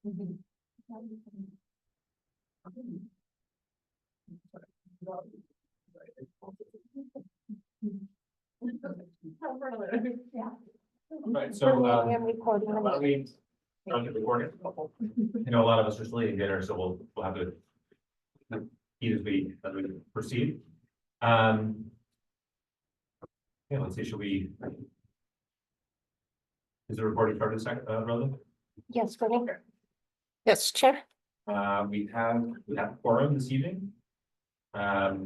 Right, so, I'm recording. why don't we record it? I know a lot of us are still eating dinner, so we'll have to eat as we proceed. Yeah, let's see, should we? Is the recording started a second, Roland? Yes, go ahead. Yes, Chair. We have quorum this evening. Let's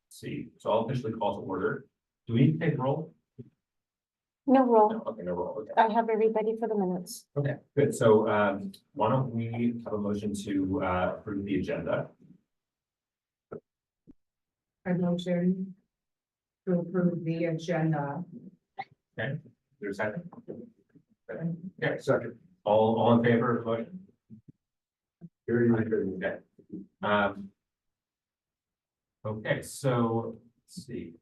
see, so I'll officially call to order. Do we need to take a roll? No roll. No, okay, no roll, okay. I have everybody for the minutes. Okay, good. So why don't we have a motion to approve the agenda? I motion to approve the agenda. Okay, is there a second? Okay, second. All in favor of the motion? Okay. Okay, so let's see.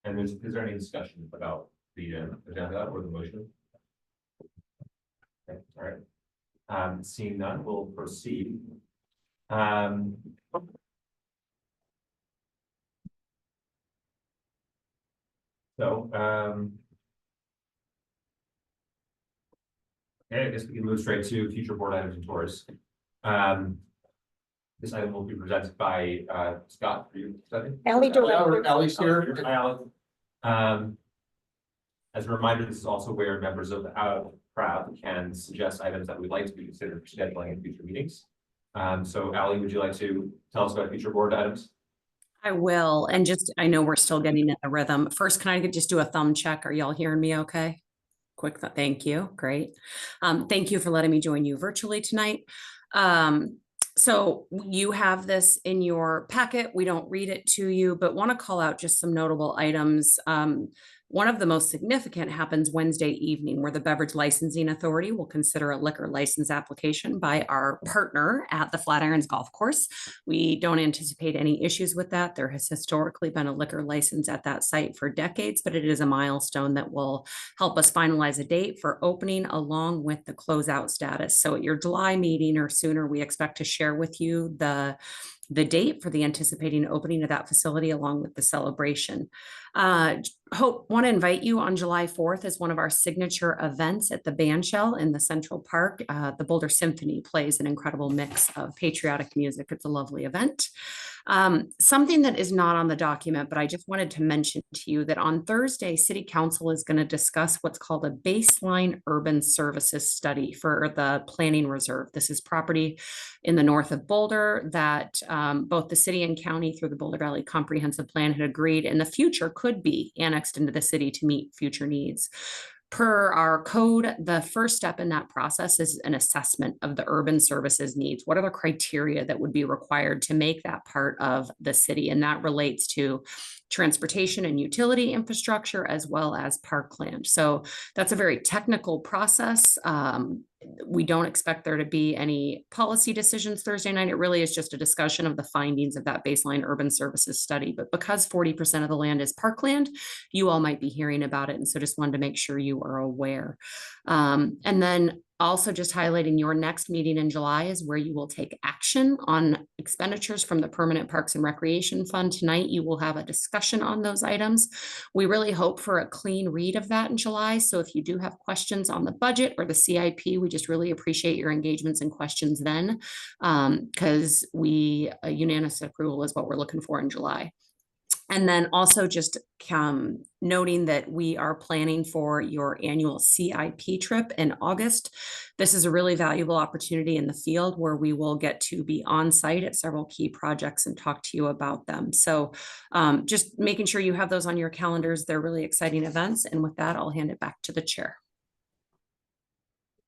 And is there any discussion about the agenda or the motion? Okay, all right. Seeing none, we'll proceed. Okay, I guess we can move straight to future board items and tours. This item will be presented by Scott. Are you presenting? Ally Director. Ally's here. Hi, Alan. As a reminder, this is also where members of the crowd can suggest items that we'd like to be considered for scheduling in future meetings. So Ally, would you like to tell us about future board items? I will, and I know we're still getting in the rhythm. First, can I just do a thumb check? Are y'all hearing me okay? Quick, thank you, great. Thank you for letting me join you virtually tonight. So you have this in your packet. We don't read it to you, but want to call out just some notable items. One of the most significant happens Wednesday evening, where the Beverage Licensing Authority will consider a liquor license application by our partner at the Flatirons Golf Course. We don't anticipate any issues with that. There has historically been a liquor license at that site for decades, but it is a milestone that will help us finalize a date for opening along with the closeout status. So at your July meeting or sooner, we expect to share with you the date for the anticipating opening of that facility along with the celebration. Want to invite you on July 4th as one of our signature events at the Bandshell in the Central Park. The Boulder Symphony plays an incredible mix of patriotic music. It's a lovely event. Something that is not on the document, but I just wanted to mention to you that on Thursday, City Council is going to discuss what's called a baseline urban services study for the planning reserve. This is property in the north of Boulder that both the city and county through the Boulder Valley Comprehensive Plan had agreed in the future could be annexed into the city to meet future needs. Per our code, the first step in that process is an assessment of the urban services needs. What are the criteria that would be required to make that part of the city? And that relates to transportation and utility infrastructure as well as parkland. So that's a very technical process. We don't expect there to be any policy decisions Thursday night. It really is just a discussion of the findings of that baseline urban services study. But because 40% of the land is parkland, you all might be hearing about it. And so just wanted to make sure you are aware. And then also just highlighting your next meeting in July is where you will take action on expenditures from the Permanent Parks and Recreation Fund. Tonight, you will have a discussion on those items. We really hope for a clean read of that in July. So if you do have questions on the budget or the CIP, we just really appreciate your engagements and questions then, because a unanimous approval is what we're looking for in July. And then also just noting that we are planning for your annual CIP trip in August. This is a really valuable opportunity in the field where we will get to be on site at several key projects and talk to you about them. So just making sure you have those on your calendars. They're really exciting events. And with that, I'll hand it back to the chair.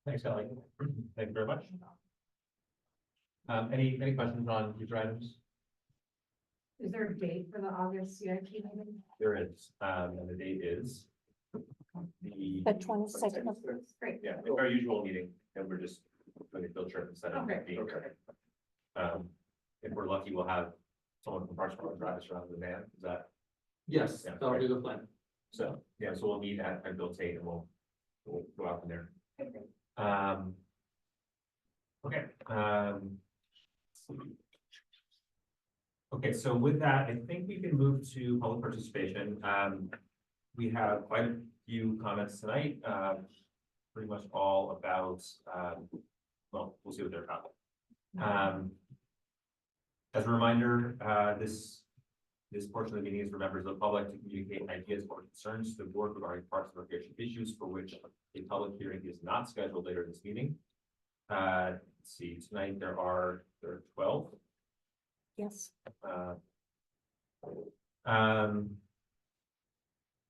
Thanks, Ally. Thank you very much. Any questions on future items? Is there a date for the August CIP meeting? There is, and the date is the 22nd. Great. Yeah, it's our usual meeting, and we're just doing a field trip instead of Okay. being. If we're lucky, we'll have someone from Parks and Rec drive us around the van. Is that Yes, Yeah, that'll be the plan. so? Yeah, so we'll meet at Bill Tate and we'll go out from there. Okay. Okay, Okay, so with that, I think we can move to public participation. We have quite a few comments tonight, pretty much all about, well, we'll see what they're about. As a reminder, this portion of the meeting is for members of the public to communicate ideas or concerns to the board regarding parks and recreation issues for which a public hearing is not scheduled later in this meeting. Let's see, tonight there are 12. Yes.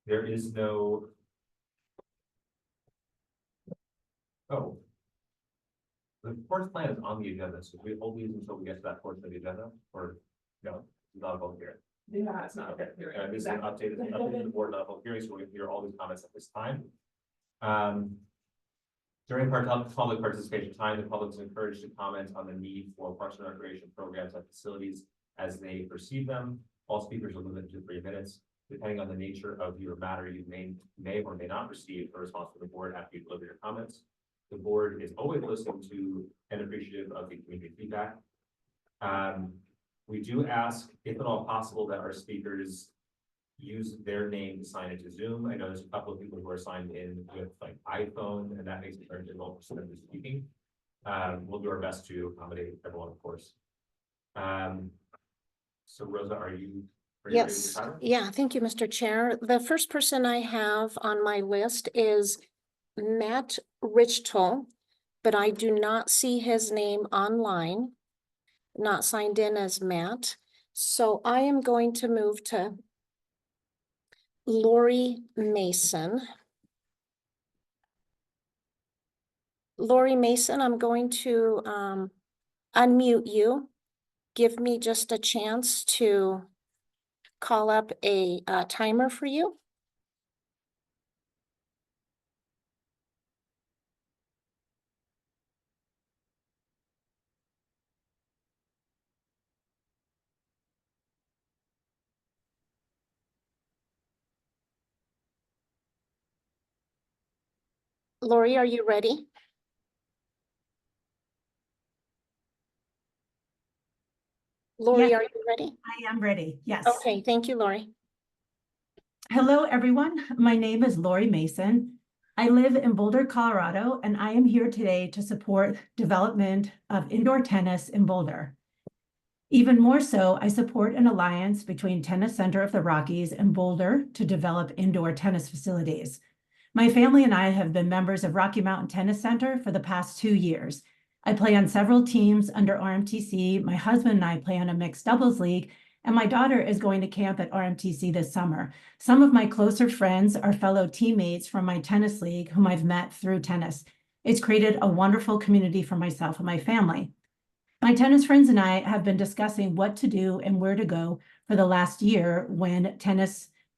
There is no. Oh. The porch plan is on the agenda, so we hold these until we get to that portion of the agenda, or no, it's not a public hearing. Yeah, it's not. Okay, this is an update, it's an update to the board, not a public hearing, so we can hear all these comments at this time. During public participation time, the public is encouraged to comment on the need for parks and recreation programs and facilities as they perceive them. All speakers are limited to 3 minutes. Depending on the nature of your matter, you may or may not receive a response from the board after you deliver your comments. The board is always listening to and appreciative of the community feedback. We do ask, if at all possible, that our speakers use their name to sign into Zoom. I know there's a couple of people who are signed in with like iPhone, and that makes it very difficult for them to speaking. We'll do our best to accommodate everyone, of course. So Rosa, are you ready to Yes, start? yeah, thank you, Mr. Chair. The first person I have on my list is Matt Richtel, but I do not see his name online, not signed in as Matt. So I am going to move to Lori Mason. Lori Mason, I'm going to unmute you. Give me just a chance to call up a timer for you. Lori, are you ready? Lori, Yes. are you ready? I am ready, yes. Okay, thank you, Lori. Hello, everyone. My name is Lori Mason. I live in Boulder, Colorado, and I am here today to support development of indoor tennis in Boulder. Even more so, I support an alliance between Tennis Center of the Rockies and Boulder to develop indoor tennis facilities. My family and I have been members of Rocky Mountain Tennis Center for the past 2 years. I play on several teams under RMTC. My husband and I play on a mixed doubles league, and my daughter is going to camp at RMTC this summer. Some of my closer friends are fellow teammates from my tennis league whom I've met through tennis. It's created a wonderful community for myself and my family. My tennis friends and I have been discussing what to do and where to go for the last year when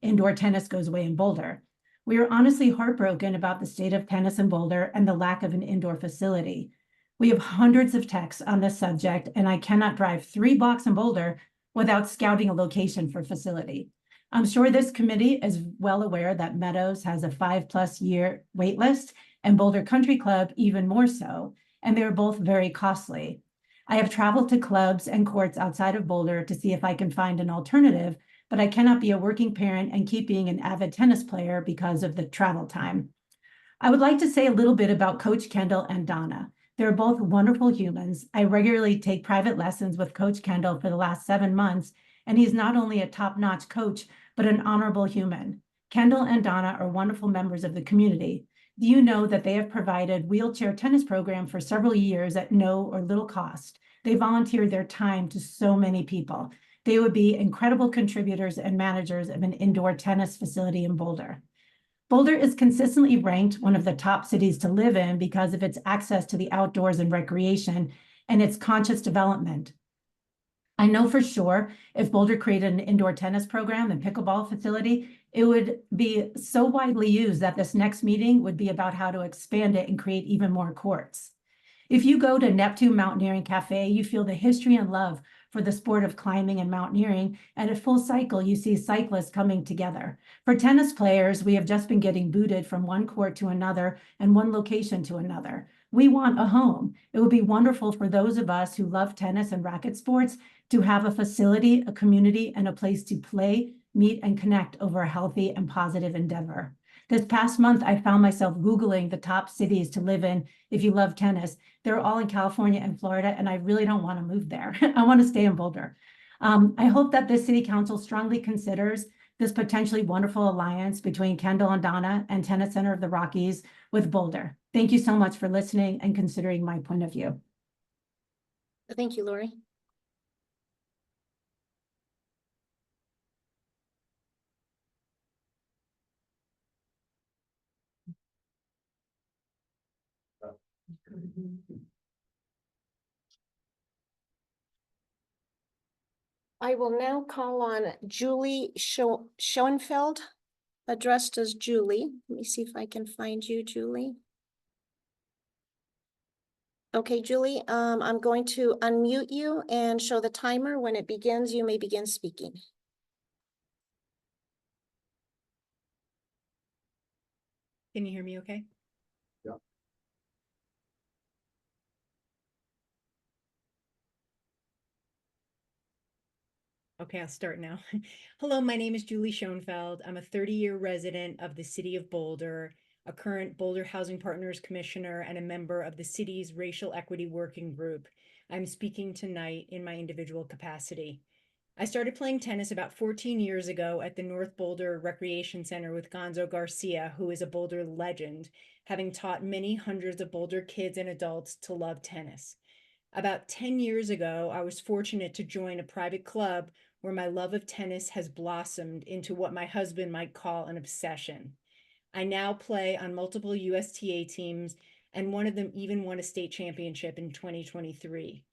indoor tennis goes away in Boulder. We are honestly heartbroken about the state of tennis in Boulder and the lack of an indoor facility. We have hundreds of texts on this subject, and I cannot drive 3 blocks in Boulder without scouting a location for facility. I'm sure this committee is well aware that Meadows has a 5+ year wait list and Boulder Country Club even more so, and they're both very costly. I have traveled to clubs and courts outside of Boulder to see if I can find an alternative, but I cannot be a working parent and keep being an avid tennis player because of the travel time. I would like to say a little bit about Coach Kendall and Donna. They're both wonderful humans. I regularly take private lessons with Coach Kendall for the last 7 months, and he's not only a top-notch coach, but an honorable human. Kendall and Donna are wonderful members of the community. Do you know that they have provided wheelchair tennis program for several years at no or little cost? They volunteer their time to so many people. They would be incredible contributors and managers of an indoor tennis facility in Boulder. Boulder is consistently ranked one of the top cities to live in because of its access to the outdoors and recreation and its conscious development. I know for sure if Boulder created an indoor tennis program and pickleball facility, it would be so widely used that this next meeting would be about how to expand it and create even more courts. If you go to Neptune Mountaineering Cafe, you feel the history and love for the sport of climbing and mountaineering, and at full cycle, you see cyclists coming together. For tennis players, we have just been getting booted from one court to another and one location to another. We want a home. It would be wonderful for those of us who love tennis and racket sports to have a facility, a community, and a place to play, meet, and connect over a healthy and positive endeavor. This past month, I found myself Googling the top cities to live in if you love tennis. They're all in California and Florida, and I really don't want to move there. I want to stay in Boulder. I hope that this city council strongly considers this potentially wonderful alliance between Kendall and Donna and Tennis Center of the Rockies with Boulder. Thank you so much for listening and considering my point of view. Thank you, Lori. I will now call on Julie Schoenfeld, addressed as Julie. Let me see if I can find you, Julie. Okay, Julie, I'm going to unmute you and show the timer. When it begins, you may begin speaking. Can you hear me okay? Yeah. Okay, I'll start now. Hello, my name is Julie Schoenfeld. I'm a 30-year resident of the city of Boulder, a current Boulder Housing Partners Commissioner, and a member of the city's Racial Equity Working Group. I'm speaking tonight in my individual capacity. I started playing tennis about 14 years ago at the North Boulder Recreation Center with Gonzo Garcia, who is a Boulder legend, having taught many hundreds of Boulder kids and adults to love tennis. About 10 years ago, I was fortunate to join a private club where my love of tennis has blossomed into what my husband might call an obsession. I now play on multiple USTA teams, and one of them even won a state championship in 2023.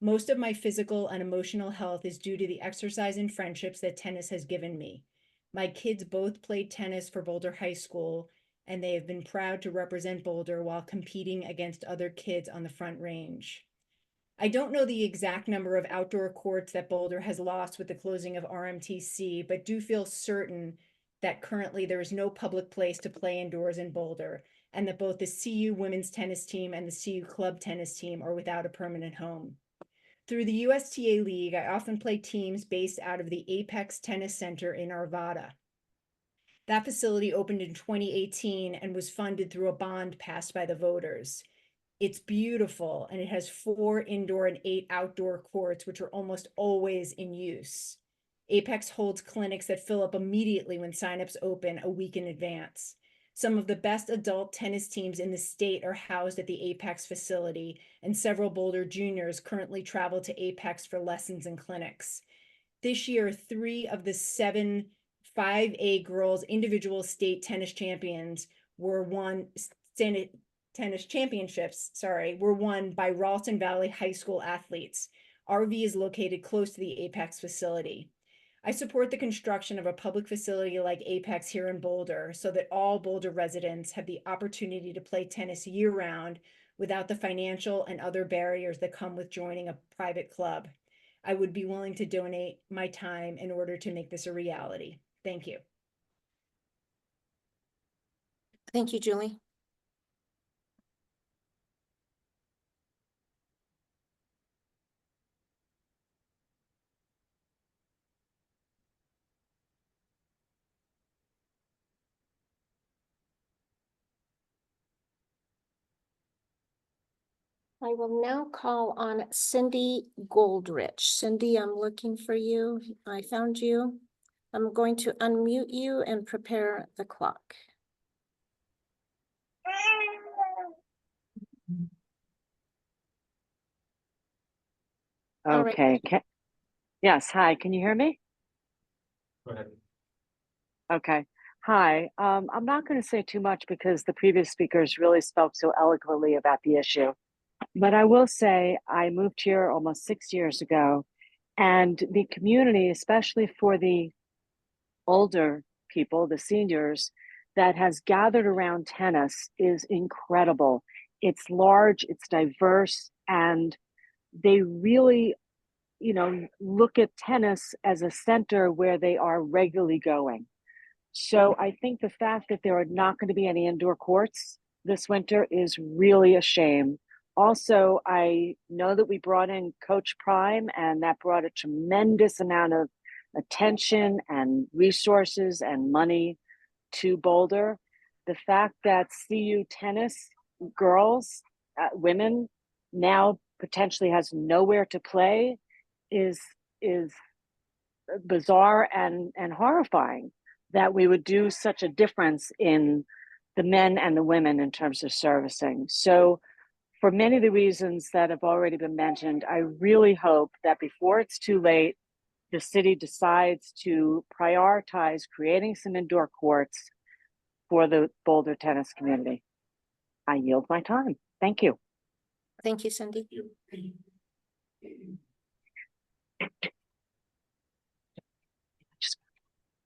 Most of my physical and emotional health is due to the exercise and friendships that tennis has given me. My kids both played tennis for Boulder High School, and they have been proud to represent Boulder while competing against other kids on the Front Range. I don't know the exact number of outdoor courts that Boulder has lost with the closing of RMTC, but do feel certain that currently there is no public place to play indoors in Boulder, and that both the CU women's tennis team and the CU club tennis team are without a permanent home. Through the USTA League, I often play teams based out of the Apex Tennis Center in Arvada. That facility opened in 2018 and was funded through a bond passed by the voters. It's beautiful, and it has 4 indoor and 8 outdoor courts, which are almost always in use. Apex holds clinics that fill up immediately when signups open a week in advance. Some of the best adult tennis teams in the state are housed at the Apex facility, and several Boulder juniors currently travel to Apex for lessons and clinics. This year, 3 of the 7 5A girls individual state tennis champions were won were won by Ralston Valley High School athletes. RV is located close to the Apex facility. I support the construction of a public facility like Apex here in Boulder so that all Boulder residents have the opportunity to play tennis year-round without the financial and other barriers that come with joining a private club. I would be willing to donate my time in order to make this a reality. Thank you. Thank you, Julie. I will now call on Cindy Goldrich. Cindy, I'm looking for you. I found you. I'm going to unmute you and prepare the clock. All right. Okay. Yes. Hi. Can you hear me? Go ahead. Okay. Hi. I'm not going to say too much because the previous speakers really spoke so eloquently about the issue. But I will say I moved here almost 6 years ago, and the community, especially for the older people, the seniors, that has gathered around tennis is incredible. It's large, it's diverse, and they really, look at tennis as a center where they are regularly going. So I think the fact that there are not going to be any indoor courts this winter is really a shame. Also, I know that we brought in Coach Prime, and that brought a tremendous amount of attention and resources and money to Boulder. The fact that CU tennis girls, women, now potentially has nowhere to play is bizarre and horrifying, that we would do such a difference in the men and the women in terms of servicing. So for many of the reasons that have already been mentioned, I really hope that before it's too late, the city decides to prioritize creating some indoor courts for the Boulder tennis community. I yield my time. Thank you. Thank you, Cindy.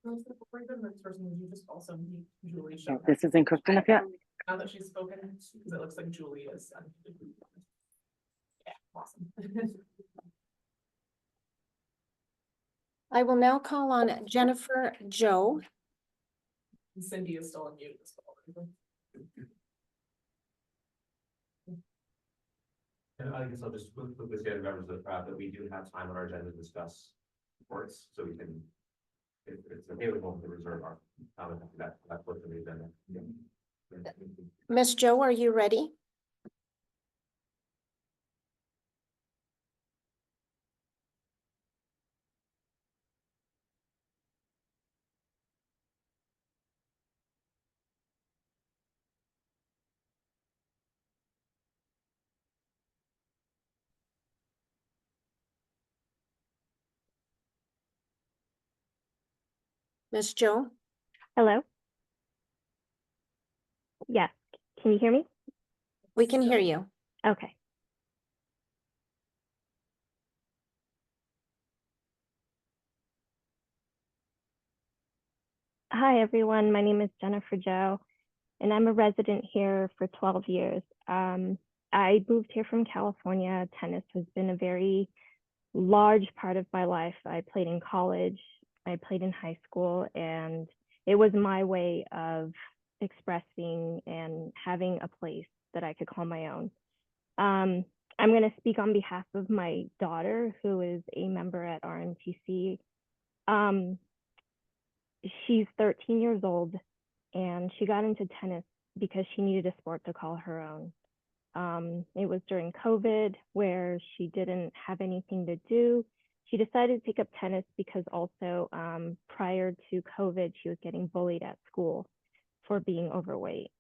Before the next person, would you just also meet Julie? This isn't cooked enough yet. Now that she's spoken, because it looks like Julie is. Yeah, awesome. I will now call on Jennifer Joe. Cindy is still on mute as well. And I guess I'll just quickly say to members of the crowd that we do have time on our agenda to discuss reports, so we can, if it's okay with them, to reserve our comment after that portion of the agenda. Miss Joe, are you ready? Miss Joe? Hello? Yes. Can you hear me? We can hear you. Okay. Hi, everyone. My name is Jennifer Joe, and I'm a resident here for 12 years. I moved here from California. Tennis has been a very large part of my life. I played in college, I played in high school, and it was my way of expressing and having a place that I could call my own. I'm going to speak on behalf of my daughter, who is a member at RMTC. She's 13 years old, and she got into tennis because she needed a sport to call her own. It was during COVID where she didn't have anything to do. She decided to take up tennis because also prior to COVID, she was getting bullied at school for being overweight.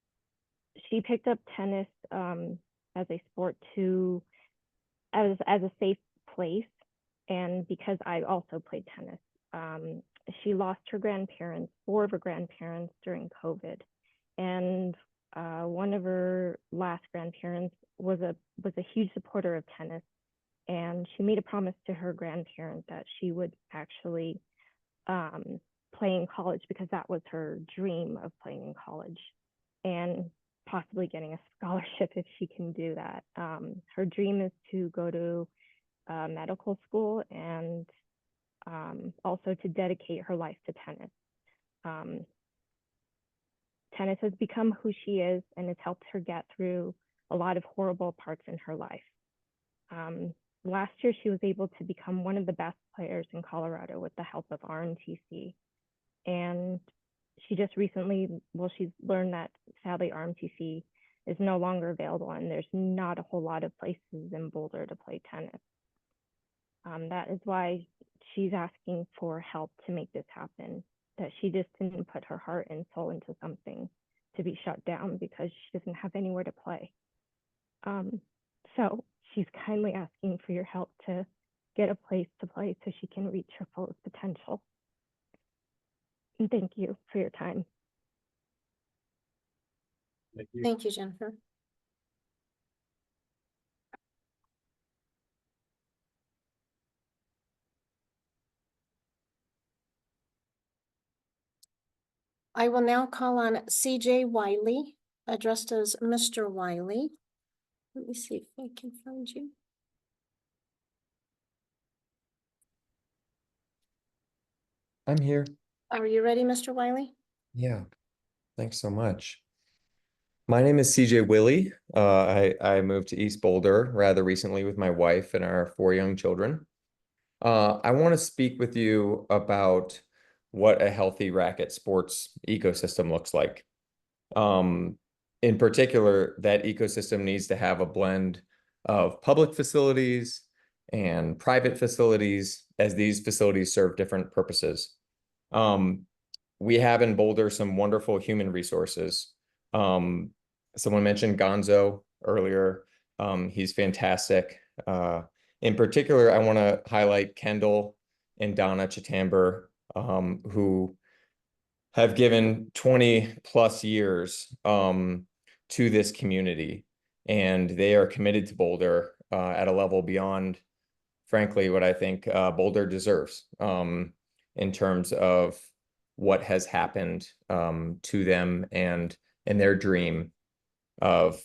She picked up tennis as a sport as a safe place. And because I also played tennis, she lost her grandparents, 4 of her grandparents during COVID. And one of her last grandparents was a huge supporter of tennis, and she made a promise to her grandparent that she would actually play in college, because that was her dream, of playing in college and possibly getting a scholarship if she can do that. Her dream is to go to medical school and also to dedicate her life to tennis. Tennis has become who she is, and it's helped her get through a lot of horrible parts in her life. Last year, she was able to become one of the best players in Colorado with the help of RMTC. And she just recently, she's learned that sadly RMTC is no longer available, and there's not a whole lot of places in Boulder to play tennis. That is why she's asking for help to make this happen, that she just didn't put her heart and soul into something to be shut down because she doesn't have anywhere to play. So she's kindly asking for your help to get a place to play so she can reach her fullest potential. And thank you for your time. Thank you. Thank you, Jennifer. I will now call on CJ Wiley, addressed as Mr. Wiley. Let me see if I can find you. I'm here. Are you ready, Mr. Wiley? Yeah. Thanks so much. My name is CJ Willie. I moved to East Boulder rather recently with my wife and our 4 young children. I want to speak with you about what a healthy racket sports ecosystem looks like. In particular, that ecosystem needs to have a blend of public facilities and private facilities, as these facilities serve different purposes. We have in Boulder some wonderful human resources. Someone mentioned Gonzo earlier. He's fantastic. In particular, I want to highlight Kendall and Donna Chitamber, who have given 20 plus years to this community, and they are committed to Boulder at a level beyond, frankly, what I think Boulder deserves in terms of what has happened to them and their dream of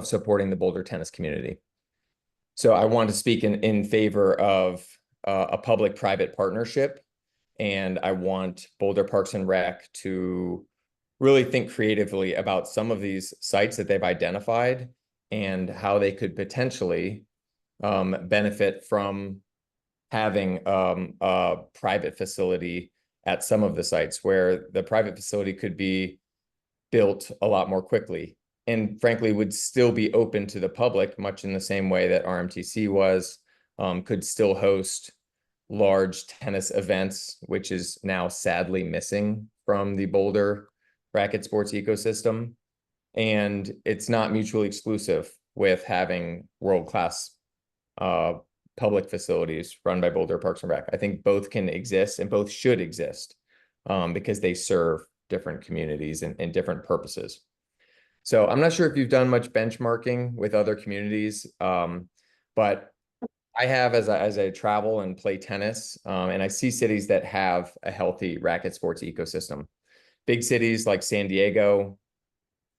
supporting the Boulder tennis community. So I want to speak in favor of a public-private partnership, and I want Boulder Parks and Rec to really think creatively about some of these sites that they've identified and how they could potentially benefit from having a private facility at some of the sites, where the private facility could be built a lot more quickly and frankly would still be open to the public, much in the same way that RMTC was, could still host large tennis events, which is now sadly missing from the Boulder racket sports ecosystem. And it's not mutually exclusive with having world-class public facilities run by Boulder Parks and Rec. I think both can exist and both should exist because they serve different communities and different purposes. So I'm not sure if you've done much benchmarking with other communities, but I have as I travel and play tennis, and I see cities that have a healthy racket sports ecosystem. Big cities like San Diego,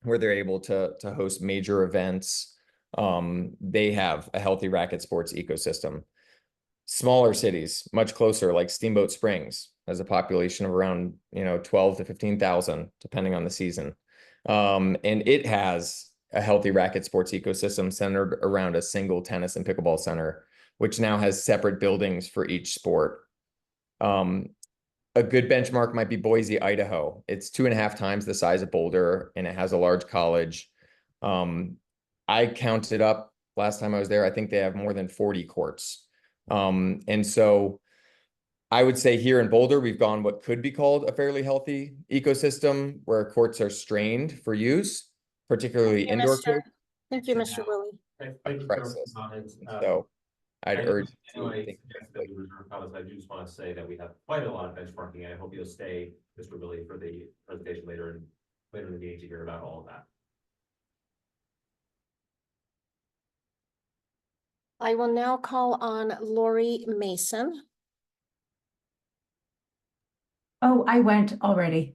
where they're able to host major events, they have a healthy racket sports ecosystem. Smaller cities, much closer, like Steamboat Springs, has a population of around 12 to 15,000, depending on the season. And it has a healthy racket sports ecosystem centered around a single tennis and pickleball center, which now has separate buildings for each sport. A good benchmark might be Boise, Idaho. It's 2.5 times the size of Boulder, and it has a large college. I counted up last time I was there. I think they have more than 40 courts. And so I would say here in Boulder, we've gone what could be called a fairly healthy ecosystem, where courts are strained for use, particularly indoor courts. Thank you, Mr. Willie. Thank you for those comments. So I'd urge you to Anyway, think that we reserve comments. I do just want to say that we have quite a lot of benchmarking, and I hope you'll stay, Mr. Willie, for the presentation later in the meeting to hear about all of that. I will now call on Lori Mason. Oh, I went already.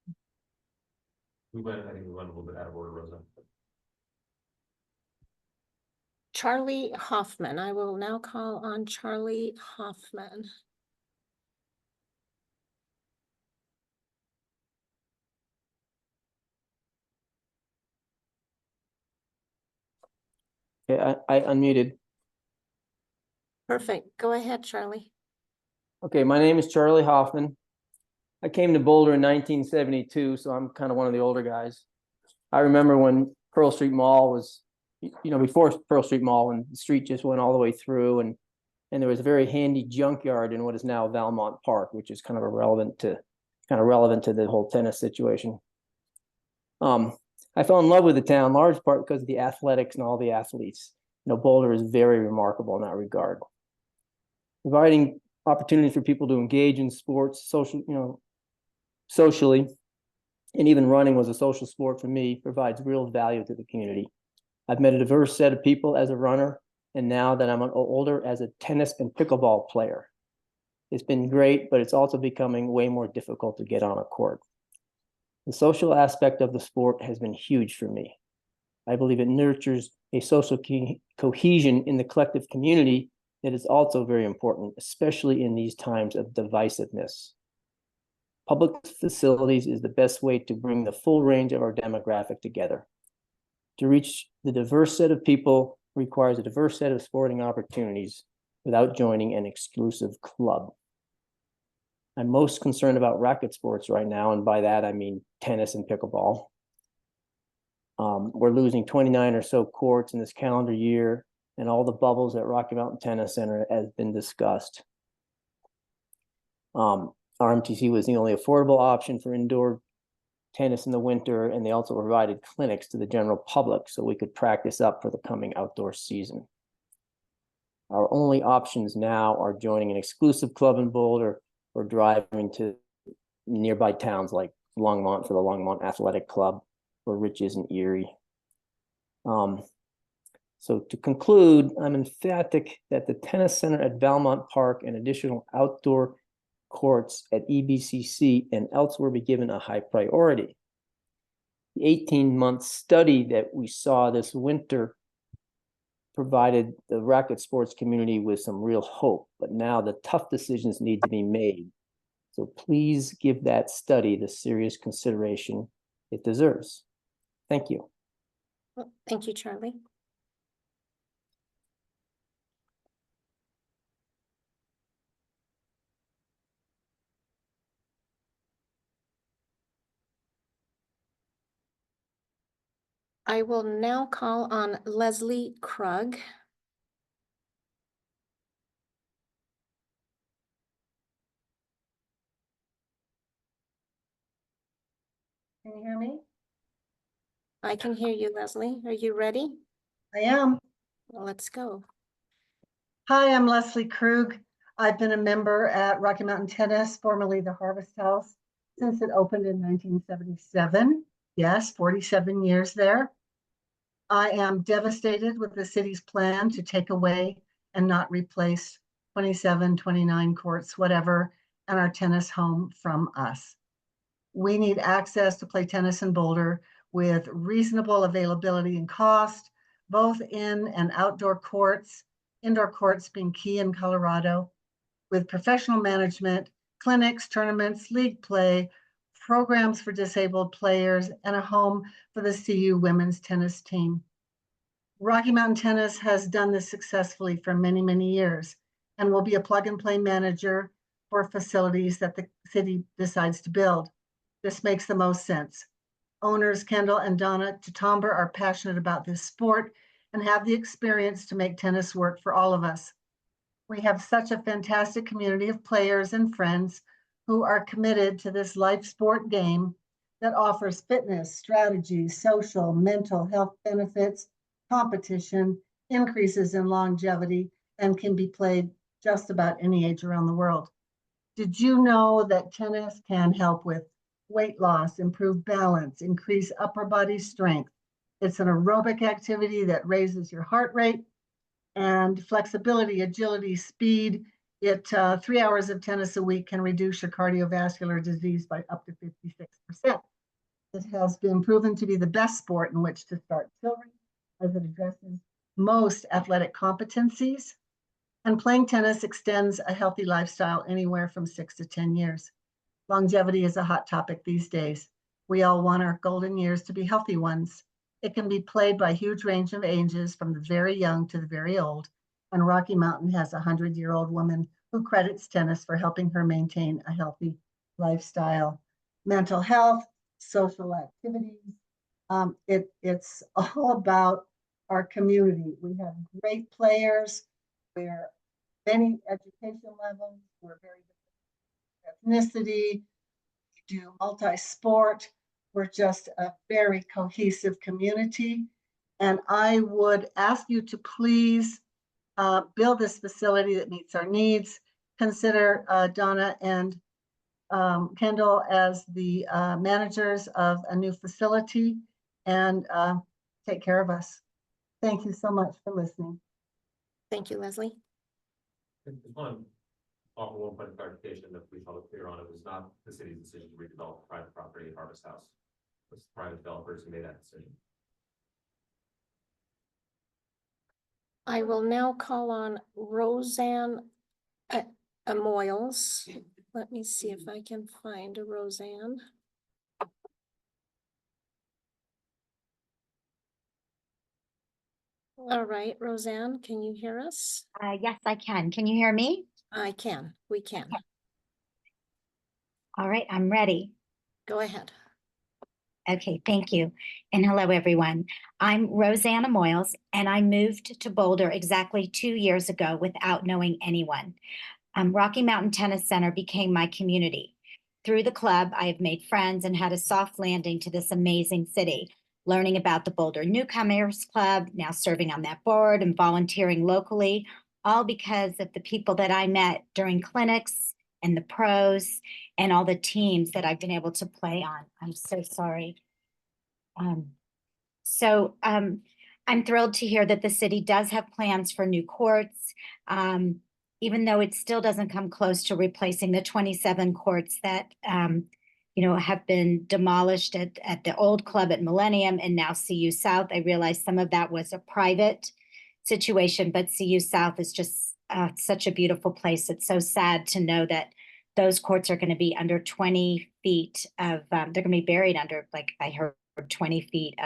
I think we went a little bit out of order, Rosa. Charlie Hoffman. I will now call on Charlie Hoffman. Yeah, I unmuted. Perfect. Go ahead, Charlie. Okay, my name is Charlie Hoffman. I came to Boulder in 1972, so I'm kind of one of the older guys. I remember when Pearl Street Mall was, before Pearl Street Mall, when the street just went all the way through, and there was a very handy junkyard in what is now Valmont Park, which is kind of relevant to the whole tennis situation. I fell in love with the town, large part because of the athletics and all the athletes. Boulder is very remarkable in that regard. Providing opportunities for people to engage in sports, socially, and even running was a social sport for me, provides real value to the community. I've met a diverse set of people as a runner, and now that I'm older, as a tennis and pickleball player. It's been great, but it's also becoming way more difficult to get on a court. The social aspect of the sport has been huge for me. I believe it nurtures a social cohesion in the collective community that is also very important, especially in these times of divisiveness. Public facilities is the best way to bring the full range of our demographic together. To reach the diverse set of people requires a diverse set of sporting opportunities without joining an exclusive club. I'm most concerned about racket sports right now, and by that I mean tennis and pickleball. We're losing 29 or so courts in this calendar year, and all the bubbles at Rocky Mountain Tennis Center has been discussed. RMTC was the only affordable option for indoor tennis in the winter, and they also provided clinics to the general public so we could practice up for the coming outdoor season. Our only options now are joining an exclusive club in Boulder or driving to nearby towns like Longmont for the Longmont Athletic Club or Riches in Erie. So to conclude, I'm emphatic that the tennis center at Valmont Park and additional outdoor courts at EBCC and elsewhere be given a high priority. The 18-month study that we saw this winter provided the racket sports community with some real hope, but now the tough decisions need to be made. So please give that study the serious consideration it deserves. Thank you. Well, thank you, Charlie. I will now call on Leslie Krug. Can you hear me? I can hear you, Leslie. Are you ready? I am. Well, let's go. Hi, I'm Leslie Krug. I've been a member at Rocky Mountain Tennis, formerly the Harvest House, since it opened in 1977. Yes, 47 years there. I am devastated with the city's plan to take away and not replace 27, 29 courts, whatever, and our tennis home from us. We need access to play tennis in Boulder with reasonable availability and cost, both in and outdoor courts, indoor courts being key in Colorado, with professional management, clinics, tournaments, league play, programs for disabled players, and a home for the CU women's tennis team. Rocky Mountain Tennis has done this successfully for many, many years and will be a plug-and-play manager for facilities that the city decides to build. This makes the most sense. Owners Kendall and Donna Tatomber are passionate about this sport and have the experience to make tennis work for all of us. We have such a fantastic community of players and friends who are committed to this life sport game that offers fitness, strategy, social, mental health benefits, competition, increases in longevity, and can be played just about any age around the world. Did you know that tennis can help with weight loss, improve balance, increase upper body strength? It's an aerobic activity that raises your heart rate and flexibility, agility, speed. 3 hours of tennis a week can reduce your cardiovascular disease by up to 56%. It has been proven to be the best sport in which to start children, as it addresses most athletic competencies. And playing tennis extends a healthy lifestyle anywhere from 6 to 10 years. Longevity is a hot topic these days. We all want our golden years to be healthy ones. It can be played by a huge range of ages, from the very young to the very old. And Rocky Mountain has a 100-year-old woman who credits tennis for helping her maintain a healthy lifestyle. Mental health, social activities. It's all about our community. We have great players. We're many education levels. We're very different ethnicity. We do multi-sport. We're just a very cohesive community. And I would ask you to please build this facility that meets our needs. Consider Donna and Kendall as the managers of a new facility, and take care of us. Thank you so much for listening. Thank you, Leslie. I just want to offer one point of clarification that we shall be clear on. It was not the city's decision to redevelop private property at Harvest House. It was private developers who made that decision. I will now call on Roseanne Amoyles. Let me see if I can find a Roseanne. All right, Roseanne, can you hear us? Yes, I can. Can you hear me? I can, we can. All right, I'm ready. Go ahead. Okay, thank you. And hello, everyone. I'm Rosanna Moyles, and I moved to Boulder exactly 2 years ago without knowing anyone. Rocky Mountain Tennis Center became my community. Through the club, I have made friends and had a soft landing to this amazing city, learning about the Boulder Newcomers Club, now serving on that board and volunteering locally, all because of the people that I met during clinics and the pros and all the teams that I've been able to play on. I'm so sorry. I'm thrilled to hear that the city does have plans for new courts, even though it still doesn't come close to replacing the 27 courts that have been demolished at the old club at Millennium and now CU South. I realize some of that was a private situation, but CU South is just such a beautiful place. It's so sad to know that those courts are going to be under 20 feet of, they're going to be buried under, like I heard, 20 feet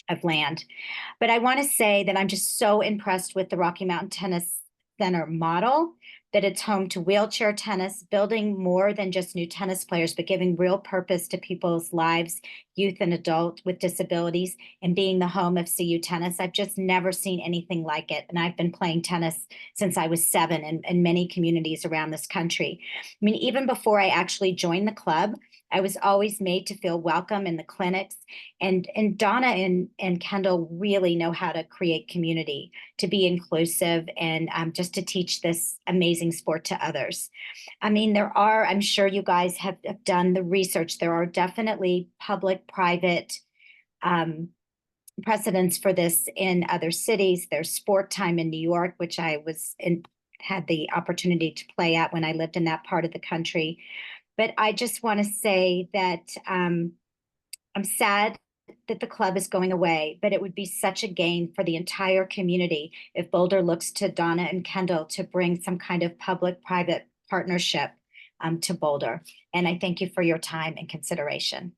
of land. But I want to say that I'm just so impressed with the Rocky Mountain Tennis Center model, that it's home to wheelchair tennis, building more than just new tennis players, but giving real purpose to people's lives, youth and adult with disabilities, and being the home of CU Tennis. I've just never seen anything like it. And I've been playing tennis since I was 7 in many communities around this country. I mean, even before I actually joined the club, I was always made to feel welcome in the clinics. And Donna and Kendall really know how to create community, to be inclusive, and just to teach this amazing sport to others. I mean, I'm sure you guys have done the research. There are definitely public-private precedents for this in other cities. There's Sport Time in New York, which I had the opportunity to play at when I lived in that part of the country. But I just want to say that I'm sad that the club is going away, but it would be such a gain for the entire community if Boulder looks to Donna and Kendall to bring some kind of public-private partnership to Boulder. And I thank you for your time and consideration.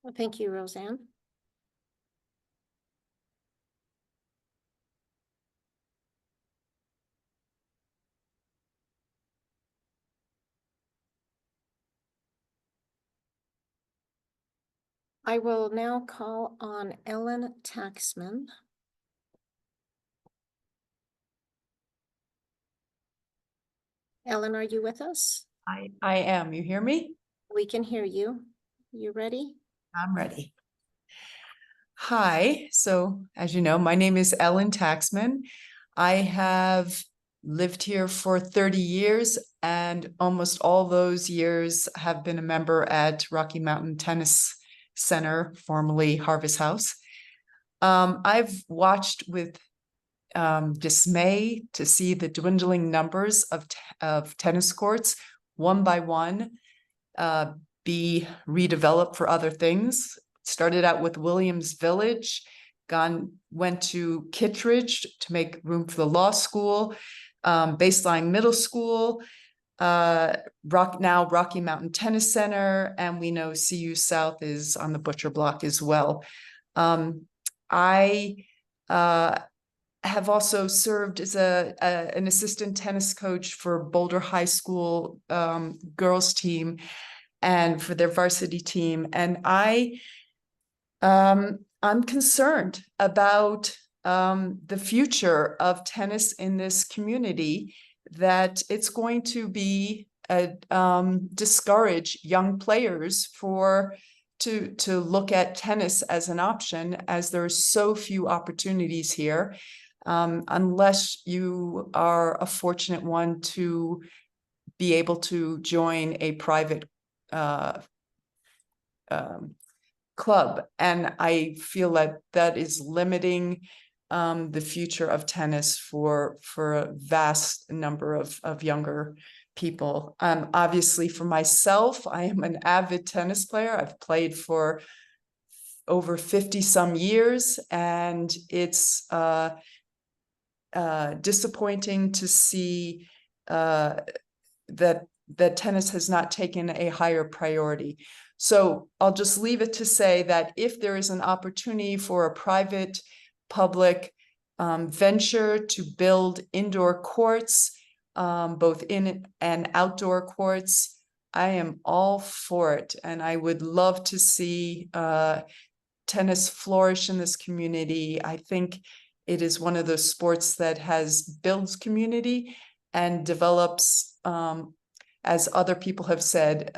Well, thank you, Roseanne. I will now call on Ellen Taxman. Ellen, are you with us? I am. You hear me? We can hear you. You ready? I'm ready. Hi. So, as you know, my name is Ellen Taxman. I have lived here for 30 years, and almost all those years have been a member at Rocky Mountain Tennis Center, formerly Harvest House. I've watched with dismay to see the dwindling numbers of tennis courts, one by one, be redeveloped for other things. Started out with Williams Village, went to Kittredge to make room for the law school, Baseline Middle School, now Rocky Mountain Tennis Center, and we know CU South is on the Butcher Block as well. I have also served as an assistant tennis coach for Boulder High School girls team and for their varsity team. And I'm concerned about the future of tennis in this community, that it's going to be discourage young players to look at tennis as an option, as there are so few opportunities here, unless you are a fortunate one to be able to join a private club. And I feel that is limiting the future of tennis for a vast number of younger people. Obviously, for myself, I am an avid tennis player. I've played for over 50 some years, and it's disappointing to see that that tennis has not taken a higher priority. So I'll just leave it to say that if there is an opportunity for a private, public venture to build indoor courts, both in and outdoor courts, I am all for it. And I would love to see tennis flourish in this community. I think it is one of those sports that builds community and develops, as other people have said,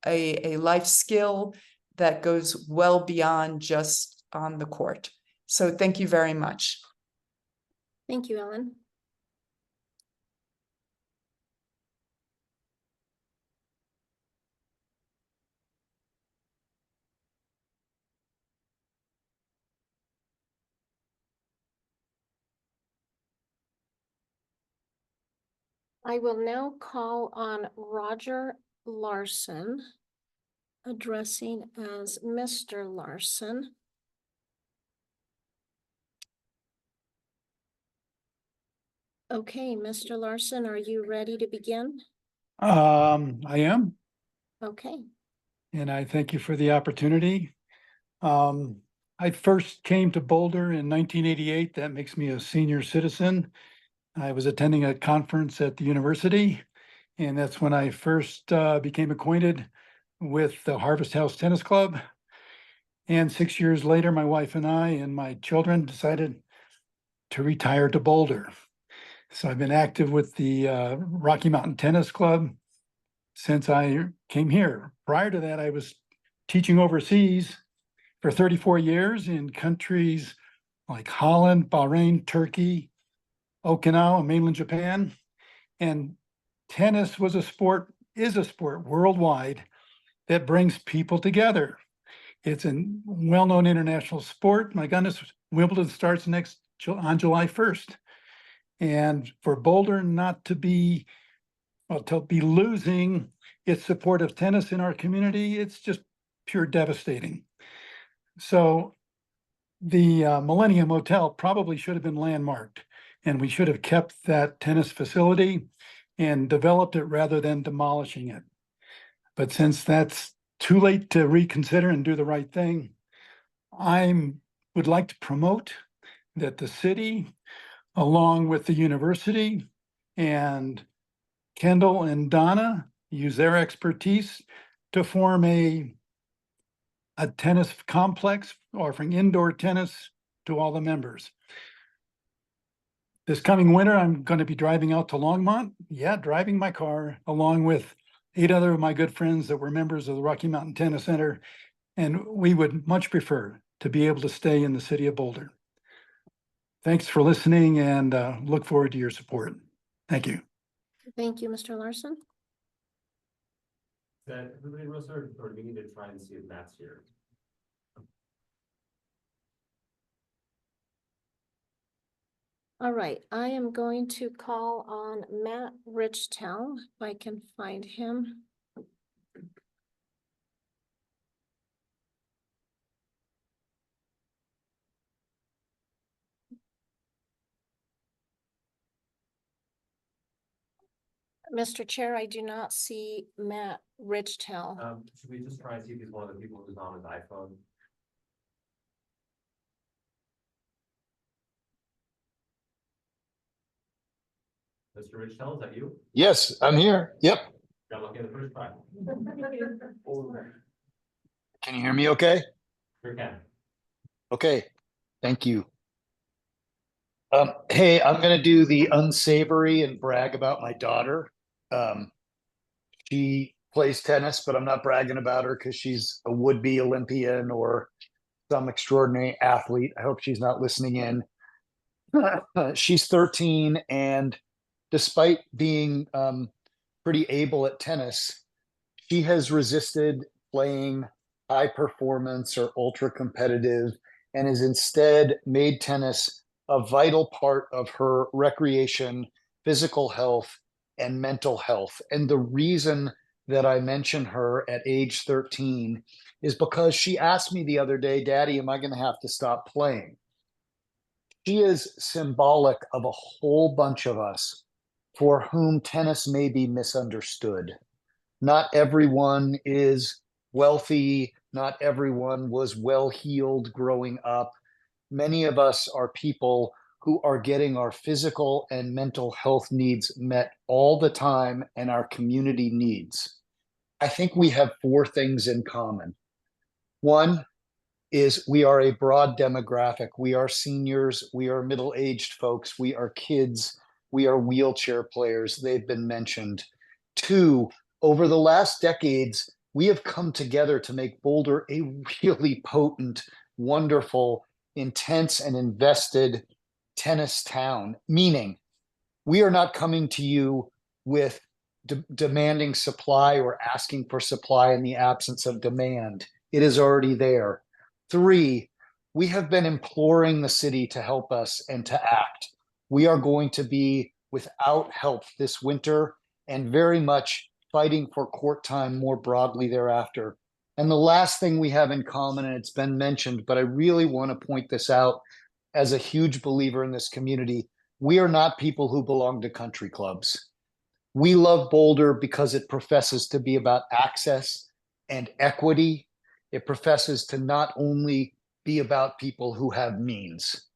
a life skill that goes well beyond just on the court. So thank you very much. Thank you, Ellen. I will now call on Roger Larson, addressing as Mr. Larson. Okay, Mr. Larson, are you ready to begin? I am, Okay, and I thank you for the opportunity. I first came to Boulder in 1988. That makes me a senior citizen. I was attending a conference at the university, and that's when I first became acquainted with the Harvest House Tennis Club. And 6 years later, my wife and I and my children decided to retire to Boulder. So I've been active with the Rocky Mountain Tennis Club since I came here. Prior to that, I was teaching overseas for 34 years in countries like Holland, Bahrain, Turkey, Okinawa, mainland Japan. And tennis is a sport worldwide that brings people together. It's a well-known international sport. My goodness, Wimbledon starts on July 1st. And for Boulder not to be losing its support of tennis in our community, it's just pure devastating. So the Millennium Hotel probably should have been landmarked, and we should have kept that tennis facility and developed it rather than demolishing it. But since that's too late to reconsider and do the right thing, I would like to promote that the city, along with the university and Kendall and Donna, use their expertise to form a tennis complex offering indoor tennis to all the members. This coming winter, I'm going to be driving out to Longmont. Yeah, driving my car along with 8 other of my good friends that were members of the Rocky Mountain Tennis Center. And we would much prefer to be able to stay in the city of Boulder. Thanks for listening, and look forward to your support. Thank you. thank you, Mr. Larson. Is that everybody else, or do we need to try and see if Matt's here? All right, I am going to call on Matt Richtel, if I can find him. Mr. Chair, I do not see Matt Richtel. Should we just try and see if he's one of the people who's on his iPhone? Mr. Richtel, is that you? Yes, I'm here. Yep. Got lucky the first try. Can you hear me okay? Sure can. Okay. Thank you. Hey, I'm going to do the unsavory and brag about my daughter. She plays tennis, but I'm not bragging about her because she's a would-be Olympian or some extraordinary athlete. I hope she's not listening in. She's 13, and despite being pretty able at tennis, she has resisted playing high performance or ultra competitive and has instead made tennis a vital part of her recreation, physical health, and mental health. And the reason that I mention her at age 13 is because she asked me the other day, Daddy, am I going to have to stop playing? She is symbolic of a whole bunch of us for whom tennis may be misunderstood. Not everyone is wealthy. Not everyone was well-heeled growing up. Many of us are people who are getting our physical and mental health needs met all the time and our community needs. I think we have four things in common. One is we are a broad demographic. We are seniors, we are middle-aged folks, we are kids, we are wheelchair players. They've been mentioned. Two, over the last decades, we have come together to make Boulder a really potent, wonderful, intense, and invested tennis town, meaning we are not coming to you with demanding supply or asking for supply in the absence of demand. It is already there. Three, we have been imploring the city to help us and to act. We are going to be without help this winter and very much fighting for court time more broadly thereafter. And the last thing we have in common, and it's been mentioned, but I really want to point this out as a huge believer in this community, we are not people who belong to country clubs. We love Boulder because it professes to be about access and equity. It professes to not only be about people who have means.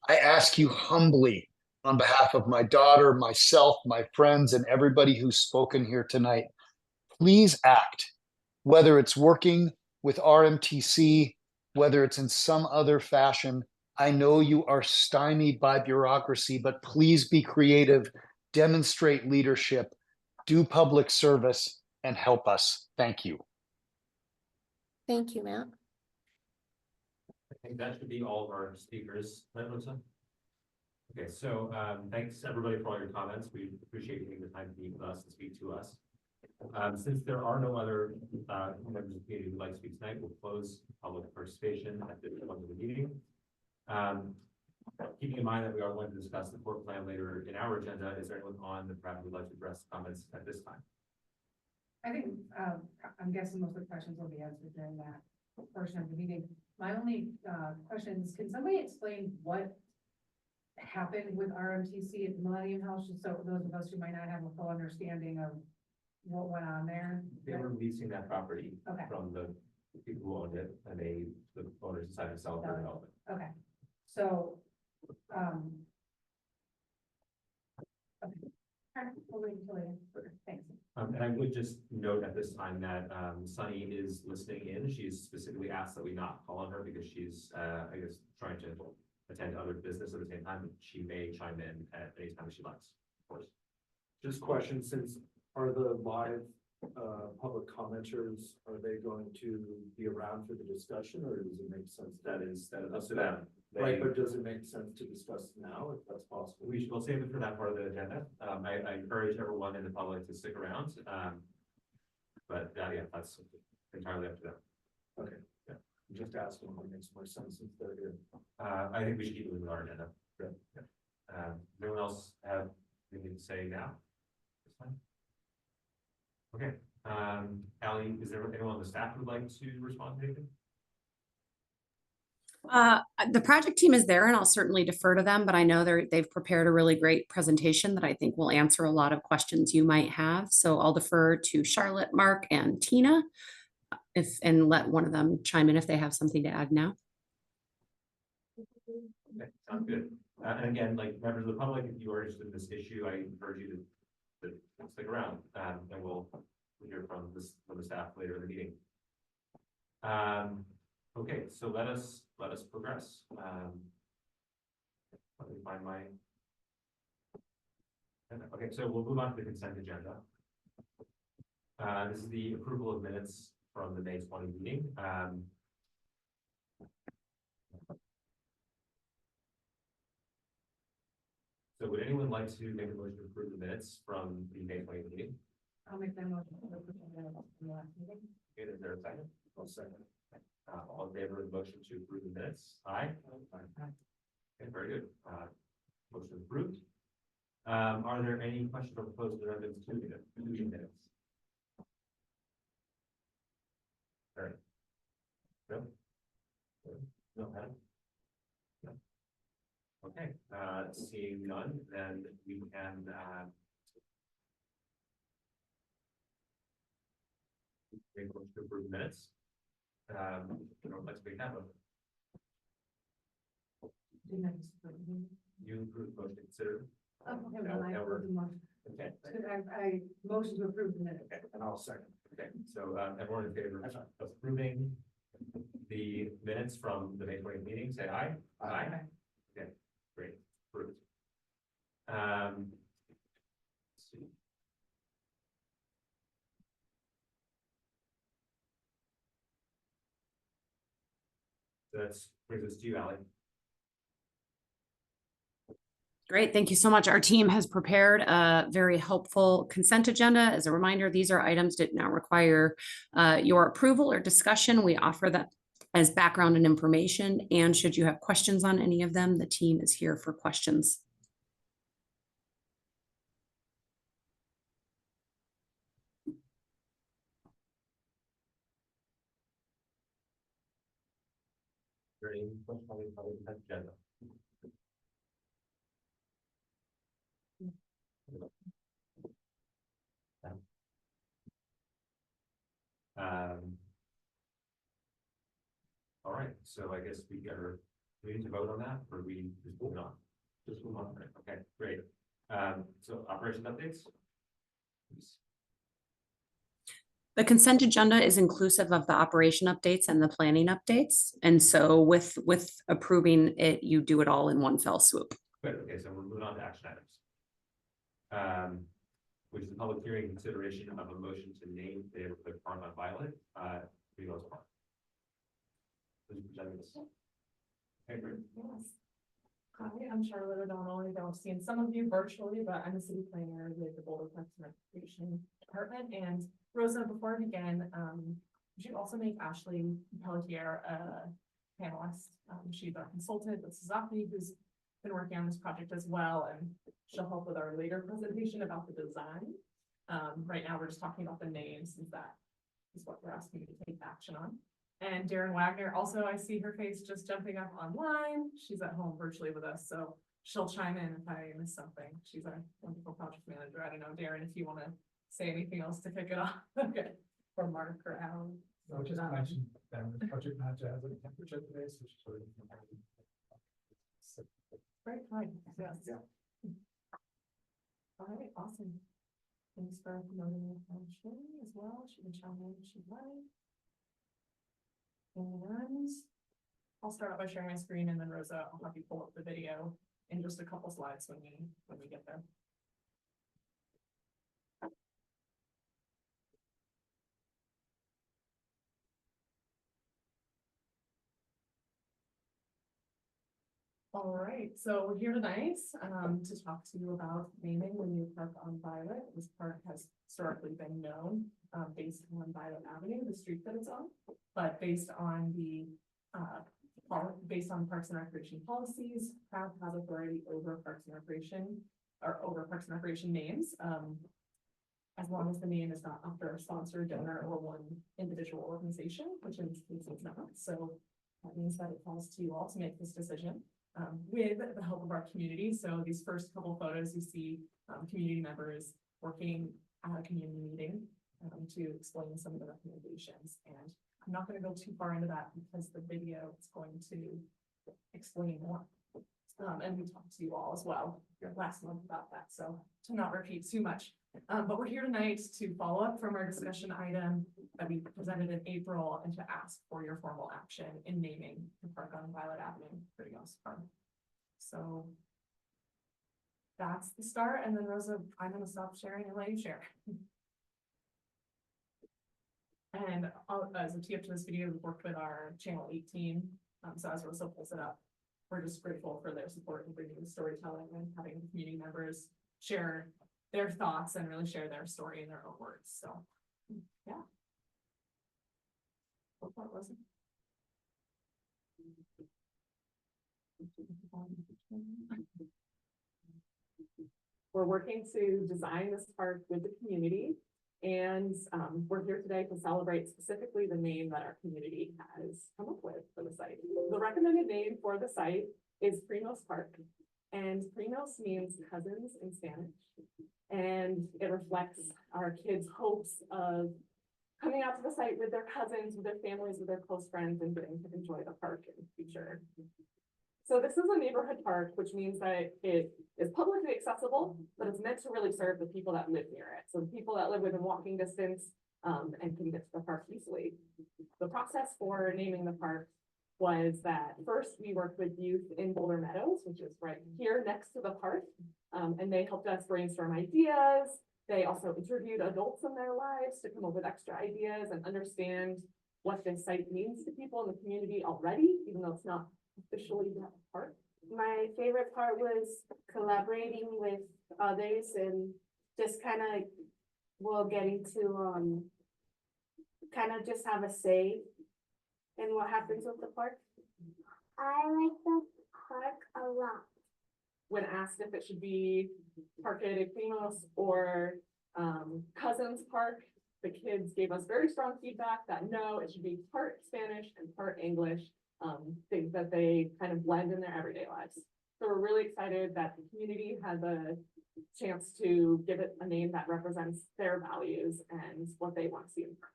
I ask you humbly, on behalf of my daughter, myself, my friends, and everybody who's spoken here tonight, please act, whether it's working with RMTC, whether it's in some other fashion. I know you are stymied by bureaucracy, but please be creative, demonstrate leadership, do public service, and help us. Thank you. Thank you, Matt. I think that should be all of our speakers, right, Melissa? Okay, so thanks everybody for all your comments. We appreciate you taking the time to meet with us and speak to us. Since there are no other members of the community who'd like to speak tonight, we'll close public participation at this point of the meeting. Keeping in mind that we are going to discuss the court plan later in our agenda, is there anyone on the crowd who would like to address comments at this time? I think, I'm guessing most of the questions will be answered during that portion of the meeting. My only question is, can somebody explain what happened with RMTC at Millennium House, just so those of us who might not have a full understanding of what went on there? They were leasing that property Okay. from the people who owned it, and the owners decided to sell it for development. Okay, so, okay. All right, we'll wait until later. Thanks. And I would just note at this time that Sunny is listening in. She's specifically asked that we not call on her because she's, I guess, trying to attend other business at the same time. But she may chime in at any time she likes, of course. Just question, since are the live public commenters, are they going to be around for the discussion, or does it make sense? That is up to them. Right, but does it make sense to discuss now if that's possible? We will save it for that part of the agenda. I encourage everyone in the public to stick around. But yeah, that's entirely up to them. Okay, yeah, I'm just asking what makes more sense since they're here. I think we should keep it with our agenda. Yeah. Does anyone else have anything to say now? This time? Okay, Allie, is there anyone on the staff who would like to respond to anything? The project team is there and I'll certainly defer to them, but I know they've prepared a really great presentation that I think will answer a lot of questions you might have. So I'll defer to Charlotte, Mark, and Tina and let one of them chime in if they have something to add now. Okay, sounds good. And again, like members of the public, if you are interested in this issue, I encourage you to stick around, and we'll hear from the staff later in the meeting. Okay, so let us progress. Let me find my. Okay, so we'll move on to the consent agenda. This is the approval of minutes from the May 20 meeting. So would anyone like to make a motion to approve the minutes from the May 20 meeting? I'll make that motion to approve the minutes from the last meeting. Okay, is there a second? I'll second. All in favor of the motion to approve the minutes? Aye. Okay, very good. Motion approved. Are there any questions or proposed amendments to the minutes? All right. No? No, no. Okay, seeing none, then we can Make a motion to approve the minutes. Let's make that one. You approve the motion to consider. Okay, Now- well, I now approve we're- the motion. Okay, I motion to approve the minutes. okay, and I'll second. Okay, so everyone in favor of approving the minutes from the May 20th meeting, say aye. Aye. Okay, great, approved. Let's see. That's brings us to you, Ally. Great, thank you so much. Our team has prepared a very helpful consent agenda. As a reminder, these are items that now require your approval or discussion. We offer that as background and information. And should you have questions on any of them, the team is here for questions. Very question on the consent agenda. All right, so I guess we need to vote on that, or we just move on? Just move on, right? Okay, great. So operation updates? The consent agenda is inclusive of the operation updates and the planning updates. And so with approving it, you do it all in one fell swoop. Good, okay, so we're moving on to action items. Which is the public hearing consideration of a motion to name the park on Violet, Primos Park. Who's presenting this? Okay, great. Yes. Hi, I'm Charlotte O'Donnell. I know I've seen some of you virtually, but I'm a city planner with the Boulder Parks and Recreation Department. And Rosa, before I begin, would you also make Ashley Pelletier a panelist? She's our consultant with Suzaki, who's been working on this project as well, and she'll help with our later presentation about the design. Right now, we're just talking about the names, since that is what we're asking you to take action on. And Darren Wagner, also, I see her face just jumping up online. She's at home virtually with us, so she'll chime in if I miss something. She's our wonderful project manager. I don't know, Darren, if you want to say anything else to kick it off. Okay, or Mark or Alan. So just mentioned that the project manager has a temperature today, so she's sort of. Right, fine, yes. Yeah. All right, awesome. Thanks for noting the function as well. She can chime in if she'd like. And I'll start out by sharing my screen, and then Rosa, I'll have you pull up the video in just a couple slides when we get there. All right, so we're here tonight to talk to you about naming the new park on Violet. This park has historically been known based on Violet Avenue, the street that it's on, but based on the Parks and Recreation policies, Proud has authority over Parks and Recreation or over Parks and Recreation names. As long as the name is not after a sponsor, donor, or one individual organization, which in this case is not. So that means that it falls to you all to make this decision. With the help of our community. So these first couple photos, you see community members working at a community meeting to explain some of the recommendations. And I'm not going to go too far into that because the video is going to explain more. And we talked to you all as well last month about that. So to not repeat too much. But we're here tonight to follow up from our discussion item that we presented in April and to ask for your formal action in naming the park on Violet Avenue Primos Park. So that's the start. And then Rosa, I'm going to stop sharing and let you share. And as a tee up to this video, we've worked with our channel 18. So as Rosa pulls it up, we're just grateful for their support in bringing the storytelling and having the community members share their thoughts and really share their story in their own words. So, yeah. What was it? We're working to design this park with the community, and we're here today to celebrate specifically the name that our community has come up with for the site. The recommended name for the site is Primos Park, and Primos means cousins in Spanish, and it reflects our kids' hopes of coming out to the site with their cousins, with their families, with their close friends, and getting to enjoy the park in the future. So this is a neighborhood park, which means that it is publicly accessible, but it's meant to really serve the people that live near it. So the people that live within walking distance and can get to the park easily. The process for naming the park was that first we worked with youth in Boulder Meadows, which is right here next to the park. And they helped us brainstorm ideas. They also interviewed adults in their lives to come up with extra ideas and understand what this site means to people in the community already, even though it's not officially that park. My favorite part was collaborating with others and just kind of, well, getting to kind of just have a say in what happens with the park. I like the park a lot. When asked if it should be Parque de Primos or Cousins Park, the kids gave us very strong feedback that no, it should be part Spanish and part English, things that they kind of blend in their everyday lives. So we're really excited that the community had the chance to give it a name that represents their values and what they want to see in the park.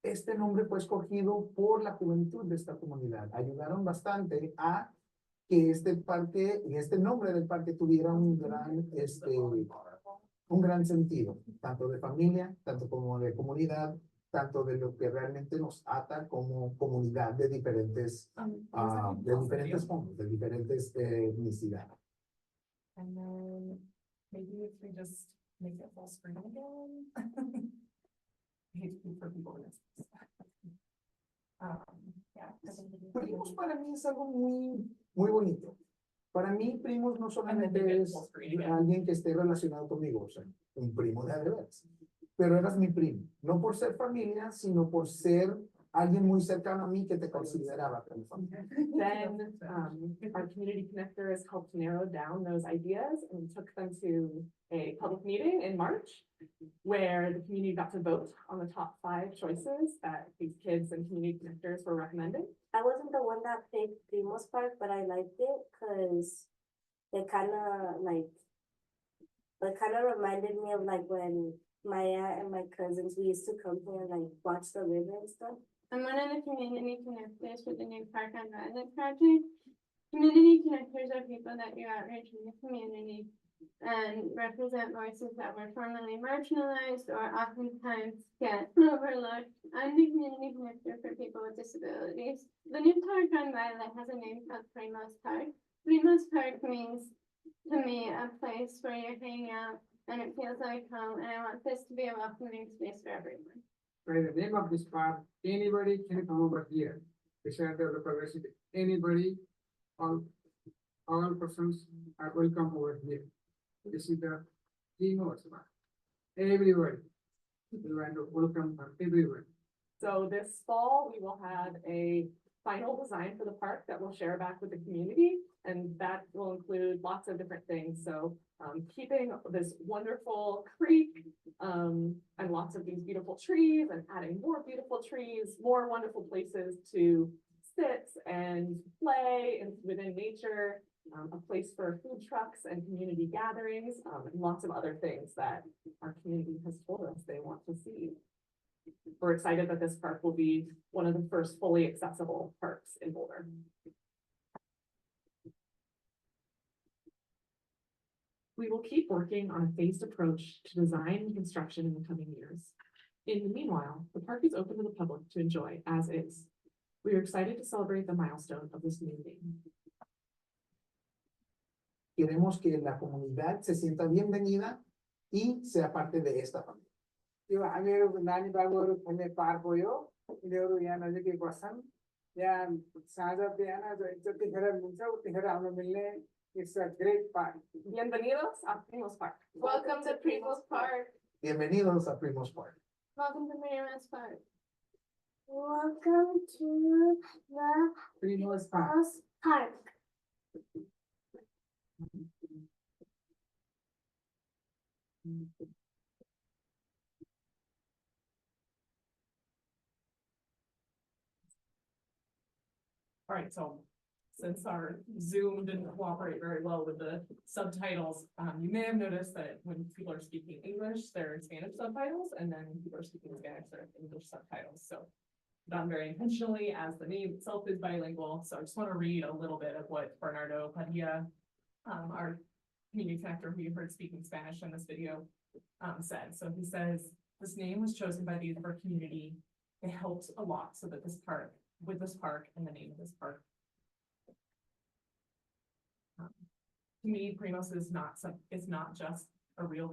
Este nombre fue escogido por la juventud de esta comunidad. Ayudaron bastante a que este parque y este nombre del parque tuviera un gran sentido, tanto de familia, tanto como de comunidad, tanto de lo que realmente nos ata como comunidad de diferentes fondos, de diferentes etnicidades. And then maybe if we just make it full screen again. I hate to for people this. Primos para mí es algo muy bonito. Para mí, primos no solamente es alguien que esté relacionado conmigo, o sea, un primo de veras. Pero eras mi primo, no por ser familia, sino por ser alguien muy cercano a mí que te consideraba como familia. Then our community connectors helped narrow down those ideas and took them to a public meeting in March, where the community got to vote on the top 5 choices that these kids and community connectors were recommending. I wasn't the one that picked Primos Park, but I liked it because it kind of reminded me of like when my aunt and my cousins, we used to come here and like watch the river and stuff. I'm one of the community connectors for the new Park on Violet project. Community connectors are people that do outreach in the community and represent voices that were formerly marginalized or oftentimes get overlooked. I'm the community connector for people with disabilities. The new Park on Violet has a name called Primos Park. Primos Park means to me a place where you hang out and it feels like home, and I want this to be a welcoming space for everyone. By the name of this park, anybody can come over here. The center of progressive, anybody, all persons are welcome over here. This is the Primos Park. Everybody, welcome everyone. So this fall, we will have a final design for the park that we'll share back with the community, and that will include lots of different things. So keeping this wonderful creek and lots of these beautiful trees and adding more beautiful trees, more wonderful places to sit and play and within nature, a place for food trucks and community gatherings, and lots of other things that our community has told us they want to see. We're excited that this park will be one of the first fully accessible parks in Boulder. We will keep working on a phased approach to design and construction in the coming years. In the meanwhile, the park is open to the public to enjoy as is. We are excited to celebrate the milestone of this new name. Queremos que la comunidad se sienta bienvenida y sea parte de esta familia. यो हामीहरू नानी बाबुहरू खेल्ने park हो यो यिनीहरू यहाँ नजिकै बस्छन् यहाँ साँझ बिहान जतिखेर मिल्छ उतिखेर आउन मिल्ने It's a great park. Bienvenidos a Primos Park. Welcome to Primos Park. Bienvenidos a Primos Park. Welcome to Primos Park. Welcome to the Primos Park. Park. All right, so since our Zoom didn't cooperate very well with the subtitles, you may have noticed that when people are speaking English, there are Spanish subtitles, and then when people are speaking Spanish, there are English subtitles. So done very intentionally, as the name itself is bilingual. So I just want to read a little bit of what Bernardo Padilla, our community connector who you heard speaking Spanish in this video, said. So he says, this name was chosen by the youth of our community. It helped a lot so that this park, with this park and the name of this park. To me, Primos is not just a real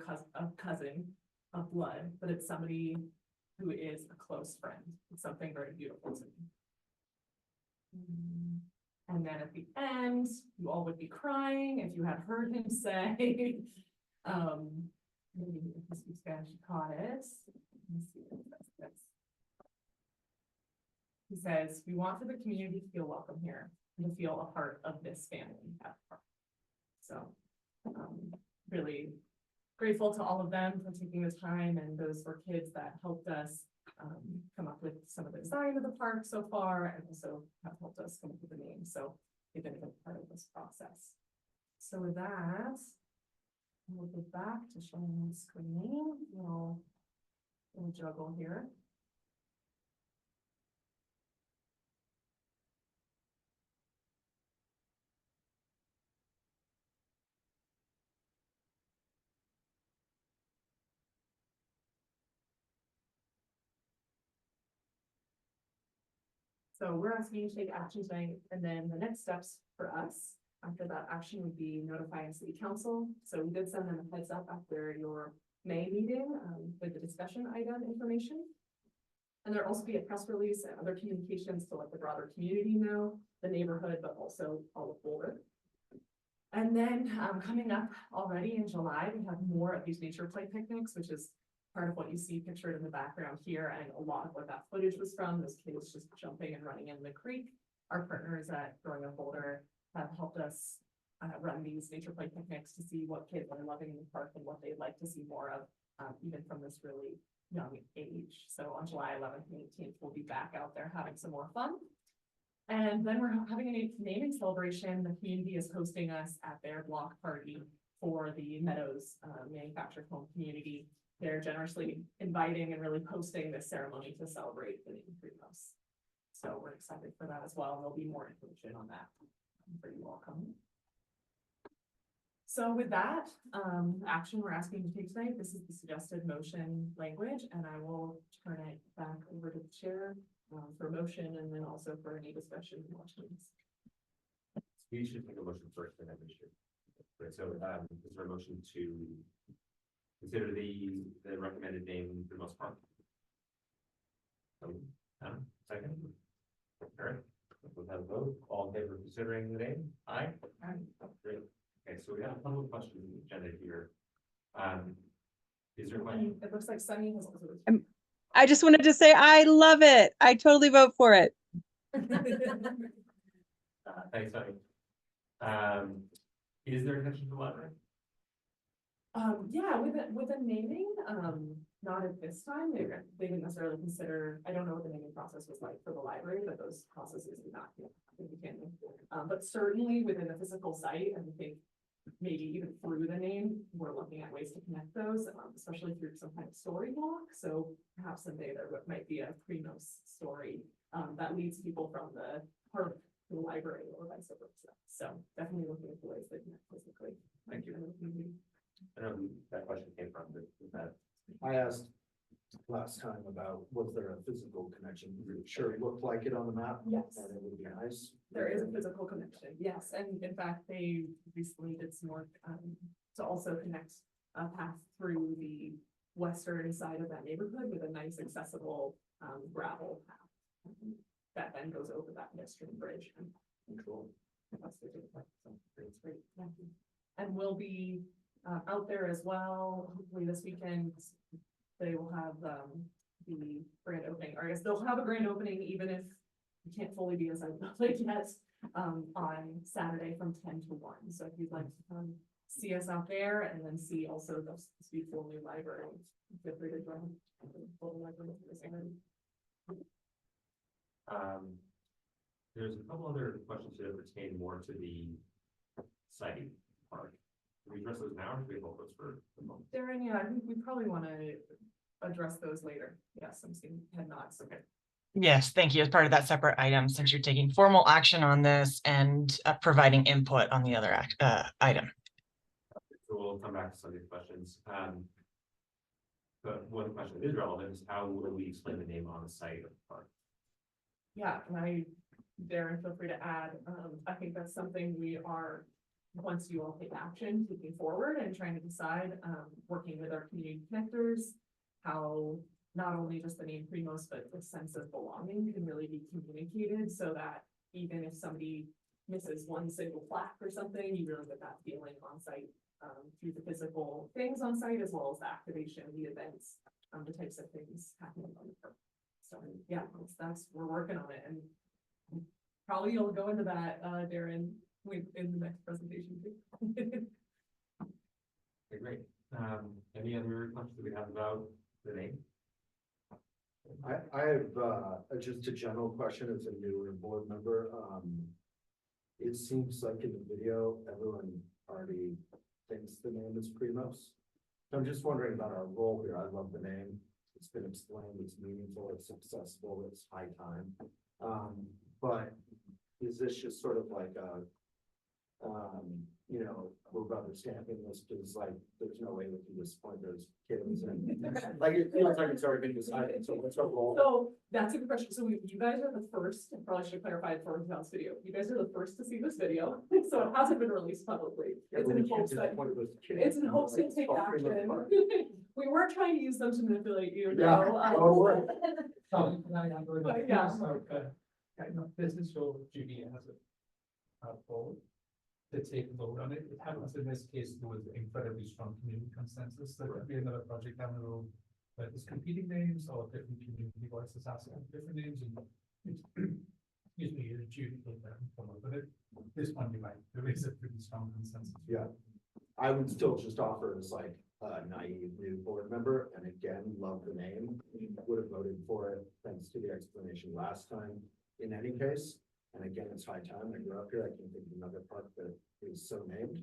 cousin of blood, but it's somebody who is a close friend. It's something very beautiful to me. And then at the end, you all would be crying if you had heard him say, maybe if you speak Spanish, you caught it. Let me see what it says. He says, we want for the community to feel welcome here and to feel a part of this family at the park. So, really grateful to all of them for taking the time, and those were kids that helped us come up with some of the design of the park so far, and also have helped us come up with the name. So they've been a big part of this process. So with that, we'll go back to showing the screen. We'll juggle here. So we're asking you to take action tonight, and then the next steps for us after that action would be notifying city council. So we did send them a heads up after your May meeting with the discussion item information. And there'll also be a press release and other communications to let the broader community know, the neighborhood, but also all of Boulder. And then coming up already in July, we have more of these nature play picnics, which is part of what you see pictured in the background here, and a lot of what that footage was from, those kids just jumping and running in the creek. Our partners at Growing Up Boulder have helped us run these nature play picnics to see what kids are loving in the park and what they'd like to see more of, even from this really young age. So on July 11th and 18th, we'll be back out there having some more fun. And then we're having a naming celebration. The community is hosting us at their block party for the Meadows Manufactured Home community. They're generously inviting and really hosting this ceremony to celebrate the name Primos. So we're excited for that as well. And there'll be more information on that for you all coming. So with that action we're asking you to take tonight, this is the suggested motion language, and I will turn it back over to the chair for motion, and then also for any discussion and questions. We should take a motion first, and then we should. Right, so is there a motion to consider the recommended name for the most part? Second. All right, we'll have a vote. All in favor of considering the name? Aye. Aye. Great. Okay, so we have a couple of questions in the agenda here. Is there a question? It looks like Sunny has also. I just wanted to say, I love it. I totally vote for it. Thanks, Sunny. Is there a connection to the library? Yeah, with the naming, not at this time. They didn't necessarily consider, I don't know what the naming process was like for the library, but those processes did not begin. But certainly within the physical site, and I think maybe even through the name, we're looking at ways to connect those, especially through some kind of story block. So perhaps someday there might be a Primos story that leads people from the park to the library or vice versa. So definitely looking at the ways that connect physically. Thank you. I don't know who that question came from, but that. I asked last time about, was there a physical connection? Sure, it looked like it on the map. Yes. And it would be nice. There is a physical connection, yes, and in fact, they recently did some work to also connect a path through the western side of that neighborhood with a nice accessible gravel path that then goes over that pedestrian bridge and control. It's great, yeah. And we'll be out there as well. Hopefully this weekend they will have the grand opening, or I guess they'll have a grand opening even if you can't fully be inside the building yet, on Saturday from 10 to 1. So if you'd like to see us out there and then see also this beautiful new library, feel free to join the library. There's a couple other questions that pertain more to the site park. Can we address those now, or do we hold those for the moment? Darren, yeah, I think we probably want to address those later. Yes, I'm seeing head nods. Okay. Yes, thank you. As part of that separate item, since you're taking formal action on this and providing input on the other item. So we'll come back to some of these questions. But one question that is relevant is how will we explain the name on the site of the park? Yeah, and Darren, feel free to add. I think that's something we are, once you all take action, taking forward and trying to decide, working with our community connectors, how not only just the name Primos, but the sense of belonging can really be communicated so that even if somebody misses one single plaque or something, you really get that feeling on site, through the physical things on site, as well as the activation, the events, the types of things happening on the park. So yeah, we're working on it, and probably you'll go into that, Darren, in the next presentation too. Okay, great. Any other questions that we have about the name? I have just a general question as a newer board member. It seems like in the video, everyone already thinks the name is Primos. So I'm just wondering about our role here. I love the name. It's been explained, it's meaningful, it's accessible, it's high time. But is this just sort of like a, you know, we're rubber stamping this because like, there's no way we can disappoint those kids and like, it feels like it's already been decided. So what's our role? So that's a good question. So you guys are the first, I probably should clarify it for this video. You guys are the first to see this video. So it hasn't been released publicly. It's in hopes that it's in hopes to take action. We weren't trying to use them to manipulate you. Yeah. Business role, Judy has a vote to take a vote on it. It happens in this case, there was incredibly strong community consensus. There could be another project down the road that is competing names or different community voices asking for different names, and excuse me, Judy will then come up with it. This one you might, there is a pretty strong consensus. Yeah, I would still just offer as like a naive new board member, and again, love the name. Would have voted for it thanks to the explanation last time in any case. And again, it's high time. I grew up here. I can't think of another park that is so named.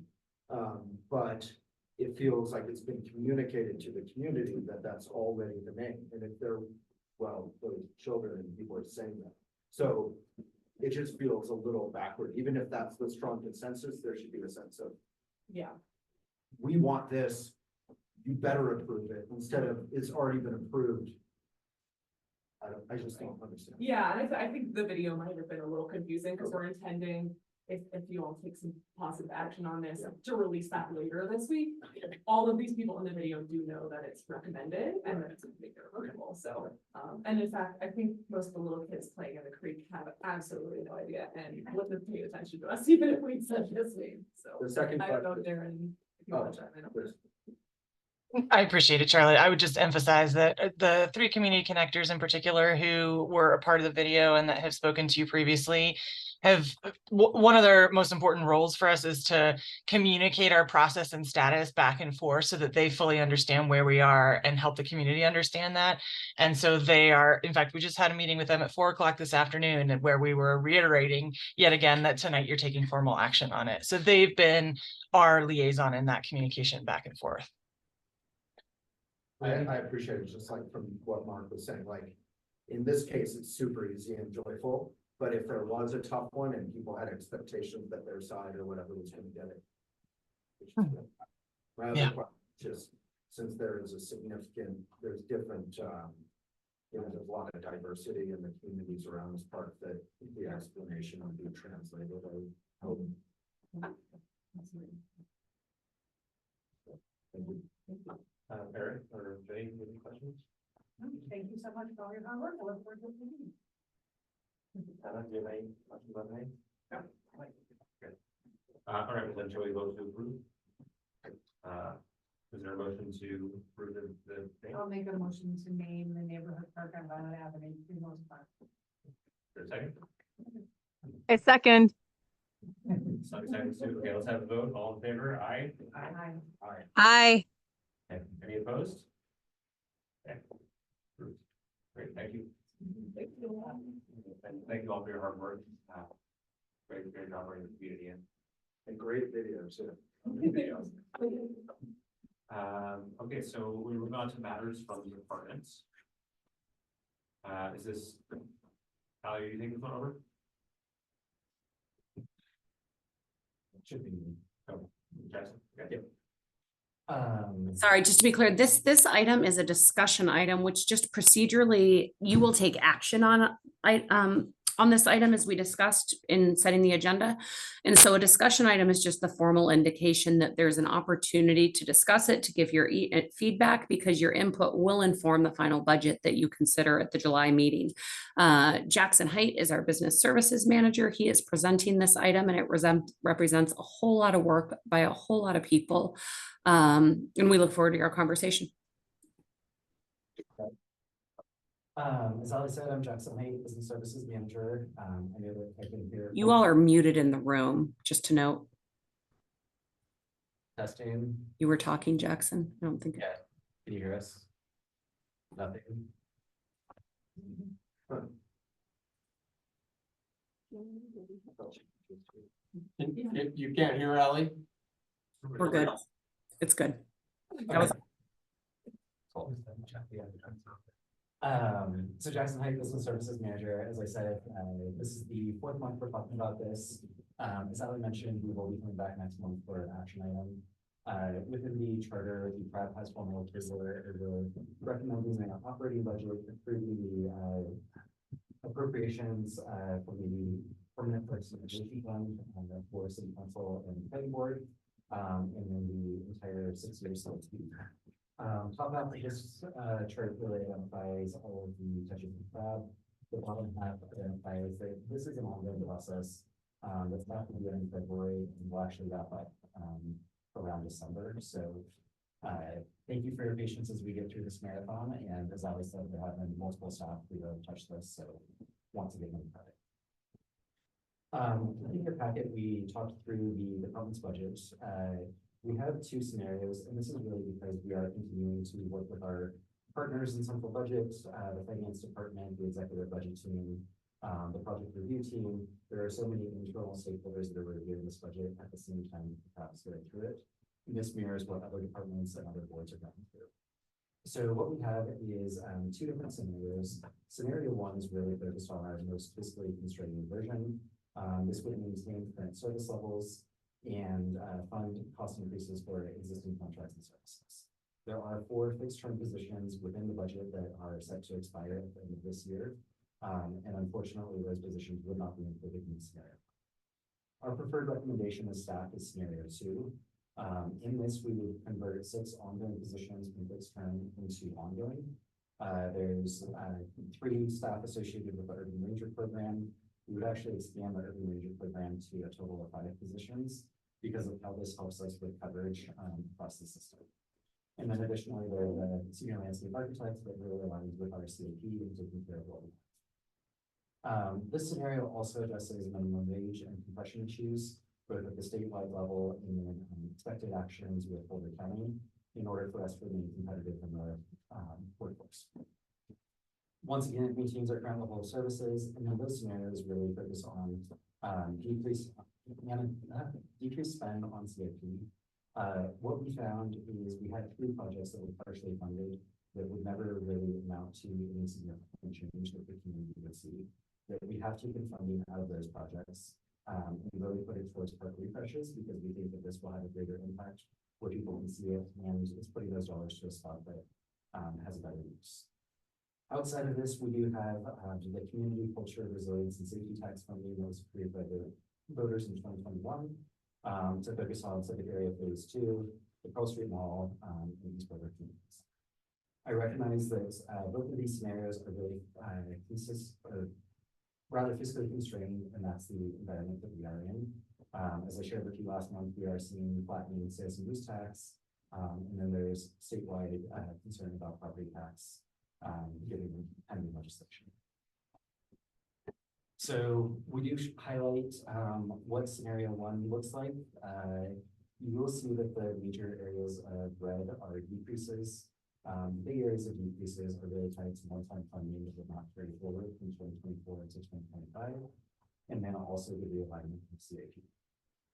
But it feels like it's been communicated to the community that that's already the name. And if they're, well, those children and people are saying that. So it just feels a little backward. Even if that's the strong consensus, there should be a sense of, yeah, we want this, you better approve it, instead of it's already been approved. I just don't understand. Yeah, and I think the video might have been a little confusing because we're intending, if you all take some positive action on this, to release that later this week. All of these people in the video do know that it's recommended and that it's going to make it approvable. So, and in fact, I think most of the little kids playing in the creek have absolutely no idea and wouldn't have paid attention to us even if we said this name. So The second I don't know, question- Darren, if you want to chime in. I appreciate it, Charlotte. I would just emphasize that the three community connectors in particular who were a part of the video and that have spoken to you previously have one of their most important roles for us is to communicate our process and status back and forth so that they fully understand where we are and help the community understand that. And so they are, in fact, we just had a meeting with them at 4 o'clock this afternoon where we were reiterating yet again that tonight you're taking formal action on it. So they've been our liaison in that communication back and forth. I appreciate it, just like from what Mark was saying, like, in this case, it's super easy and joyful, but if there was a tough one and people had expectations that their side or whatever was gonna get it. Which is good. My other question, just since there is a significant, there's different, you know, there's a lot of diversity in the communities around this park that the explanation would be translated, I hope. Thank you. Eric or Jay, any questions? Thank you so much for all your hard work. I look forward to the meeting. Anna, do you have any questions about the name? No. Good. All right, well then shall we vote to approve? Is there a motion to approve the name? I'll make a motion to name the neighborhood park on Violet Avenue, Primos Park. For a second? A second. Sunny seconds too. Okay, let's have a vote. All in favor? Aye. Aye. Aye. Aye. Okay, any opposed? Okay. Approved. Great, thank you. Thank you. And thank you all for your hard work. great job bringing the community in. And great videos, yeah. Videos. Okay, so we move on to matters from the departments. Is this, Ally, are you taking this one over? Should be. Oh, Jackson, okay. Sorry, just to be clear, this item is a discussion item, which just procedurally, you will take action on this item as we discussed in setting the agenda. And so a discussion item is just the formal indication that there's an opportunity to discuss it, to give your feedback, because your input will inform the final budget that you consider at the July meeting. Jackson Height is our business services manager. He is presenting this item, and it represents a whole lot of work by a whole lot of people. And we look forward to our conversation. As Ali said, I'm Jackson Height, Business Services Manager. I know that I've been here. You all are muted in the room, just to note. Testing. You were talking, Jackson. I don't think. Yeah. Can you hear us? Nothing. You can't hear Ali? We're good. It's good. That was So Jackson Height Business Services Manager, as I said, this is the fourth month we're talking about this. As Ali mentioned, we will be coming back next month for an action item. Within the charter, the PRAB has formal approval, recommending an operating budget, approving the appropriations for the permanent participation fund for city council and planning board, and then the entire 6 years. Top half of this chart really identifies all of the touches of PRAB. The bottom half identifies that this is an ongoing process that's not going to be in February, and will actually wrap up around December. So thank you for your patience as we get through this marathon. And as Ali said, there have been multiple staff who have touched this, so want to give them credit. In your packet, we talked through the department's budget. We have two scenarios, and this is really because we are continuing to work with our partners in central budget, the finance department, the executive budget team, the project review team. There are so many internal stakeholders that are reviewing this budget at the same time, perhaps going through it. And this mirrors what other departments and other boards are going through. So what we have is two different scenarios. Scenario one is really focused on our most fiscally constrained version. This would maintain current service levels and fund cost increases for existing contracts and services. There are 4 fixed-term positions within the budget that are set to expire at the end of this year. And unfortunately, those positions would not be included in the scenario. Our preferred recommendation as staff is scenario 2. In this, we would convert 6 ongoing positions from fixed-term into ongoing. There's 3 staff associated with the Urban Ranger program. We would actually expand the Urban Ranger program to a total of 5 positions because of how this helps us with coverage across the system. And then additionally, there are the senior landscape architects that really aligns with our CAP and taking care of what we have. This scenario also addresses minimum wage and compression issues, both at the statewide level and expected actions with Boulder County in order for us to remain competitive in the workforce. Once again, it maintains our current level of services, and then those scenarios really focus on decreased spend on CIP. What we found is we had 3 projects that were partially funded that would never really amount to any significant change that the community would see. That we have taken funding out of those projects and really put it towards park refreshes because we think that this will have a greater impact where people can see it, and it's putting those dollars to a spot that has a better use. Outside of this, we do have the Community Culture, Resilience, and Safety Tax funding that was approved by the voters in 2021 to focus on Civic Area Phase 2, the Pearl Street Mall, and East Boulder communities. I recognize that both of these scenarios are really rather fiscally constrained, and that's the environment that we are in. As I shared with you last month, we are seeing flattening sales and use tax, and then there's statewide concern about property tax. Given pending legislation. So we do highlight what scenario 1 looks like. You will see that the major areas of red are decreases. Big areas of decreases are really tied to one-time funding that will not carry forward from 2024 to 2025. and then also the realignment of CIP.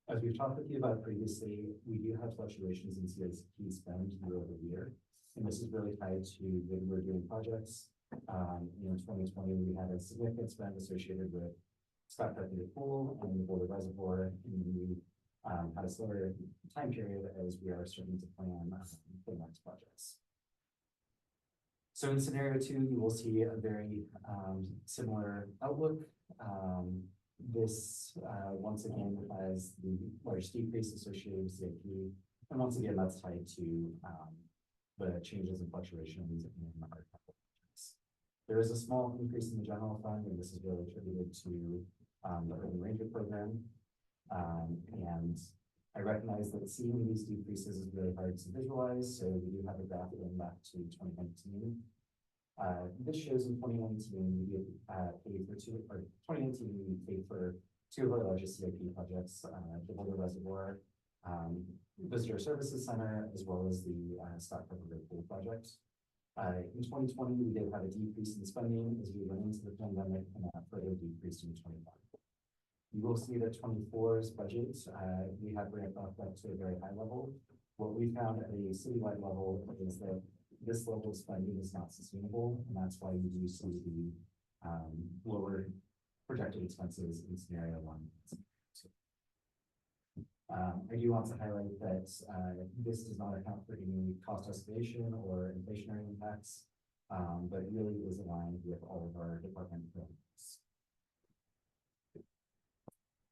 As we've talked with you about previously, we do have fluctuations in CIP spend year over year. And this is really tied to when we're doing projects. In 2020, we had a significant spend associated with Scott Carpenter Pool and the Boulder Reservoir. And we had a slower time period as we are starting to plan for the next projects. So in scenario 2, you will see a very similar outlook. This once again has the large decrease associated with CIP. And once again, that's tied to the changes and fluctuations in our capital projects. There is a small increase in the general fund, and this is really attributed to the Urban Ranger program. And I recognize that seeing these decreases is really hard to visualize, so we do have a graph going back to 2019. This shows in 2019, we did pay for 2019, we paid for 2 of our largest CIP projects, the Boulder Reservoir, Visitor Services Center, as well as the Scott Carpenter Pool project. In 2020, we did have a decrease in spending as we went into the pandemic, and that further decreased in 2021. You will see that 24's budget, we have ramped up to a very high level. What we found at a citywide level is that this level of spending is not sustainable, and that's why you do see the lower projected expenses in scenario 1. I do want to highlight that this does not account for any cost escalation or inflationary impacts, but really is aligned with all of our department programs.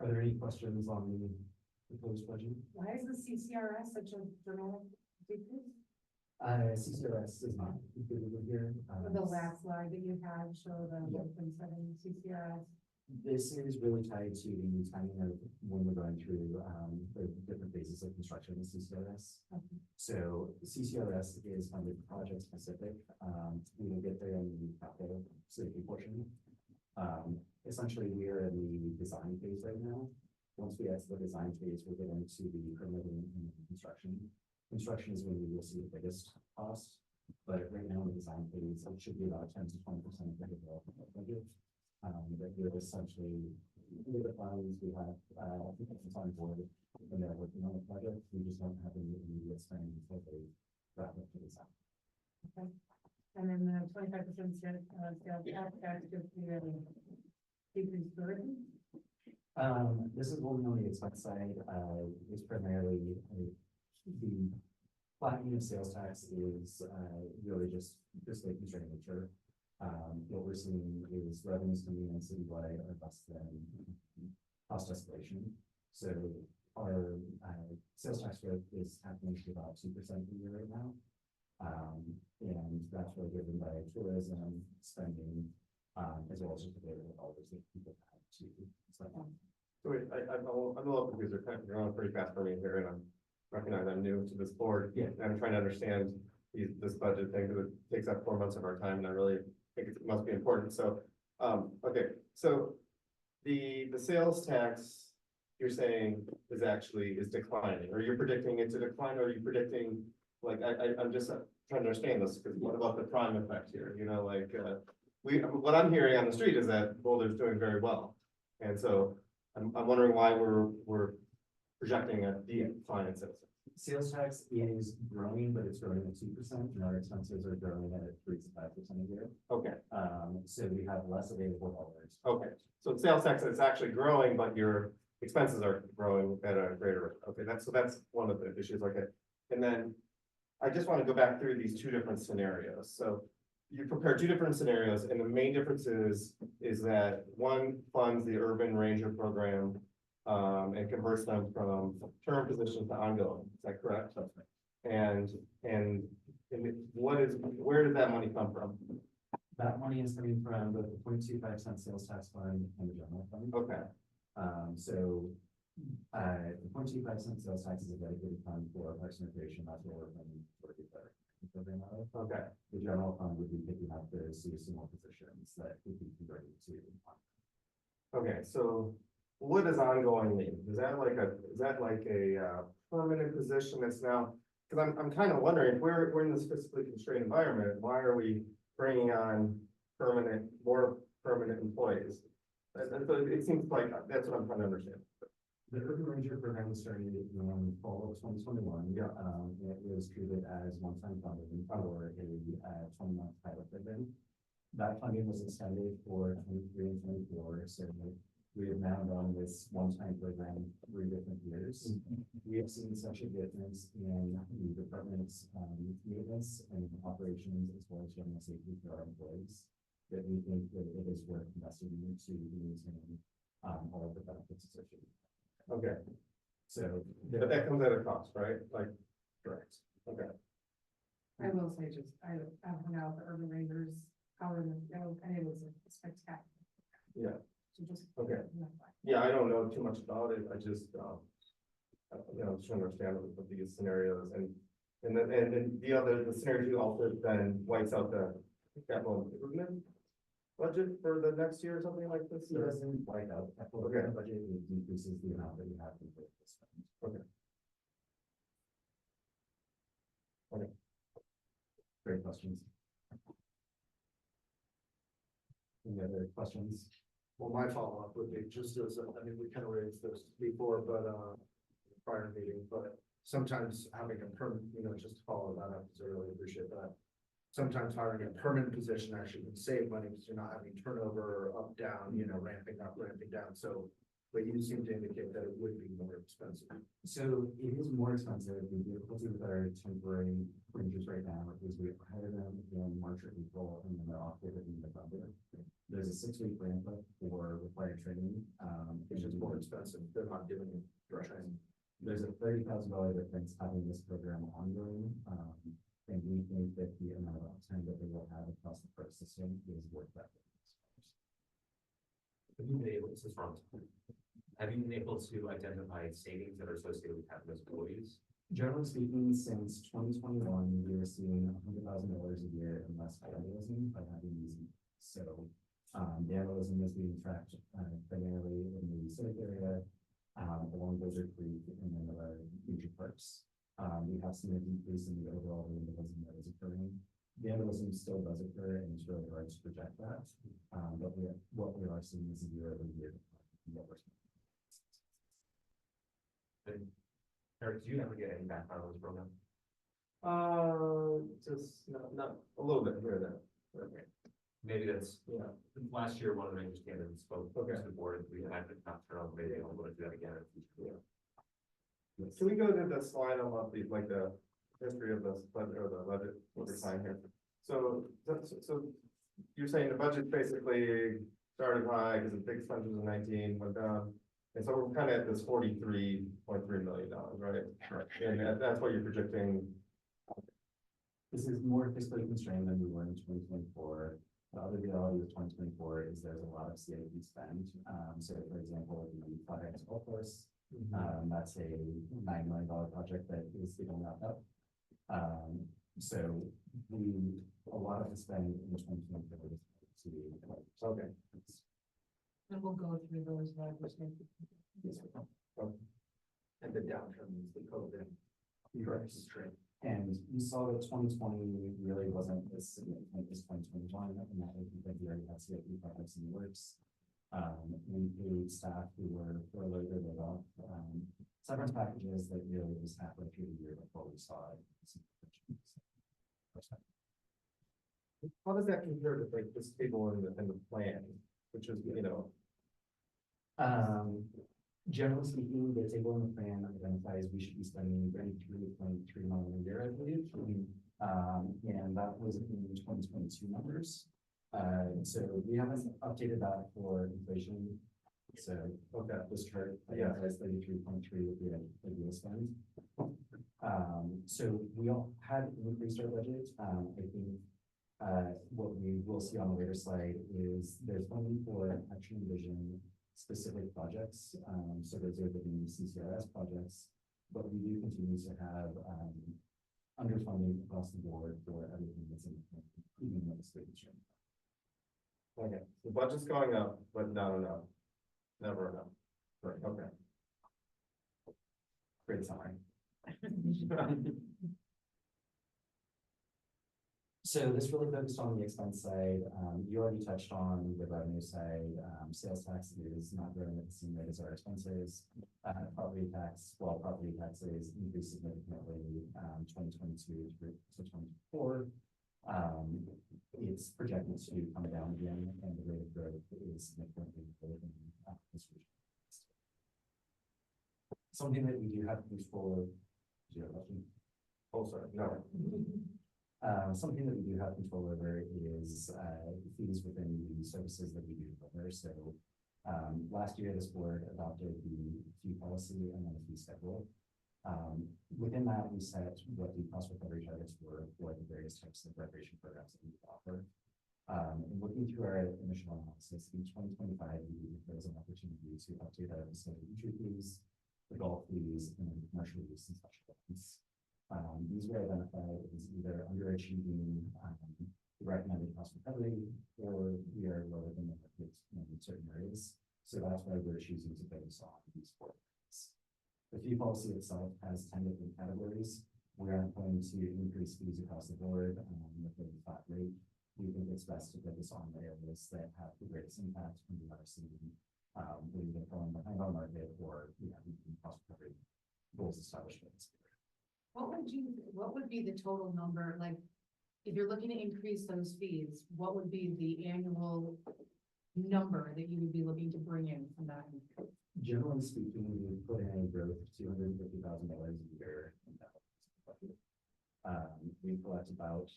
Are there any questions on the proposed budget? Why is the CCRS such a dramatic decrease? CCRS is not included in here. The last slide that you had show the 1.7 CCRS. This is really tied to the timing of when we're going through the different phases of construction in CCRS. Okay. So CCRS is funded project specific. We will get there in the capital safety portion. Essentially, we are in the design phase right now. Once we exit the design phase, we'll get into the permitting and construction. Construction is when we will see the biggest cost, but right now in the design phase, it should be about 10 to 20% of the development budget. That we're essentially with the funds we have it's on board when they're working on the project. We just don't have any immediate spending until they wrap up the design. Okay. And then the 25% sales tax just really decreased burden. This is only on the expense side. It's primarily the flattening of sales tax is really just fiscally constrained nature. What we're seeing is revenues coming in citywide are less than cost escalation. So our sales tax growth is happening to about 2% a year right now. And that's really driven by tourism spending, as well as just available dollars that people have to spend on. So wait, I'm a little confused. You're going pretty fast for me here, and I'm recognize I'm new to this board. Yeah. And I'm trying to understand this budget thing, because it takes up 4 months of our time, and I really think it must be important. So, okay, so the sales tax you're saying is declining, or you're predicting it to decline, or are you predicting, like, I'm just trying to understand this, because what about the prime effect here? You know, like, what I'm hearing on the street is that Boulder's doing very well. And so I'm wondering why we're projecting a decline in sales. Sales tax is growing, but it's growing at 2%, and our expenses are growing at 3 to 5% a year. Okay. So we have less available dollars. Okay, so sales tax is actually growing, but your expenses are growing at a greater rate. Okay, that's one of the issues. Okay, and then I just want to go back through these 2 different scenarios. So you prepared 2 different scenarios, and the main difference is that one funds the Urban Ranger program and converts them from term positions to ongoing. Is that correct? And where does that money come from? That money is coming from both the 0.25% sales tax fund and the general fund. Okay. So the 0.25% sales tax is a dedicated fund for Parks and Recreation. That's what we're planning for the program out of. Okay. The general fund would be picking up those seasonal positions that would be converted to. Okay, so what does ongoing mean? Is that like a permanent position that's now? Because I'm kind of wondering, if we're in this fiscally constrained environment, why are we bringing on more permanent employees? And so it seems like, that's what I'm trying to understand. The Urban Ranger program was started in fall of 2021. Yeah. It was treated as one-time funding for a 20-month pilot program. That funding was extended for 23 and 24, so we have now done this one-time program 3 different years. We have seen such a difference in the department's maintenance and operations as well as general safety for our employees that we think that it is worth investing in to maintain all of the benefits associated. Okay, So. but that comes at a cost, right? Like, correct, okay. I will say just, I hung out with the Urban Rangers, Howard, and it was spectacular. Yeah, So just. okay. Yeah, I don't know too much about it, I just, you know, just trying to understand what these scenarios and then the scenario two also then wipes out the capital improvement budget for the next year or something like this? It doesn't wipe out the capital Okay. budget, it decreases the amount that you have to put this spend. Okay. Okay. Great questions. Any other questions? Well, my follow-up would be just as, I mean, we kind of raised this before, but, prior meeting, but sometimes having a permanent, you know, just to follow that up, because I really appreciate that. Sometimes hiring a permanent position actually can save money because you're not having turnover up, down, you know, ramping up, ramping down. So, but you seem to indicate that it would be more expensive. So it is more expensive. The difficulty with our temporary rangers right now is we hire them in March or April and then they're off with it in November. There's a 6-week ramp up for required training. It's just more expensive. They're not giving you training. There's a $30,000 difference having this program ongoing. And we think that the amount of time that they will have across the first system is worth that. Have you been able, this is wrong. Have you been able to identify savings that are associated with having those employees? Generally speaking, since 2021, we are seeing $100,000 a year in less vandalism by having these. So vandalism is being tracked primarily in the civic area, along Blizzard Creek, and then our future parks. We have seen a decrease in the overall vandalism that is occurring. Vandalism still does occur, and it's really hard to project that. But what we are seeing is a year-over-year. Eric, do you ever get any background on this program? Just not a little bit here and there. Okay. Maybe that's, Yeah. last year, one of the Rangers came and spoke to Okay. the board, we had to not turn on the radio, I'm gonna do that again in the future. Can we go to the slide on the, like the history of this budget or the budget, what we're signing here? So you're saying the budget basically started high because the big expenses in 19 went down. And so we're kind of at this $43.3 million, right? Correct. And that's what you're projecting. This is more fiscally constrained than we were in 2024. The other reality with 2024 is there's a lot of CIP spend. So for example, the Flathead Golf Course, that's a $9 million project that is getting wrapped up. So a lot of the spend in 2024 is to. Okay. And we'll go through those levers. And the downturn is the COVID. Correct. And you saw that 2020 really wasn't as significant as 2021, and that was because we already had CIP projects in the works. We paid staff who were furloughed or laid off, severance packages that really was halfway through the year before we saw it. How does that compare to like this table in the plan, which is, you know? Generally speaking, the table in the plan identifies we should be spending $33.3 million a year, I believe. And that was in 2022 numbers. So we haven't updated that for inflation. So this chart identifies 33.3 with the ideal spend. So we all had increased our budget. I think what we will see on the later slide is there's funding for action and vision specific projects. So those are the CCRS projects, but we do continue to have underfunding across the board for everything that's in the including the state stream. Okay, the budget's going up, but not enough. Never enough. Right. Okay. Great summary. So this really focused on the expense side. You already touched on the revenue side. Sales tax is not growing at the same rate as our expenses. Property taxes increased significantly, 2022 to 2024. It's projected to come down again, and the rate of growth is significantly lower than this region. Something that we do have control of. Oh, sorry, no. Something that we do have control over is fees within the services that we do deliver. So last year, this board adopted the fee policy and then the fee schedule. Within that, we set what the cost recovery targets were for the various types of recreation programs that we offer. And looking through our initial analysis, in 2025, there was an opportunity to update our facility entry fees, the golf fees, and then commercial use and special events. These were identified as either underachieving the recommended cost recovery, or we are lower than the market in certain areas. So that's why we're choosing to focus on these 4 areas. The fee policy itself has 10 different categories. We aren't going to increase fees across the board with a flat rate. We think it's best to focus on the areas that have the greatest impact when we are seeing we're either falling behind our market or we have cost recovery goals established for this. What would be the total number, like, if you're looking to increase those fees, what would be the annual number that you would be looking to bring in from that? Generally speaking, we put in a growth of $250,000 a year in that budget. We collect about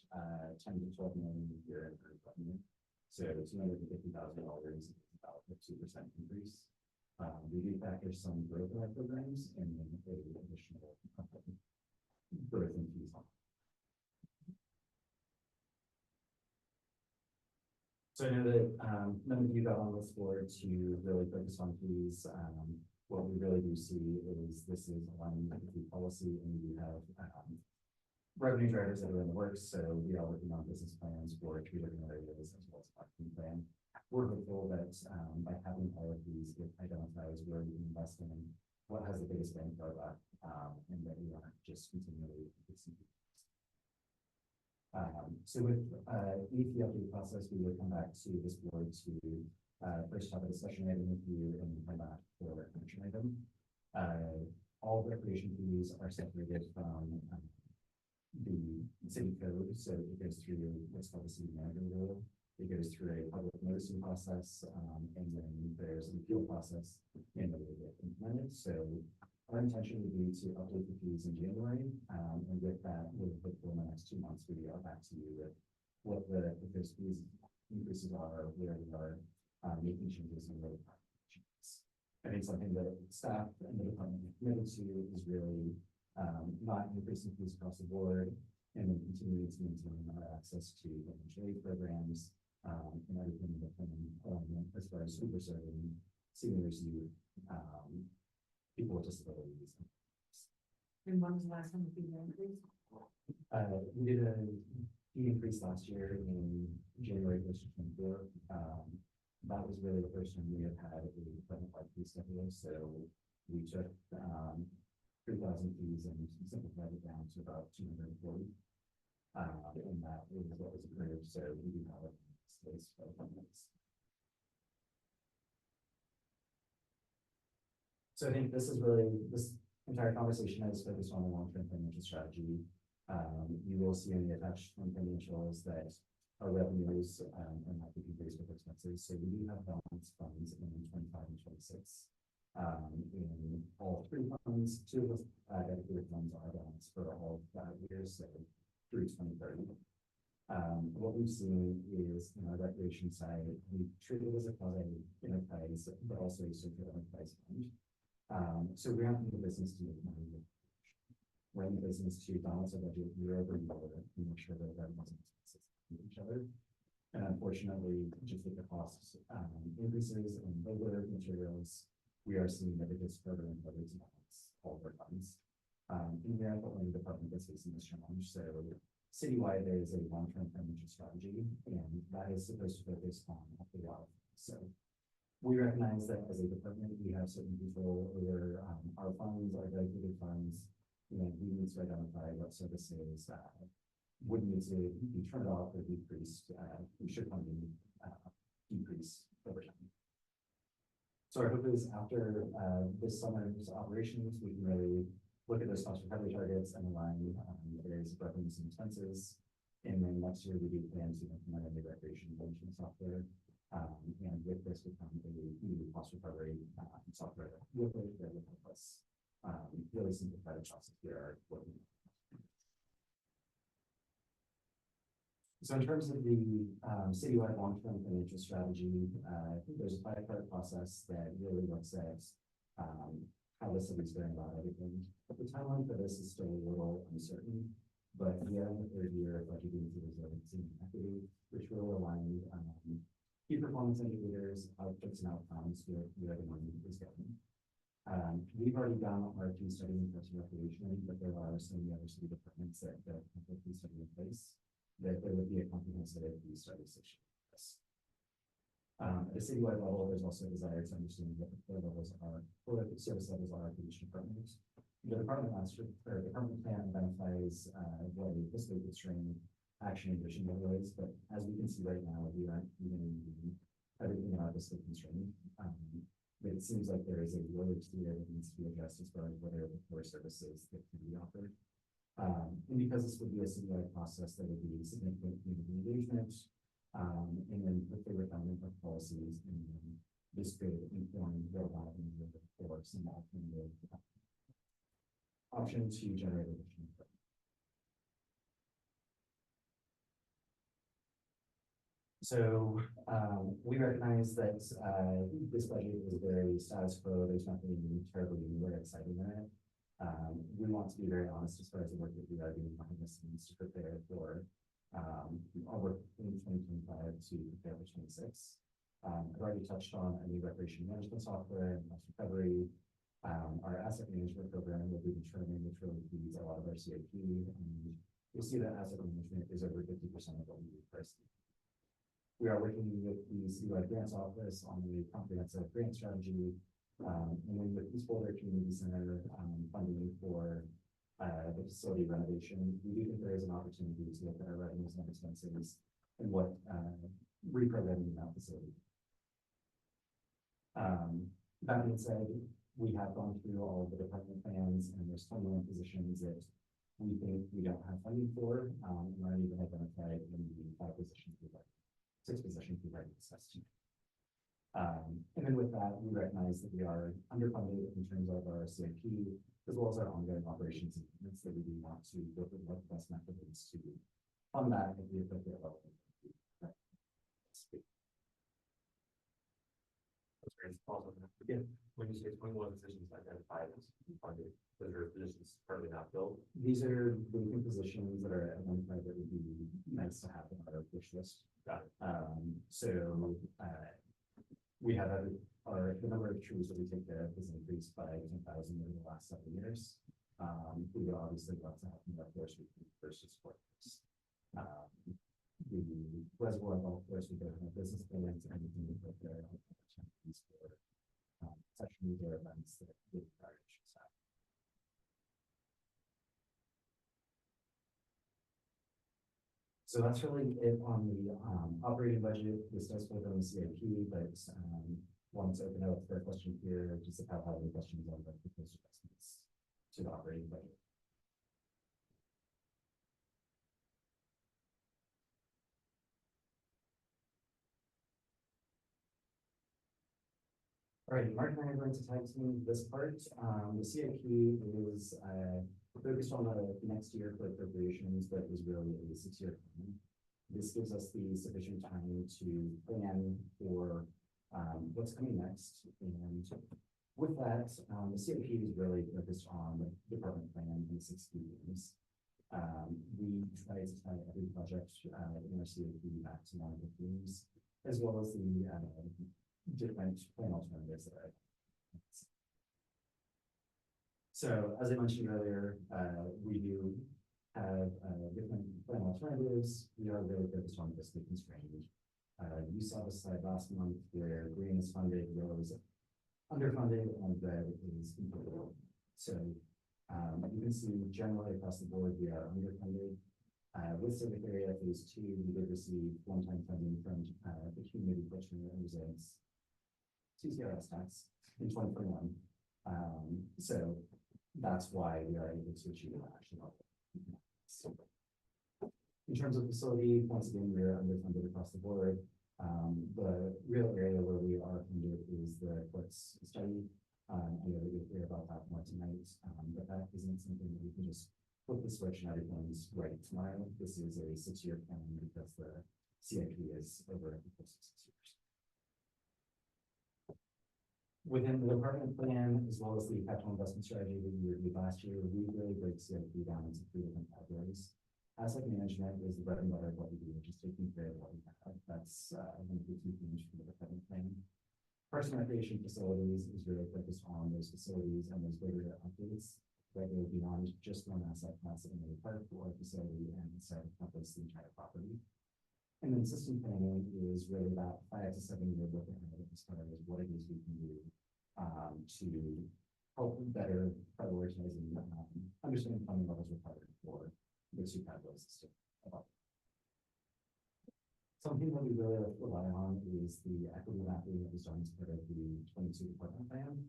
10 to 12 million a year in revenue. So $250,000 is about a 2% increase. We do factor some growth in our programs and then additional growth in fees. So I know that none of you got on this board to really focus on fees. What we really do see is this is aligned with the fee policy, and we have revenue drivers that are in the works. So we are working on business plans for 3 different areas as well as marketing plan. We're hopeful that by having all of these, it identifies where we can invest in what has the biggest bang for our buck, and that we aren't just continually increasing. So with the update process, we will come back to this board to first have a discussion item with you and come back for an action item. All recreation fees are separated from the city code, so it goes through what's called the city manager rule. It goes through a public noticing process, and then there's an appeal process in order to get implemented. So our intention would be to update the fees in January, and with that, we'll hopefully in the next 2 months, we are back to you with what the those fees increases are, where we are making changes and really changes. I think something that staff and the department are committed to is really not increasing fees across the board, and then continuing to maintain our access to financial aid programs, and everything that can as far as super serving seniors, youth, people with disabilities. And when was the last time the fee increased? We did a fee increase last year in January 2024. That was really the first time we have had a department-wide fee schedule. So we took 3,000 fees and simplified it down to about 240. And that is what was approved. So we do have a space for appointments. So I think this is really, this entire conversation is focused on the long-term financial strategy. You will see in the attached financials that our revenues are not being increased with expenses. So we do have balanced funds in 25 and 26. In all 3 funds, 2 of the dedicated funds are balanced for all 5 years, so through 2030. What we've seen is in our recreation side, we treat it as a quasi-enterprise, but also a social enterprise fund. So we're not in the business to make money. We're in the business to balance our budget year over year and make sure that everyone's expenses with each other. And unfortunately, just with the costs increases in labor materials, we are seeing that it is further and further to balance all of our funds. In the only department that's facing this challenge. So citywide, there is a long-term financial strategy, and that is supposed to focus on a lot of things. So we recognize that as a department, we have certain control over our funds, our dedicated funds. You know, we need to identify what services would need to be turned off or decreased, should funding decrease over time. So our hope is after this summer's operations, we can really look at those cost recovery targets and align areas of revenues and expenses. And then next year, we do plan to implement a new recreation management software. And with this become a new cost recovery software with it that will help us really simplify the process here. So in terms of the citywide long-term financial strategy, I think there's a five-part process that really looks at how the city's doing about everything. But the timeline for this is still a little uncertain, but we are in the third year of budgeting for resiliency and equity, which will align key performance indicators, outputs and outcomes with where the money is going. We've already done our key study in Parks and Recreation, but there are some of the other city departments that have a key study in place, that there would be a comprehensive key study section. At a citywide level, there's also a desire to understand what the floor levels are, or what the service levels are for each department. The department master or department plan identifies what a fiscally constrained action and vision level is, but as we can see right now, we aren't even everything in our fiscally constrained. It seems like there is a really clear that needs to be addressed as far as what are the core services that can be offered. And because this would be a citywide process, there would be significant community engagement, and then with the refinement of policies, and then this could inform rollout and for some alternative option to generate additional. So we recognize that this budget is very status quo. There's nothing terribly new or exciting in it. We want to be very honest as far as the work that we are doing behind the scenes to prepare for our work in 2025 to prepare for 26. I've already touched on a new recreation management software and cost recovery. Our asset management program will be determined, which really feeds a lot of our CIP. And you'll see that asset management is over 50% of what we do personally. We are working with the citywide grants office on the comprehensive grant strategy. And then with East Boulder Community Center funding for the facility renovation, we do think there is an opportunity to look at our revenues and expenses and what reprogramming that facility. That being said, we have gone through all of the department plans, and there's 21 positions that we think we don't have funding for, and are even identified in the 5 positions we've already, 6 positions we've already discussed. And then with that, we recognize that we are underfunded in terms of our CIP, as well as our ongoing operations and maintenance, that we do want to look at what the best method is to fund that at the appropriate level. Again, when you say 21 positions identified as funded, those are positions currently not filled. These are vacant positions that are identified that would be nice to have in our wish list. Got it. So we have the number of trees that we take care of has increased by 10,000 over the last 7 years. We would obviously love to have more forestry versus support this. The reservoir golf course, we don't have business plans and anything we put there opportunities for such media events that the prior issues have. So that's really it on the operating budget. This does hold on the CIP, but wanted to open up for a question here, just about how the questions on the proposed adjustments to the operating budget. All right, Mark and I are going to tag team this part. The CIP is focused on the next year for appropriations, but is really a 6-year plan. This gives us the sufficient time to plan for what's coming next. And with that, the CIP is really focused on the department plan and the 6 key themes. We try to tie every project in our CIP back to one of the themes, as well as the different plan alternatives that are. So as I mentioned earlier, we do have different plan alternatives. We are really focused on fiscally constrained. You saw this slide last month where green is funded, yellow is underfunded, and red is completely. So you can see generally across the board we are underfunded. With civic area phase 2, we did receive one-time funding from the Community Fortune and Resilience CCRS tax in 2021. So that's why we are able to achieve that action level. In terms of facility, once again, we're underfunded across the board. The real area where we are funded is the courts study. I know you'll hear about that more tonight, but that isn't something that we can just flip the switch and everyone's right tomorrow. This is a 6-year plan because the CIP is over the course of 6 years. Within the department plan, as well as the capital investment strategy that we reviewed last year, we really break CIP down into 3 different categories. Asset management is the bread and butter of what we do, which is taking care of what we have. That's one of the key themes for the department plan. Parks and recreation facilities is really focused on those facilities and those bigger updates that go beyond just one asset class in a park or facility and instead encompass the entire property. And then system planning is really about 5 to 7 year look ahead as far as what it is we can do to help better prioritize and understand funding levels required for the 2 categories system. Something that we really rely on is the equity mapping that was done as part of the 22 department plan.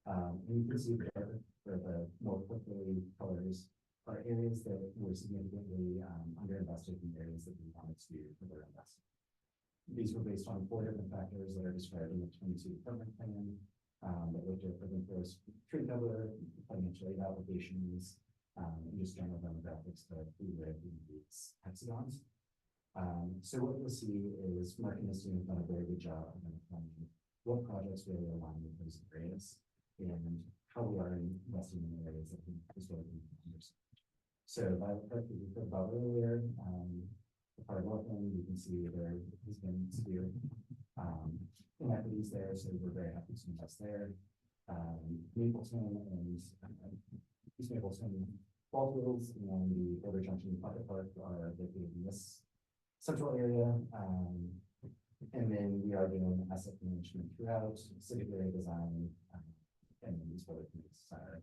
And you can see there for the more quickly colors are areas that were significantly underinvested in areas that we wanted to further invest. These were based on 4 different factors that are described in the 22 department plan that looked at urban forest tree cover, financial aid obligations, and just general demographics that we live in these hexagons. So what you'll see is Mark and his team have done a very good job of identifying what projects really align with those areas and how we are investing in areas that we historically understand. So by the part that we talked about earlier, the part of Northland, you can see there has been severe inequities there, so we're very happy to invest there. Mapleton and East Mapleton, Baldwills, and the Border Junction Pocket Park are located in this central area, and then we are doing asset management throughout, civic area design, and then these other things are.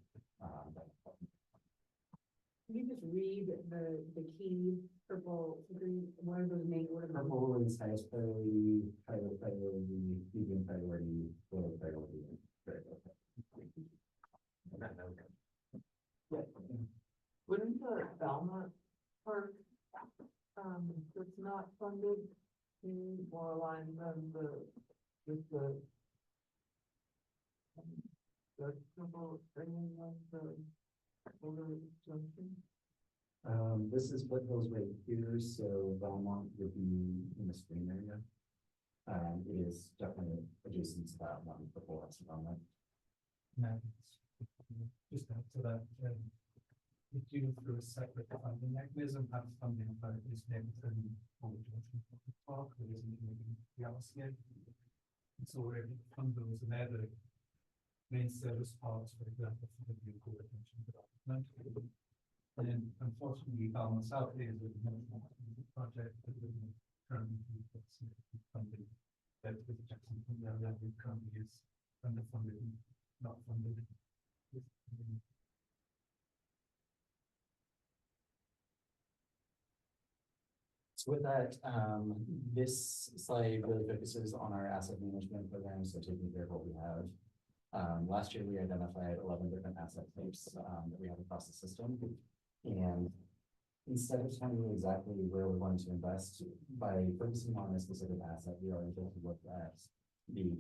Can you just read the key purple, green, one of those main order? Purple is highest priority, higher priority, medium priority, low priority, and very low priority. Wouldn't the Belmont Park, that's not funded, be more aligned than with the simple thing like the Border Junction? This is what goes right here, so Belmont would be in the spring area. It is definitely adjacent to that one before us around that. No, just add to that, we do through a separate funding mechanism have funding for East Mapleton Border Junction Park, there isn't anything else yet. And so we're able to fund those, and they're the main service parts, for example, for the new Border Junction development. And then unfortunately, Belmont South is a project that we currently funded. That with Jackson that currently is underfunded, not funded. So with that, this slide really focuses on our asset management program, so taking care of what we have. Last year, we identified 11 different asset types that we have across the system. And instead of telling you exactly where we're going to invest, by focusing on a specific asset, we are able to look at the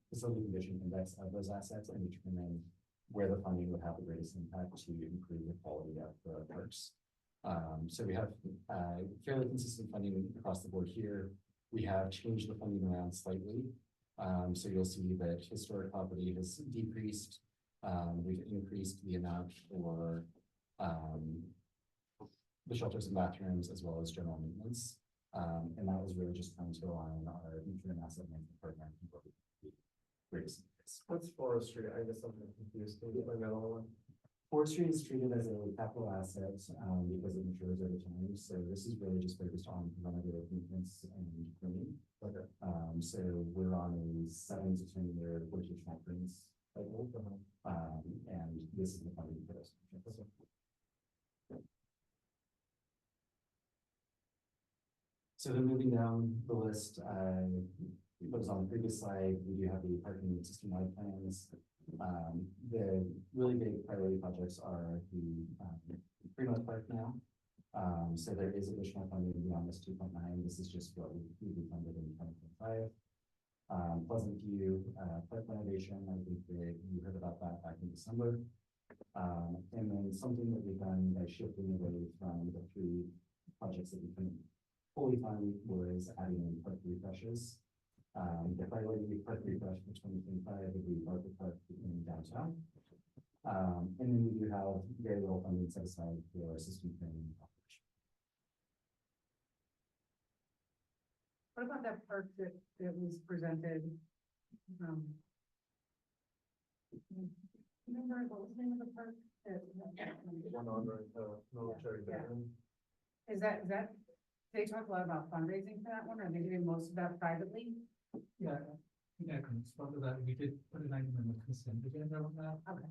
facility condition index of those assets and determine where the funding would have the greatest impact to improve the quality of the parks. So we have fairly consistent funding across the board here. We have changed the funding around slightly. So you'll see that historic property has decreased. We've increased the amount for the shelters and bathrooms as well as general maintenance. And that was really just trying to align our nutrient asset management program. What's forestry? I guess I'm confused. Can you explain that all? Forestry is treated as a capital asset because it matures over time. So this is really just focused on preventative maintenance and pruning. Okay. So we're on a 7 to 10 year rotational prunes cycle. And this is the funding for this. So then moving down the list, what was on the previous slide, we do have the parking system-wide plans. The really big priority projects are the Fremont Park now. So there is additional funding beyond this 2.9. This is just what we funded in 2025. Pleasant View park renovation. I think that you heard about that back in December. And then something that we've done by shifting away from the 3 projects that we couldn't fully fund was adding in park refreshes. The priority park refresh for 2025 would be Barker Park in downtown. And then we do have very little funding set aside for system training. What about that park that was presented? Remember what was the name of the park? One on the military Yeah. veteran. Is that, they talk a lot about fundraising for that one, or are they doing most of that privately? Yeah, I can respond to that. We did put an item in the consent agenda on that. Okay.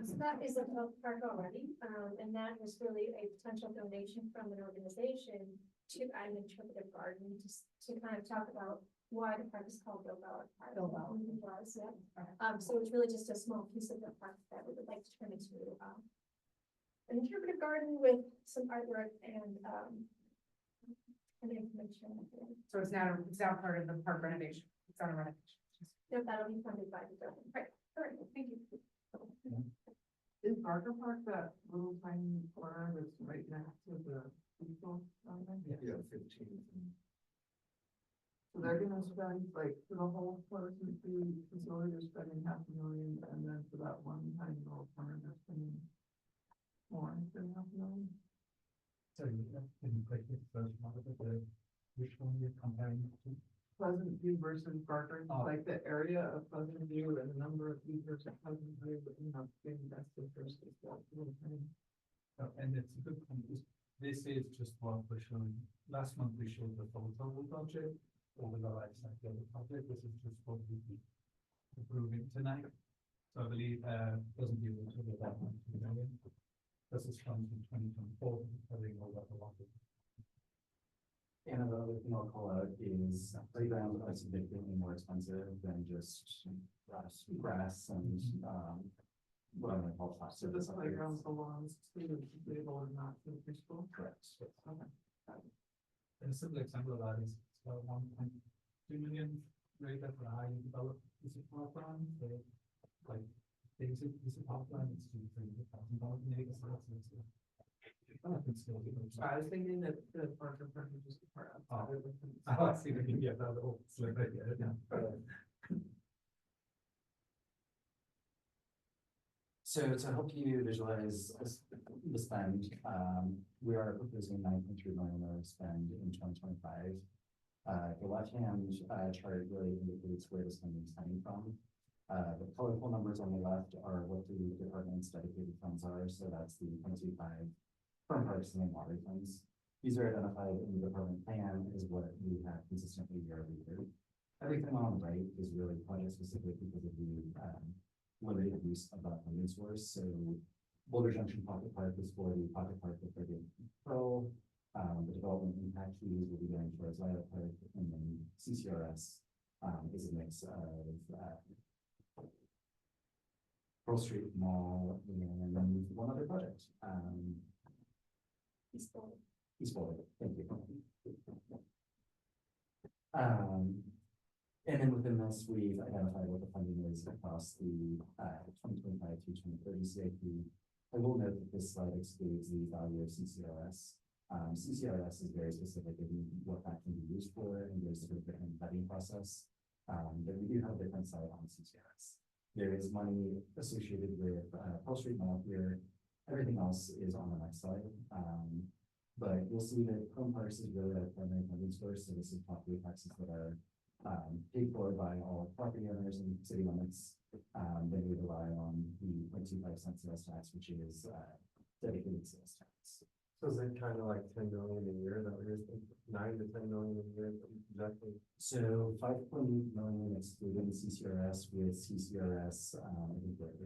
So that is a park already, and that was really a potential donation from an organization to an interpretive garden, just to kind of talk about why the park is called Bill Ballard Park. Bill Ballard. It was, yeah. So it's really just a small piece of the park that we would like to turn into, an interpretive garden with some artwork and information. So it's now part of the park renovation, it's not a renovation. No, that'll be funded by the government. Right, all right, thank you. Is Barker Park that little tiny corner that's right next to the people? Yeah, 15. So they're gonna spend like for the whole pleasant view facility, they're spending $500,000, and then for that one tiny little corner, they're spending more than $500,000. Sorry, can you break this first one of the, which one you're comparing to? Pleasant View versus Barker, Oh. like the area of Pleasant View and the number of users at Pleasant View, but you know, being invested versus that little tiny. And it's a good point. This is just what we're showing. Last month we showed the total budget over the life cycle of the project. This is just what we'll be approving tonight. So I believe doesn't give it to the that much. This is from 2024, covering all that a lot of. And another thing I'll call out is playgrounds are significantly more expensive than just grass and what I'm gonna call flat So this surface playground upgrades. belongs to the disabled and not to the preschool? Correct. Okay. And a simple example of that is it's about 1.2 million rate for a highly developed piece of parkland. So like basic piece of parkland, it's $2,000-3,000 an acre. So it's still I was thinking that the Barker Park was just a part of. I see the yeah, that little slip right there. Yeah. So to help you visualize the spend, we are proposing 9.3 million of spend in 2025. The left-hand chart really indicates where the spending is coming from. The colorful numbers on the left are what the department's dedicated funds are. So that's the 0.25 from parks and water funds. These are identified in the department plan is what we have consistently year-over-year. Everything on the right is really project specific because of the limited use of that funding source. So Boulder Junction Pocket Park is for the Pocket Park with 30 Pearl. The development impact fees will be going towards Lido Park, and then CCRS is a mix of Pearl Street Mall and then one other project. East Boulder, thank you. And then within this, we've identified what the funding is across the 2025 to 2030 CIP. I will note that this slide excludes the value of CCRS. CCRS is very specific in what that can be used for, and there's sort of different vetting process. But we do have a different side on CCRS. There is money associated with Pearl Street Mall here. Everything else is on the next slide. But you'll see that Home Parks is really our primary funding source. So this is property taxes that are paid for by all property owners in city limits. Then we rely on the 0.25 cent sales tax, which is dedicated sales tax. So is it kind of like 10 million a year that we're 9 to 10 million a year exactly? So 5.8 million excluding CCRS. With CCRS, I think we're at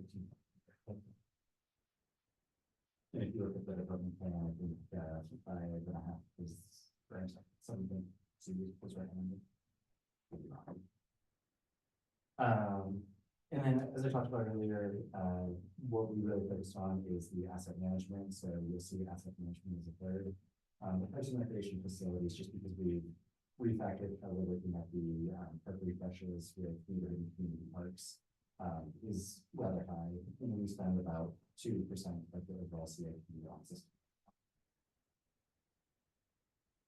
13. And if you look at the development plan, I think, 5.5 is, or something, so was recommended. Maybe not. And then, as I talked about earlier, what we really focused on is the asset management. So you'll see asset management as a third. The Parks and Recreation facilities, just because we refactored how we're looking at the park refreshes with neighborhood and community parks, is rather high. And we spend about 2% of the overall CIP on system.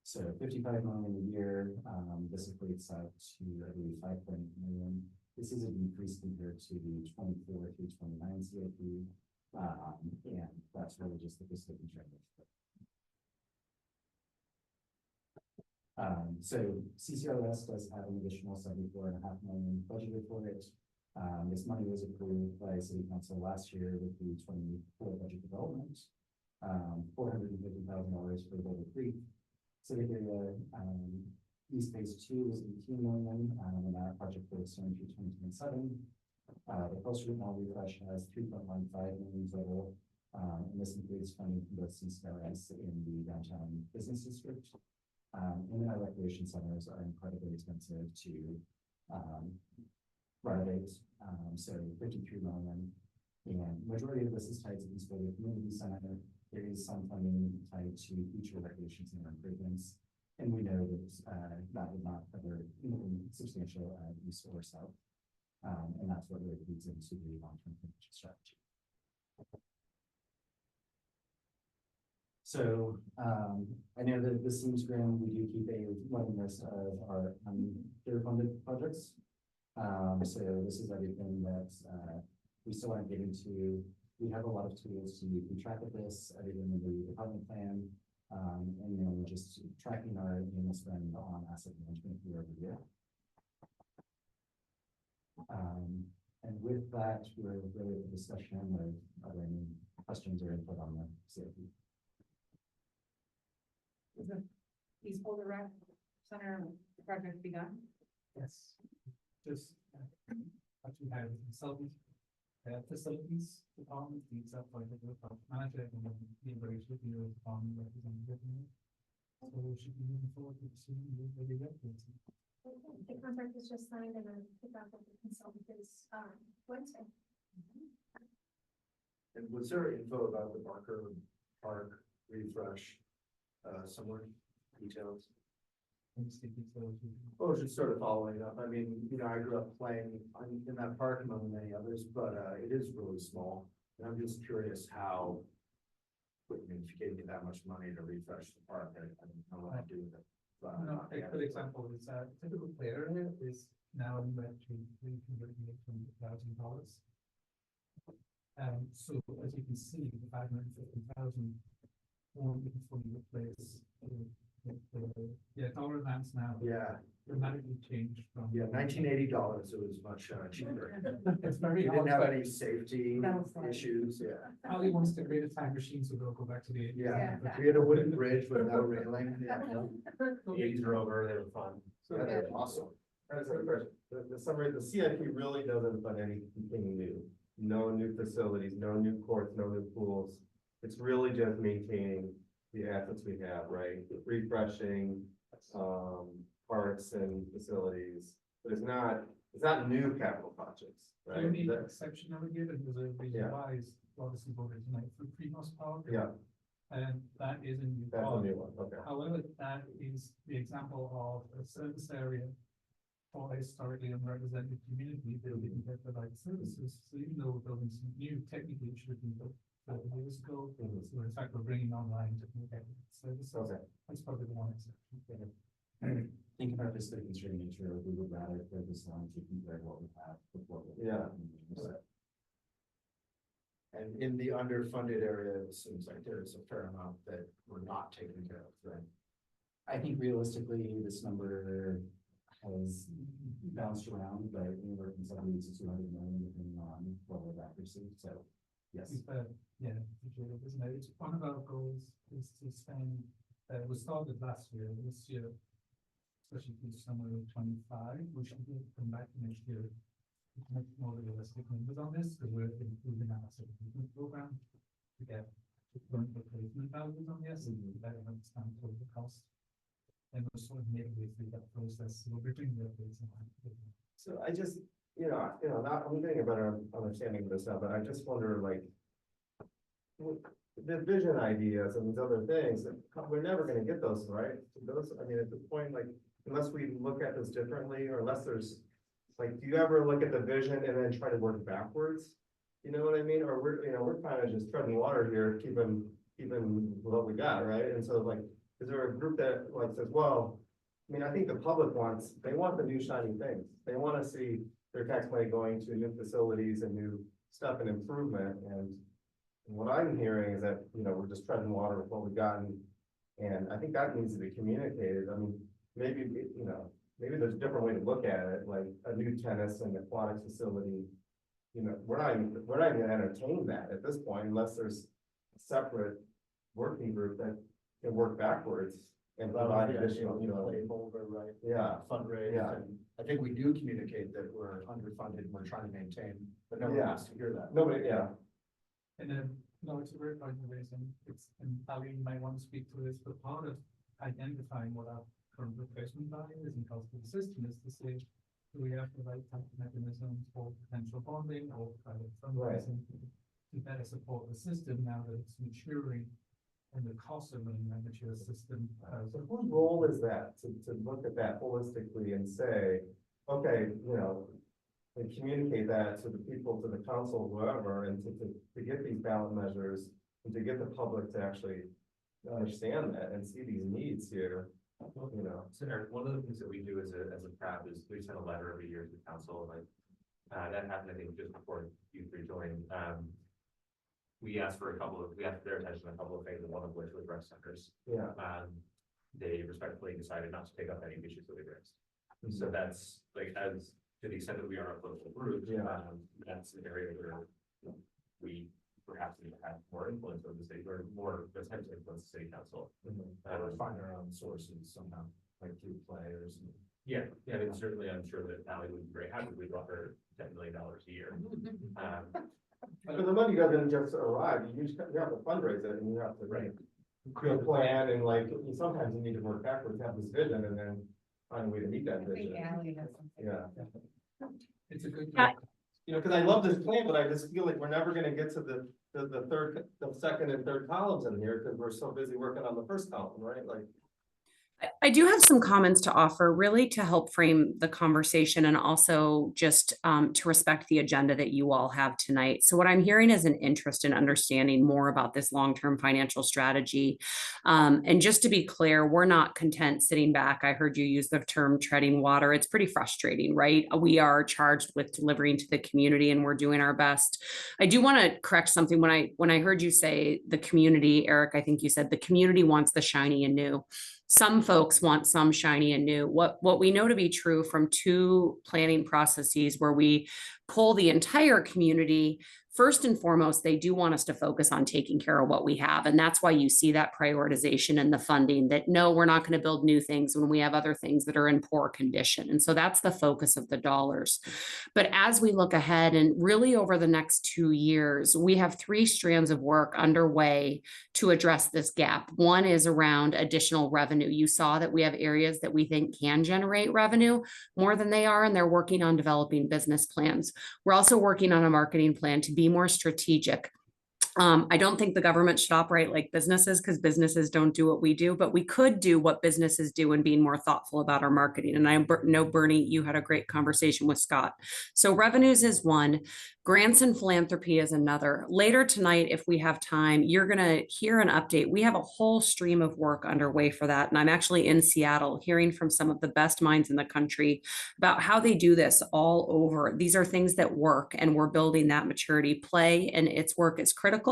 So 55 million a year. This equates out to, I believe, 5.8 million. This is a decrease compared to the 24 through 29 CIP. And that's really just the fiscal constraint. So CCRS does have an additional 74.5 million budgeted for it. This money was approved by City Council last year with the 24 budget development. $450,000 for Boulder Creek. Civic area, East Phase 2 is 18 million, and that project will extend through 2027. The Coastal Route Mall refresh has 3.15 million total, and this includes funding from both CCRS in the downtown business district. And then our recreation centers are incredibly expensive to renovate, so 53 million. And majority of this is tied to East Boulder Community Center. There is some funding tied to future recreation center improvements. And we know that that would not cover anything substantial east or south. And that's what really feeds into the long-term financial strategy. So I know that this seems grim. We do keep a running list of our underfunded projects. So this is everything that we still aren't getting to. We have a lot of tools to keep track of this, everything in the department plan, and then just tracking our annual spend on asset management year over year. And with that, we're really at the discussion of any questions or input on the CIP. Is the East Boulder Rec Center project begun? Yes, just actually have consultant facilities department needs up by the manager and then the operation department representative. So we should be moving forward with the The contract was just signed and then pick up with the consultant is Wednesday. And was there info about the Barker Park refresh, somewhere details? Oh, just sort of following up. I mean, you know, I grew up playing in that park among many others, but it is really small. And I'm just curious how, I mean, if you gave me that much money to refresh the park, I don't know what I'd do with it. But, a good example is typical play area is now anywhere between $300,000 and $800,000. So as you can see, the 550,000 won't be fully replaced. Dollar amounts now. Yeah. Dramatically changed from. Yeah, $1980, it was much cheaper. It's very You hard. didn't have any safety issues, yeah. Ali wants to create a time machine, so they'll go back to the. Yeah, we had a wooden bridge with no railing. Yeah. The 80s are over, they were fun. So that's awesome. That's a question. The summary, the CIP really doesn't fund anything new. No new facilities, no new courts, no new pools. It's really just maintaining the assets we have, right? Refreshing, parks and facilities, but it's not new capital projects, The right? only exception I would give, and there's a reason why, is obviously voted tonight for Primos Park. Yeah. And that is a new That's a park. new one, okay. However, that is the example of a service area for a historically unrepresented community that didn't get the right services. So even though we're building some new, technically it should have been built 30 years ago. So in fact, we're bringing online to get services. Okay. That's probably the one exception. Think about this the constrained nature, we would rather focus on taking care of what we have before. Yeah. And in the underfunded area, it seems like there's a fair amount that we're not taking care of, right? I think realistically, this number has bounced around, but anywhere from 70 to 200 million, depending on level of accuracy. So, yes. Yeah, isn't it? It's one of our goals is to spend. We started last year. This year, especially through summer of 25, we should come back next year with much more realistic numbers on this, because we're improving our asset improvement program to get current replacement values on this, and better understand total cost. And also enable that process, so we're doing the So I just, not, I'm getting a better understanding of this now, but I just wonder, like, the vision ideas and these other things, we're never gonna get those, right? Those, I mean, at the point, like, unless we look at this differently, or unless there's, like, do you ever look at the vision and then try to work backwards? You know what I mean? Or we're kind of just treading water here, keeping what we got, right? And so, like, is there a group that like says, well, I mean, I think the public they want the new shiny things. They want to see their tax money going to new facilities and new stuff and improvement. And what I'm hearing is that, we're just treading water with what we've gotten. And I think that needs to be communicated. I mean, maybe there's a different way to look at it, like a new tennis and aquatic facility. We're not even gonna entertain that at this point unless there's a separate working group that can work backwards and provide additional, Placeholder, right? Yeah. Fundraise. Yeah. And I think we do communicate that we're underfunded and we're trying to maintain, but nobody Yeah. wants to hear that. Nobody, yeah. And then, no, it's a great point you raised, and Ali might want to speak to this, but part of identifying what our current replacement value is and cost of the system is to say, do we have the right type of mechanisms for potential bonding or private fundraising to better support the system now that it's maturing and the cost of running that mature system. So whose role is that to look at that holistically and say, okay, and communicate that to the people, to the council, whoever, and to get these ballot measures and to get the public to actually understand that and see these needs here, So Eric, one of the things that we do as a PRAB is we send a letter every year to the council, like, that happened, I think, just before you three joined. We asked their attention on a couple of things, and one of which was rec centers. Yeah. They respectfully decided not to take up any issues that we raised. So that's like, as to the extent that we are a political group, that's an area where we perhaps need to have more influence over the city, or more attempt to influence the city council. Or find our own sources somehow, like through players. Yeah, I mean, certainly, I'm sure that Ally would be very happy if we brought her $10 million a year. But the money doesn't just arrive, you have to fundraise it, and you have to create a plan, and like, sometimes you need to work backwards, have this vision, and then find a way to meet that I think vision. Ally has something. Yeah. It's a good. Because I love this plan, but I just feel like we're never gonna get to the second and third columns in here, because we're so busy working on the first column, right? Like, I do have some comments to offer, really to help frame the conversation and also just to respect the agenda that you all have tonight. So what I'm hearing is an interest in understanding more about this long-term financial strategy. And just to be clear, we're not content sitting back. I heard you use the term treading water. It's pretty frustrating, right? We are charged with delivering to the community and we're doing our best. I do want to correct something. When I heard you say the community, Eric, I think you said the community wants the shiny and new. Some folks want some shiny and new. What we know to be true from two planning processes where we pull the entire community, first and foremost, they do want us to focus on taking care of what we have. And that's why you see that prioritization and the funding that, no, we're not going to build new things when we have other things that are in poor condition. And so that's the focus of the dollars. But as we look ahead and really over the next 2 years, we have 3 strands of work underway to address this gap. One is around additional revenue. You saw that we have areas that we think can generate revenue more than they are, and they're working on developing business plans. We're also working on a marketing plan to be more strategic. I don't think the government should operate like businesses because businesses don't do what we do, but we could do what businesses do and being more thoughtful about our marketing. And I know, Bernie, you had a great conversation with Scott. So revenues is one, grants and philanthropy is another. Later tonight, if we have time, you're going to hear an update. We have a whole stream of work underway for that. And I'm actually in Seattle hearing from some of the best minds in the country about how they do this all over. These are things that work, and we're building that maturity. Play and its work is critical.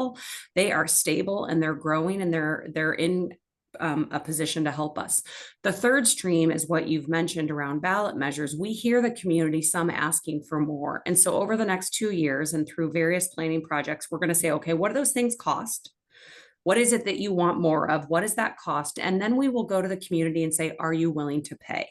They are stable and they're growing, and they're in a position to help us. The third stream is what you've mentioned around ballot measures. We hear the community, some asking for more. And so over the next 2 years and through various planning projects, we're going to say, okay, what do those things cost? What is it that you want more of? What does that cost? And then we will go to the community and say, are you willing to pay?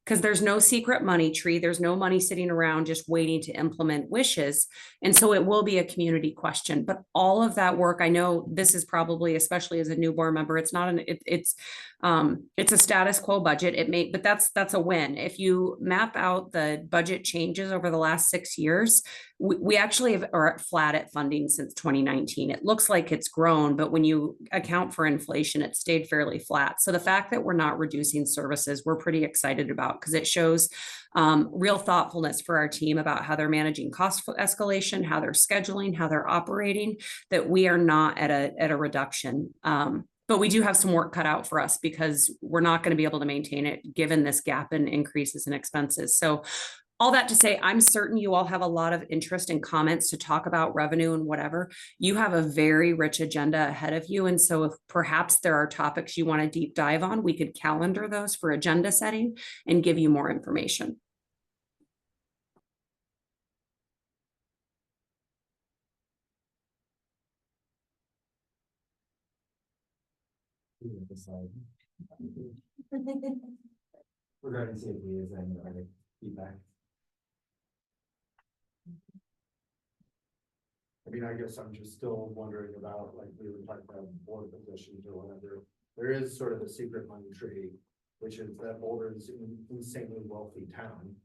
because there's no secret money tree. There's no money sitting around just waiting to implement wishes. And so it will be a community question, but all of that work, I know this is probably, especially as a new board member, it's not it's a status quo budget. But that's a win. If you map out the budget changes over the last 6 years, we actually are flat at funding since 2019. It looks like it's grown, but when you account for inflation, it stayed fairly flat. So the fact that we're not reducing services, we're pretty excited about, because it shows real thoughtfulness for our team about how they're managing cost escalation, how they're scheduling, how they're operating, that we are not at a reduction. But we do have some work cut out for us, because we're not going to be able to maintain it given this gap in increases in expenses. So all that to say, I'm certain you all have a lot of interest and comments to talk about revenue and whatever. You have a very rich agenda ahead of you. And so if perhaps there are topics you want to deep dive on, we could calendar those for agenda setting and give you more information. Regarding safety, is there any other feedback? I mean, I guess I'm just still wondering about, like, we were talking about board positions or whatever. There is sort of a secret money tree, which is that Boulder is an insanely wealthy town.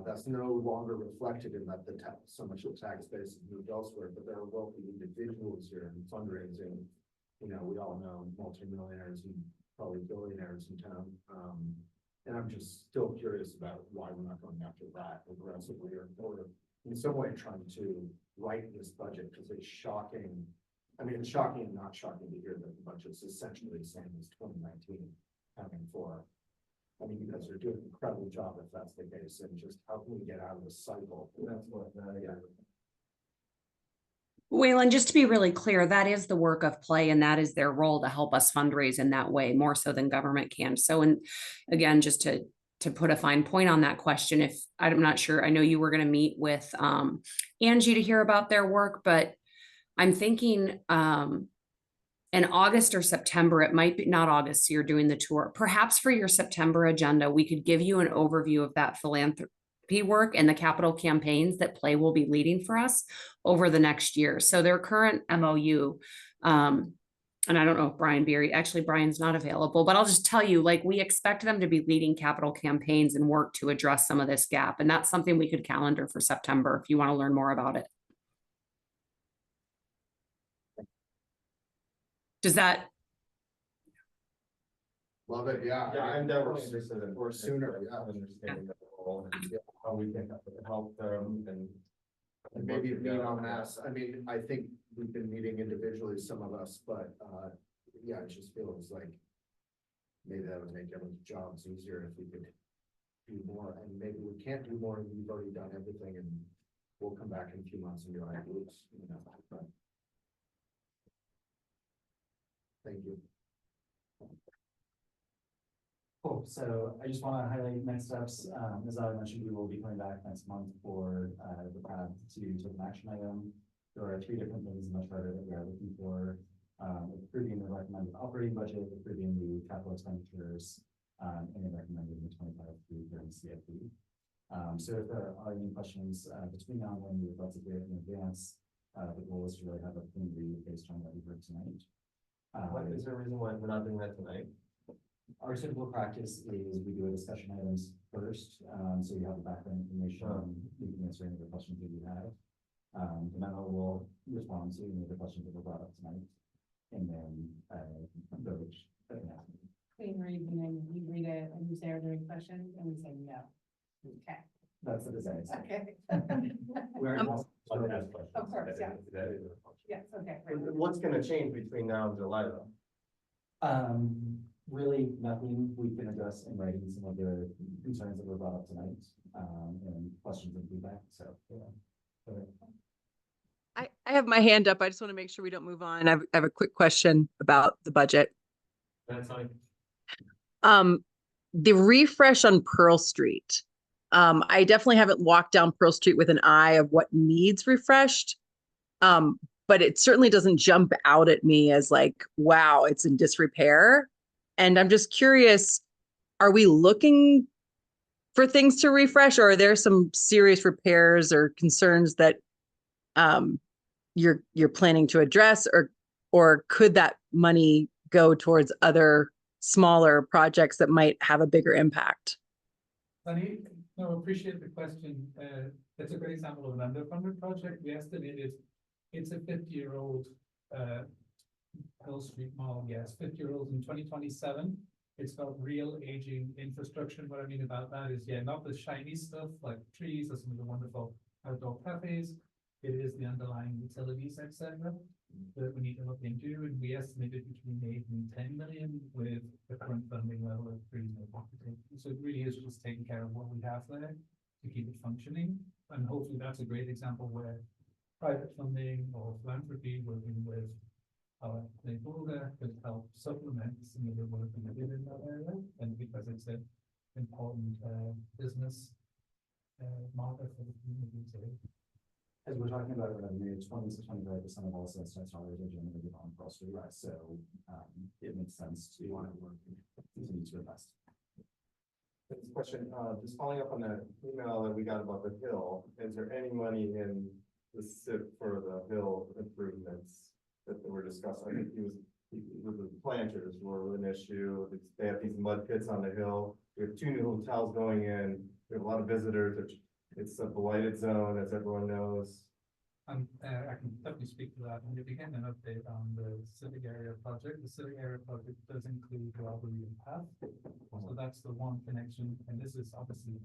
That's no longer reflected in that so much of the tax base is moved elsewhere, but there are wealthy individuals here in fundraising. You know, we all know multimillionaires and probably billionaires in town. And I'm just still curious about why we're not going after that aggressively, or in some way trying to write this budget, because it's shocking. I mean, it's shocking and not shocking to hear that the budget's essentially the same as 2019 coming for. I mean, you guys are doing an incredible job if that's the case, and just how can we get out of the cycle? That's what, yeah. Waylon, just to be really clear, that is the work of Play, and that is their role to help us fundraise in that way, more so than government can. So, and again, just to put a fine point on that question, if I'm not sure, I know you were going to meet with Angie to hear about their work, but I'm thinking in August or September, it might be not August, so you're doing the tour. Perhaps for your September agenda, we could give you an overview of that philanthropy work and the capital campaigns that Play will be leading for us over the next year. So their current MOU, and I don't know if Brian's not available, but I'll just tell you, like, we expect them to be leading capital campaigns and work to address some of this gap. And that's something we could calendar for September if you want to learn more about it. Does that? Love it, yeah. Yeah, I'm definitely interested in, or sooner, yeah. Understanding the role and how we can help them and maybe being on us. I mean, I think we've been meeting individually, some of us, but yeah, it just feels like maybe that would make everyone's jobs easier if we could do more, and maybe we can't do more and we've already done everything, and we'll come back in a few months and be like, oops, you know, but thank you. Cool, so I just want to highlight next steps. As I mentioned, we will be coming back next month for the path to take an action item. There are 3 different things in the charter that we are looking for. Approving the recommended operating budget, approving the capital expenditures, and then recommending the 25 through 30 CFP. So if there are any questions between now and then, we would love to hear it in advance. The goal is to really have a clean read based on what we heard tonight. What is the reason why we're not doing that tonight? Our typical practice is we do a discussion items first, so you have the background information, you can answer any of the questions that you have. The memo will respond to any of the questions that were brought up tonight, and then vote. Clean read, and then you read it, and you say, are there any questions? And we say no. Okay. That's the design. Okay. Of course, yeah. Yes, okay. What's gonna change between now and July though? Really nothing. We can address in writing some of the concerns that were brought up tonight, and questions and feedback, so, yeah. I have my hand up. I just want to make sure we don't move on. I have a quick question about the budget. That's fine. The refresh on Pearl Street. I definitely haven't walked down Pearl Street with an eye of what needs refreshed. But it certainly doesn't jump out at me as like, wow, it's in disrepair. And I'm just curious, are we looking for things to refresh, or are there some serious repairs or concerns that you're planning to address, or could that money go towards other smaller projects that might have a bigger impact? Sunny, no, appreciate the question. It's a great example of an underfunded project. We estimated it's a 50-year-old Hill Street Mall, yes, 50-year-old in 2027. It's got real aging infrastructure. What I mean about that is, yeah, not the shiny stuff like trees or some of the wonderful outdoor cafes. It is the underlying utilities, etc., that we need to look into, and we estimated between 8 and 10 million with the current funding level of 3 million. So it really is just taking care of what we have there to keep it functioning, and hopefully that's a great example where private funding or philanthropy working with our Boulder could help supplement some of the work we did in that area, and because it's an important business market for the community too. As we're talking about revenue, 20 to 25% of all sales tax dollars are generated on Pearl Street West, so it makes sense to want to work and continue to invest. This question, just following up on that email that we got about the hill, is there any money in the SIP for the hill improvements that were discussed? I think the planters were an issue. They have these mud pits on the hill. We have 2 new hotels going in. We have a lot of visitors. It's a blighted zone, as everyone knows. I can definitely speak to that. And if you get an update on the civic area project, the civic area project does include the Arboretum Path. So that's the one connection. And this is obviously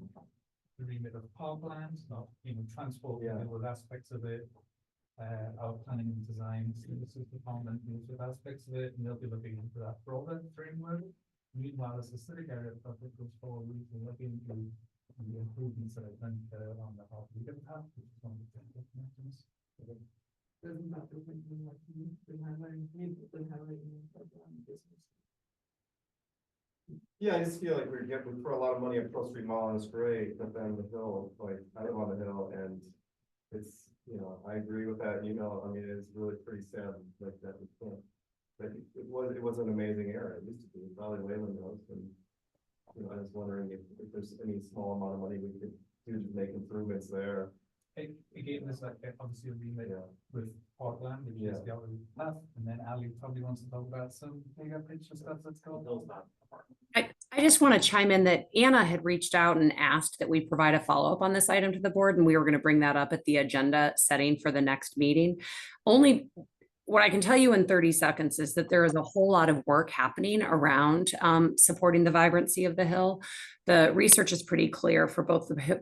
the remit of parkland, not, transport, with aspects of it. Our planning and design services department deals with aspects of it, and they'll be looking into that broader framework. Meanwhile, as the civic area project goes forward, we can look into the improvements that have been on the Arboretum Path, which is one of the technical connections. Doesn't have to think like been highlighting business. Yeah, I just feel like we throw a lot of money at Pearl Street Mall and it's great, but then the hill, like I live on the hill and it's, I agree with that email. I mean, it's really pretty sad like that. But it was an amazing area. It used to be Valley Wayland Hills, and I was wondering if there's any small amount of money we could do to make improvements there. Again, there's obviously a remit with Parkland, which is the other path, and then Ali probably wants to talk about some bigger picture stuff that's going on. I just want to chime in that Anna had reached out and asked that we provide a follow-up on this item to the board, and we were going to bring that up at the agenda setting for the next meeting. Only what I can tell you in 30 seconds is that there is a whole lot of work happening around supporting the vibrancy of the hill. The research is pretty clear for both the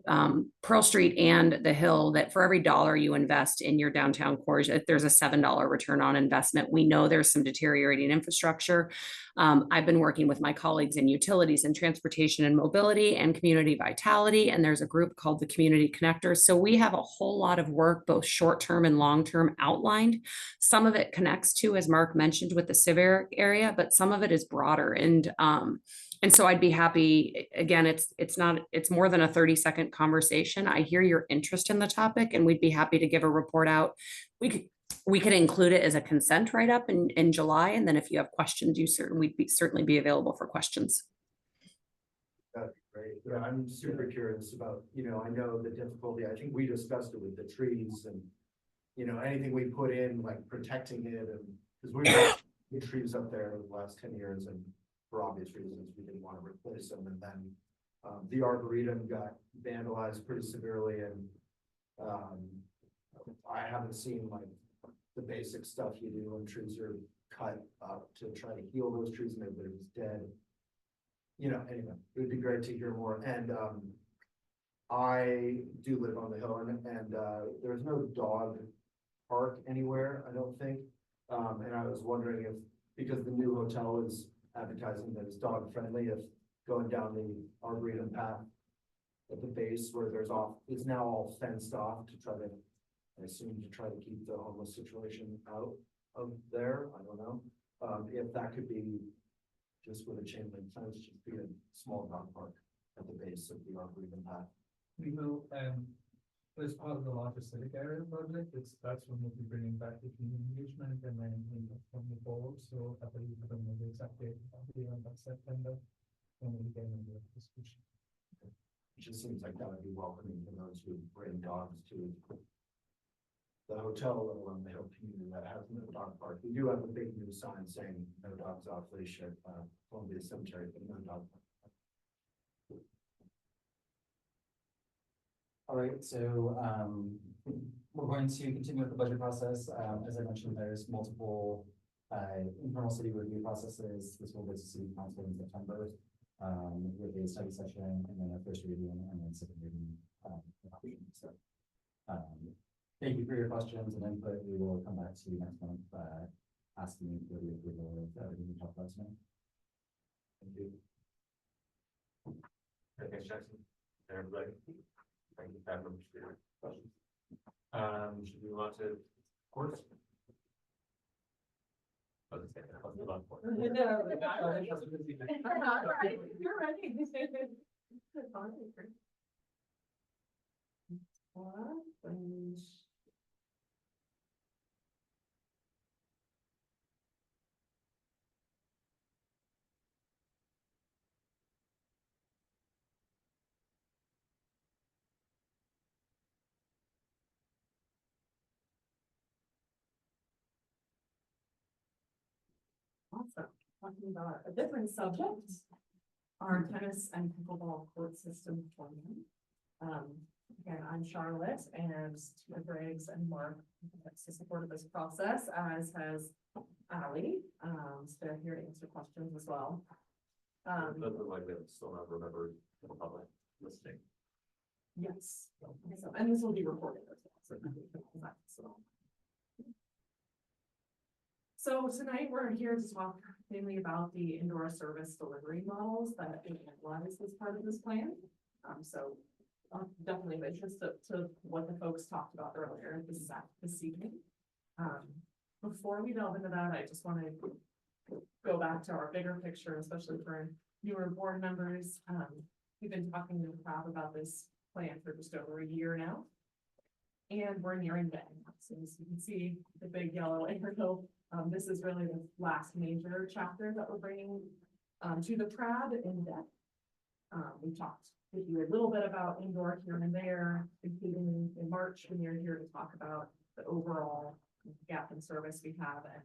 Pearl Street and the hill that for every $1 you invest in your downtown cores, there's a $7 return on investment. We know there's some deteriorating infrastructure. I've been working with my colleagues in utilities and transportation and mobility and community vitality, and there's a group called the Community Connectors. So we have a whole lot of work, both short-term and long-term outlined. Some of it connects to, as Mark mentioned, with the civic area, but some of it is broader. And so I'd be happy, again, it's more than a 30-second conversation. I hear your interest in the topic and we'd be happy to give a report out. We could include it as a consent write-up in July. And then if you have questions, we'd certainly be available for questions. That'd be great. Yeah, I'm super curious about, I know the difficulty. I think we discussed it with the trees and, anything we put in, like protecting it, and because we put trees up there over the last 10 years and for obvious reasons, we didn't want to replace them. And then the Arboretum got vandalized pretty severely. And I haven't seen like the basic stuff you do when trees are cut up to try to heal those trees and everybody was dead. Anyway, it would be great to hear more. And I do live on the hill and there's no dog park anywhere, I don't think. And I was wondering if, because the new hotel is advertising that it's dog friendly, if going down the Arboretum Path at the base where it's now all fenced off to try to, I assume, to try to keep the homeless situation out of there. I don't know. If that could be just with a chain link fence, just be a small dog park at the base of the Arboretum Path. We will, as part of the larger civic area project, that's when we'll be bringing back the community engagement and then from the board. So I believe I don't know the exact date, it'll be around that September when we get into the discussion. It just seems like that would be welcoming for those who bring dogs to the hotel, let alone the Hill community that has no dog park. We do have a big new sign saying no dogs off leash at Columbia Cemetery, but no dog park. All right, so we're going to continue with the budget process. As I mentioned, there's multiple internal city review processes. This will go to city council in September with a study session and then a first reading and then second reading. So thank you for your questions and input. We will come back to you next month asking for the approval of everything we talked about tonight. Thank you. Thanks, Jackson. Everybody. Thank you, Pat, for your questions. Should we move on to courts? Let's move on to courts. You're ready. Awesome. Talking about a different subject, our tennis and pickleball court system tournament. Again, I'm Charlotte and Tina Briggs and Mark have supported this process, as has Ally. So they're here to answer questions as well. Doesn't look like they still not remembered the public listening. Yes, so, and this will be recorded as well. So tonight we're here to talk mainly about the indoor service delivery models that we analyzed as part of this plan. So definitely of interest to what the folks talked about earlier this evening. Before we delve into that, I just want to go back to our bigger picture, especially for newer board members. We've been talking to the crowd about this plan for just over a year now. And we're nearing the end. So as you can see, the big yellow arrow. This is really the last major chapter that we're bringing to the PRAB in depth. We talked with you a little bit about indoor here and there, including in March when you're here to talk about the overall gap in service we have and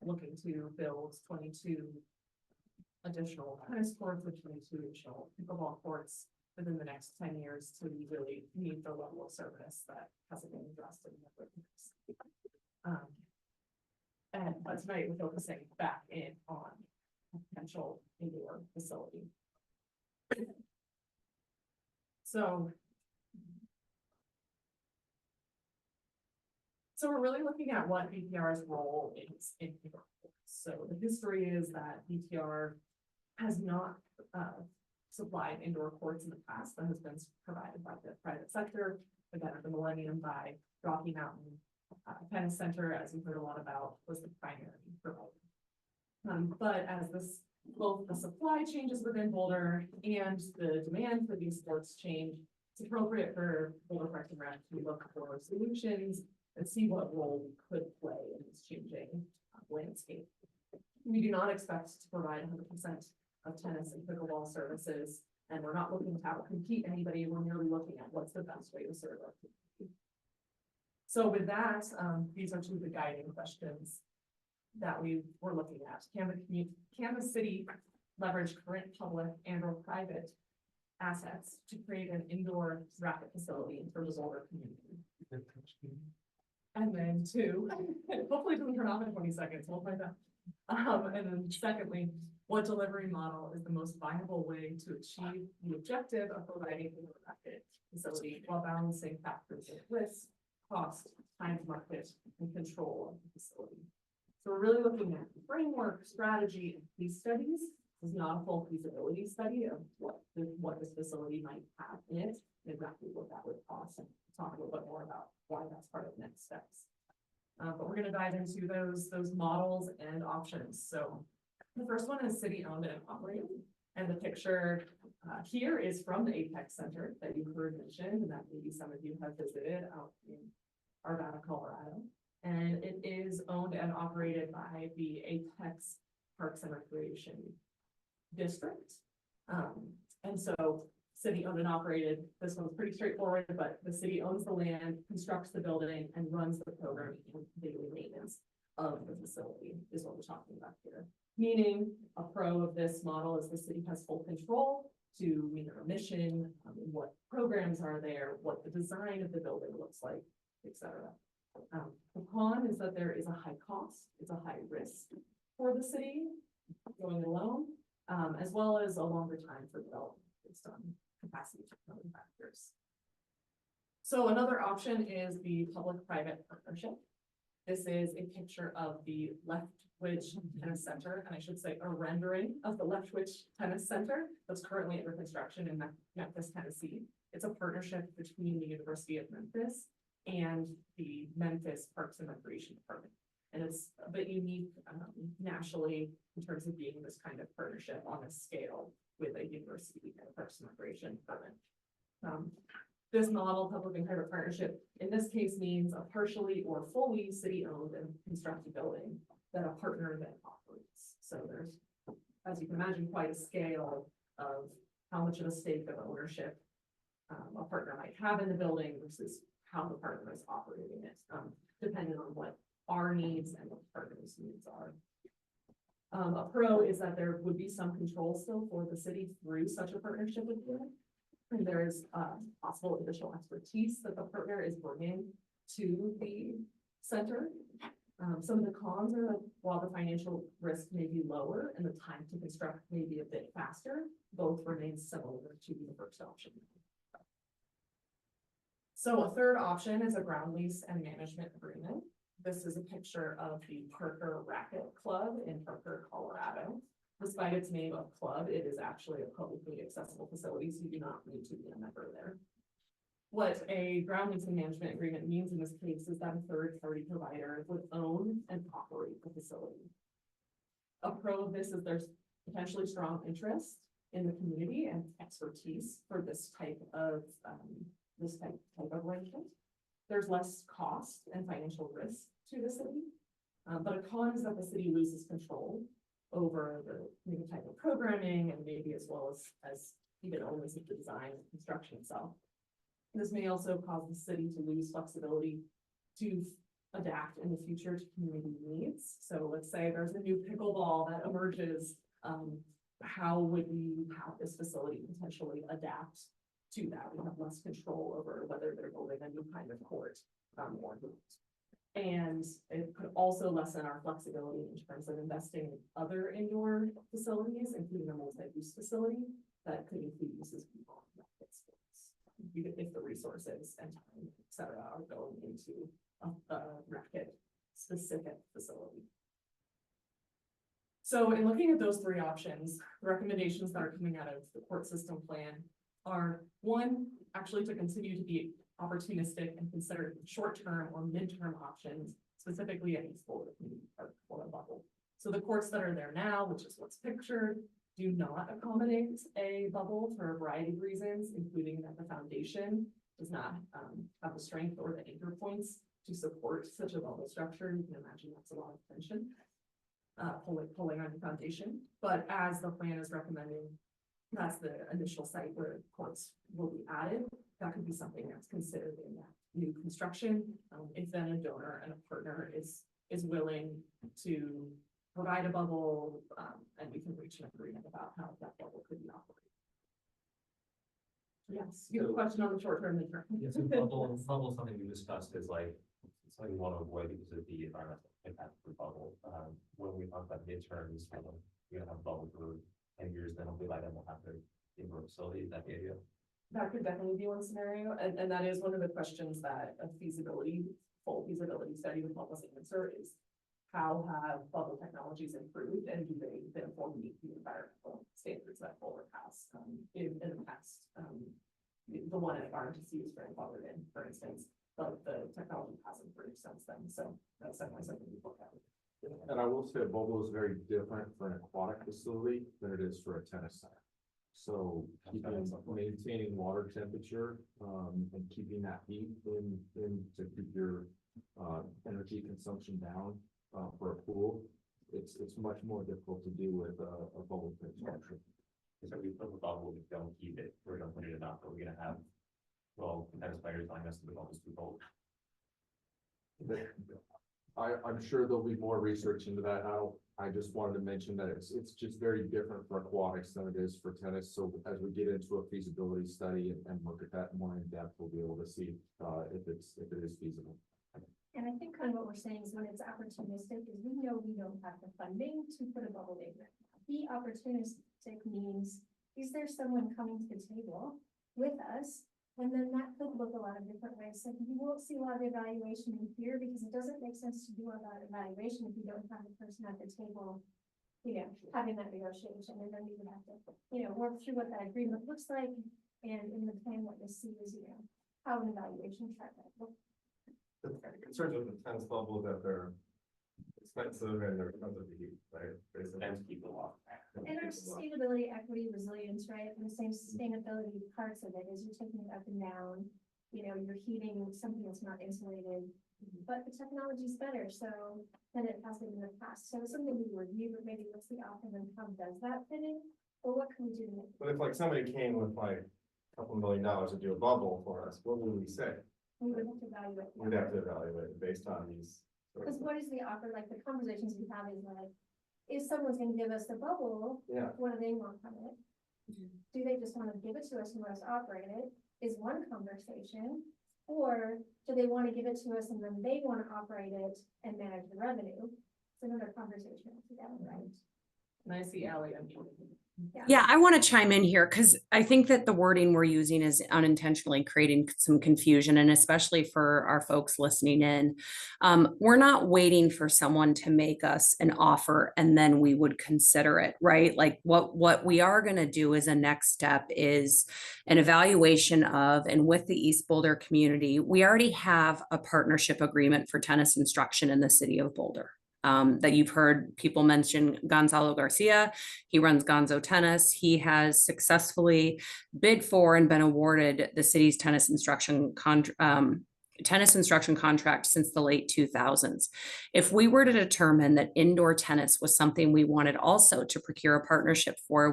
looking to build 22 additional tennis courts with 22 additional pickleball courts within the next 10 years to really meet the level of service that hasn't been addressed in the years. But tonight we're focusing back in on a potential indoor facility. So we're really looking at what BTR's role is in indoor courts. So the history is that BTR has not supplied indoor courts in the past. That has been provided by the private sector, again at the Millennium by Rocky Mountain Tennis Center, as we heard a lot about, was the primary provider. But as both the supply changes within Boulder and the demand for these sports change, it's appropriate for Boulder Parks and Rec to look for solutions and see what role we could play in this changing landscape. We do not expect to provide 100% of tennis and pickleball services, and we're not looking to outcompete anybody. We're merely looking at what's the best way to serve our community. So with that, these are two of the guiding questions that we were looking at. Can the city leverage current public and or private assets to create an indoor racket facility for the Boulder community? And then two, hopefully it doesn't turn off in 20 seconds, we'll find out. And then secondly, what delivery model is the most viable way to achieve the objective of providing a racket facility while balancing factors of risk, cost, time to market, and control of the facility? So we're really looking at the framework, strategy, and case studies. This is not a full feasibility study of what this facility might have in it, and exactly what that would cost, and talk a little bit more about why that's part of the next steps. But we're going to dive into those models and options. So the first one is city owned and operated. And the picture here is from the Apex Center that you heard mentioned, and that maybe some of you have visited out in Arvada, Colorado. And it is owned and operated by the Apex Parks and Recreation District. And so city owned and operated. This one's pretty straightforward, but the city owns the land, constructs the building, and runs the program and daily maintenance of the facility is what we're talking about here. Meaning, a pro of this model is the city has full control to meet their mission, what programs are there, what the design of the building looks like, etc. The con is that there is a high cost, it's a high risk for the city going alone, as well as a longer time for development based on capacity factors. So another option is the public-private partnership. This is a picture of the Leftwich Tennis Center, and I should say a rendering of the Leftwich Tennis Center that's currently under construction in Memphis, Tennessee. It's a partnership between the University of Memphis and the Memphis Parks and Recreation Department. And it's a bit unique nationally in terms of being this kind of partnership on a scale with a university and a Parks and Recreation Department. This model, public and private partnership, in this case means a partially or fully city-owned and constructed building that a partner then operates. So there's, as you can imagine, quite a scale of how much of a stake of ownership a partner might have in the building versus how the partner is operating it, depending on what our needs and what the partner's needs are. A pro is that there would be some control still for the city through such a partnership with you. And there is possible additional expertise that the partner is bringing to the center. Some of the cons are that while the financial risk may be lower and the time to construct may be a bit faster, both remain similar to the first option. So a third option is a ground lease and management agreement. This is a picture of the Parker Racquet Club in Parker, Colorado. Despite its name of club, it is actually a publicly accessible facility, so you do not need to be a member there. What a ground lease and management agreement means in this case is that a third-party provider would own and operate the facility. A pro of this is there's potentially strong interest in the community and expertise for this type of arrangement. There's less cost and financial risk to the city, but a con is that the city loses control over the maybe type of programming and maybe as well as even owners of the design and construction itself. This may also cause the city to lose flexibility to adapt in the future to community needs. So let's say there's a new pickleball that emerges. How would we have this facility potentially adapt to that? We have less control over whether they're building a new kind of court or not. And it could also lessen our flexibility in terms of investing in other indoor facilities, including a multi-use facility that could include uses beyond racket sports. If the resources and time, et cetera, are going into a racket specific facility. So in looking at those three options, the recommendations that are coming out of the court system plan are one, actually to continue to be opportunistic and consider short-term or mid-term options, specifically at East Boulder Community Park or a bubble. So the courts that are there now, which is what's pictured, do not accommodate a bubble for a variety of reasons, including that the foundation does not have the strength or the anchor points to support such a bubble structure. You can imagine that's a lot of tension pulling on the foundation. But as the plan is recommending, that's the initial site where courts will be added. That could be something that's considered in that new construction. If then a donor and a partner is willing to provide a bubble, and we can reach an agreement about how that bubble could be operated. Yes, you have a question on the short term, mid term. Yes, so bubble is something we discussed is like something we want to avoid because of the environmental impact of the bubble. When we talk about midterms, we're gonna have bubble for 10 years, then hopefully by then we'll have the indoor facility. Is that the idea? That could definitely be one scenario, and that is one of the questions that a full feasibility study would help us answer is how have bubble technologies improved and do they therefore meet the environmental standards that Boulder has in the past? The one at RMTC is grandfathered in, for instance, but the technology hasn't improved since then. So that's definitely something we look at. And I will say a bubble is very different for an aquatic facility than it is for a tennis center. So maintaining water temperature and keeping that heat in to keep your energy consumption down for a pool, it's much more difficult to do with a bubble construction. is that we put the bubble, we don't keep it, or don't put it enough, but we're gonna have, well, tennis players telling us the bubbles too cold. I'm sure there'll be more research into that. I just wanted to mention that it's just very different for aquatics than it is for tennis. So as we get into a feasibility study and look at that more in depth, we'll be able to see if it is feasible. And I think kind of what we're saying is when it's opportunistic is we know we don't have the funding to put a bubble in right now. Be opportunistic means, is there someone coming to the table with us? And then that could look a lot of different ways. So you won't see a lot of evaluation in here because it doesn't make sense to do a lot of evaluation if you don't have the person at the table, you know, having that negotiation. And then we would have to, you know, work through what that agreement looks like. And in the plan, what you see is, you know, how an evaluation track that looks. The concerns with the tennis bubble that they're expensive and they're because of the heat, right? Basically. And people off. And our sustainability, equity, resilience, right? And the same sustainability parts of it is you're taking it up and down. You know, you're heating something that's not insulated, but the technology is better, so than it has been in the past. So it's something we review, but maybe what's the outcome and how does that fit in? Or what can we do to make? But if like somebody came with like a couple $1 million to do a bubble for us, what would we say? We would have to evaluate. We'd have to evaluate it based on these. Because what is the offer? Like the conversations we have is like, if someone's gonna give us the bubble, Yeah. what do they want from it? Do they just wanna give it to us and let us operate it, is one conversation. Or do they wanna give it to us and then they wanna operate it and manage the revenue? It's another conversation together, right? And I see Ally. Yeah, I want to chime in here because I think that the wording we're using is unintentionally creating some confusion, and especially for our folks listening in. We're not waiting for someone to make us an offer and then we would consider it, right? Like what we are going to do as a next step is an evaluation of, and with the East Boulder community, we already have a partnership agreement for tennis instruction in the city of Boulder. That you've heard people mention Gonzalo Garcia. He runs Gonzo Tennis. He has successfully bid for and been awarded the city's tennis instruction contract since the late 2000s. If we were to determine that indoor tennis was something we wanted also to procure a partnership for,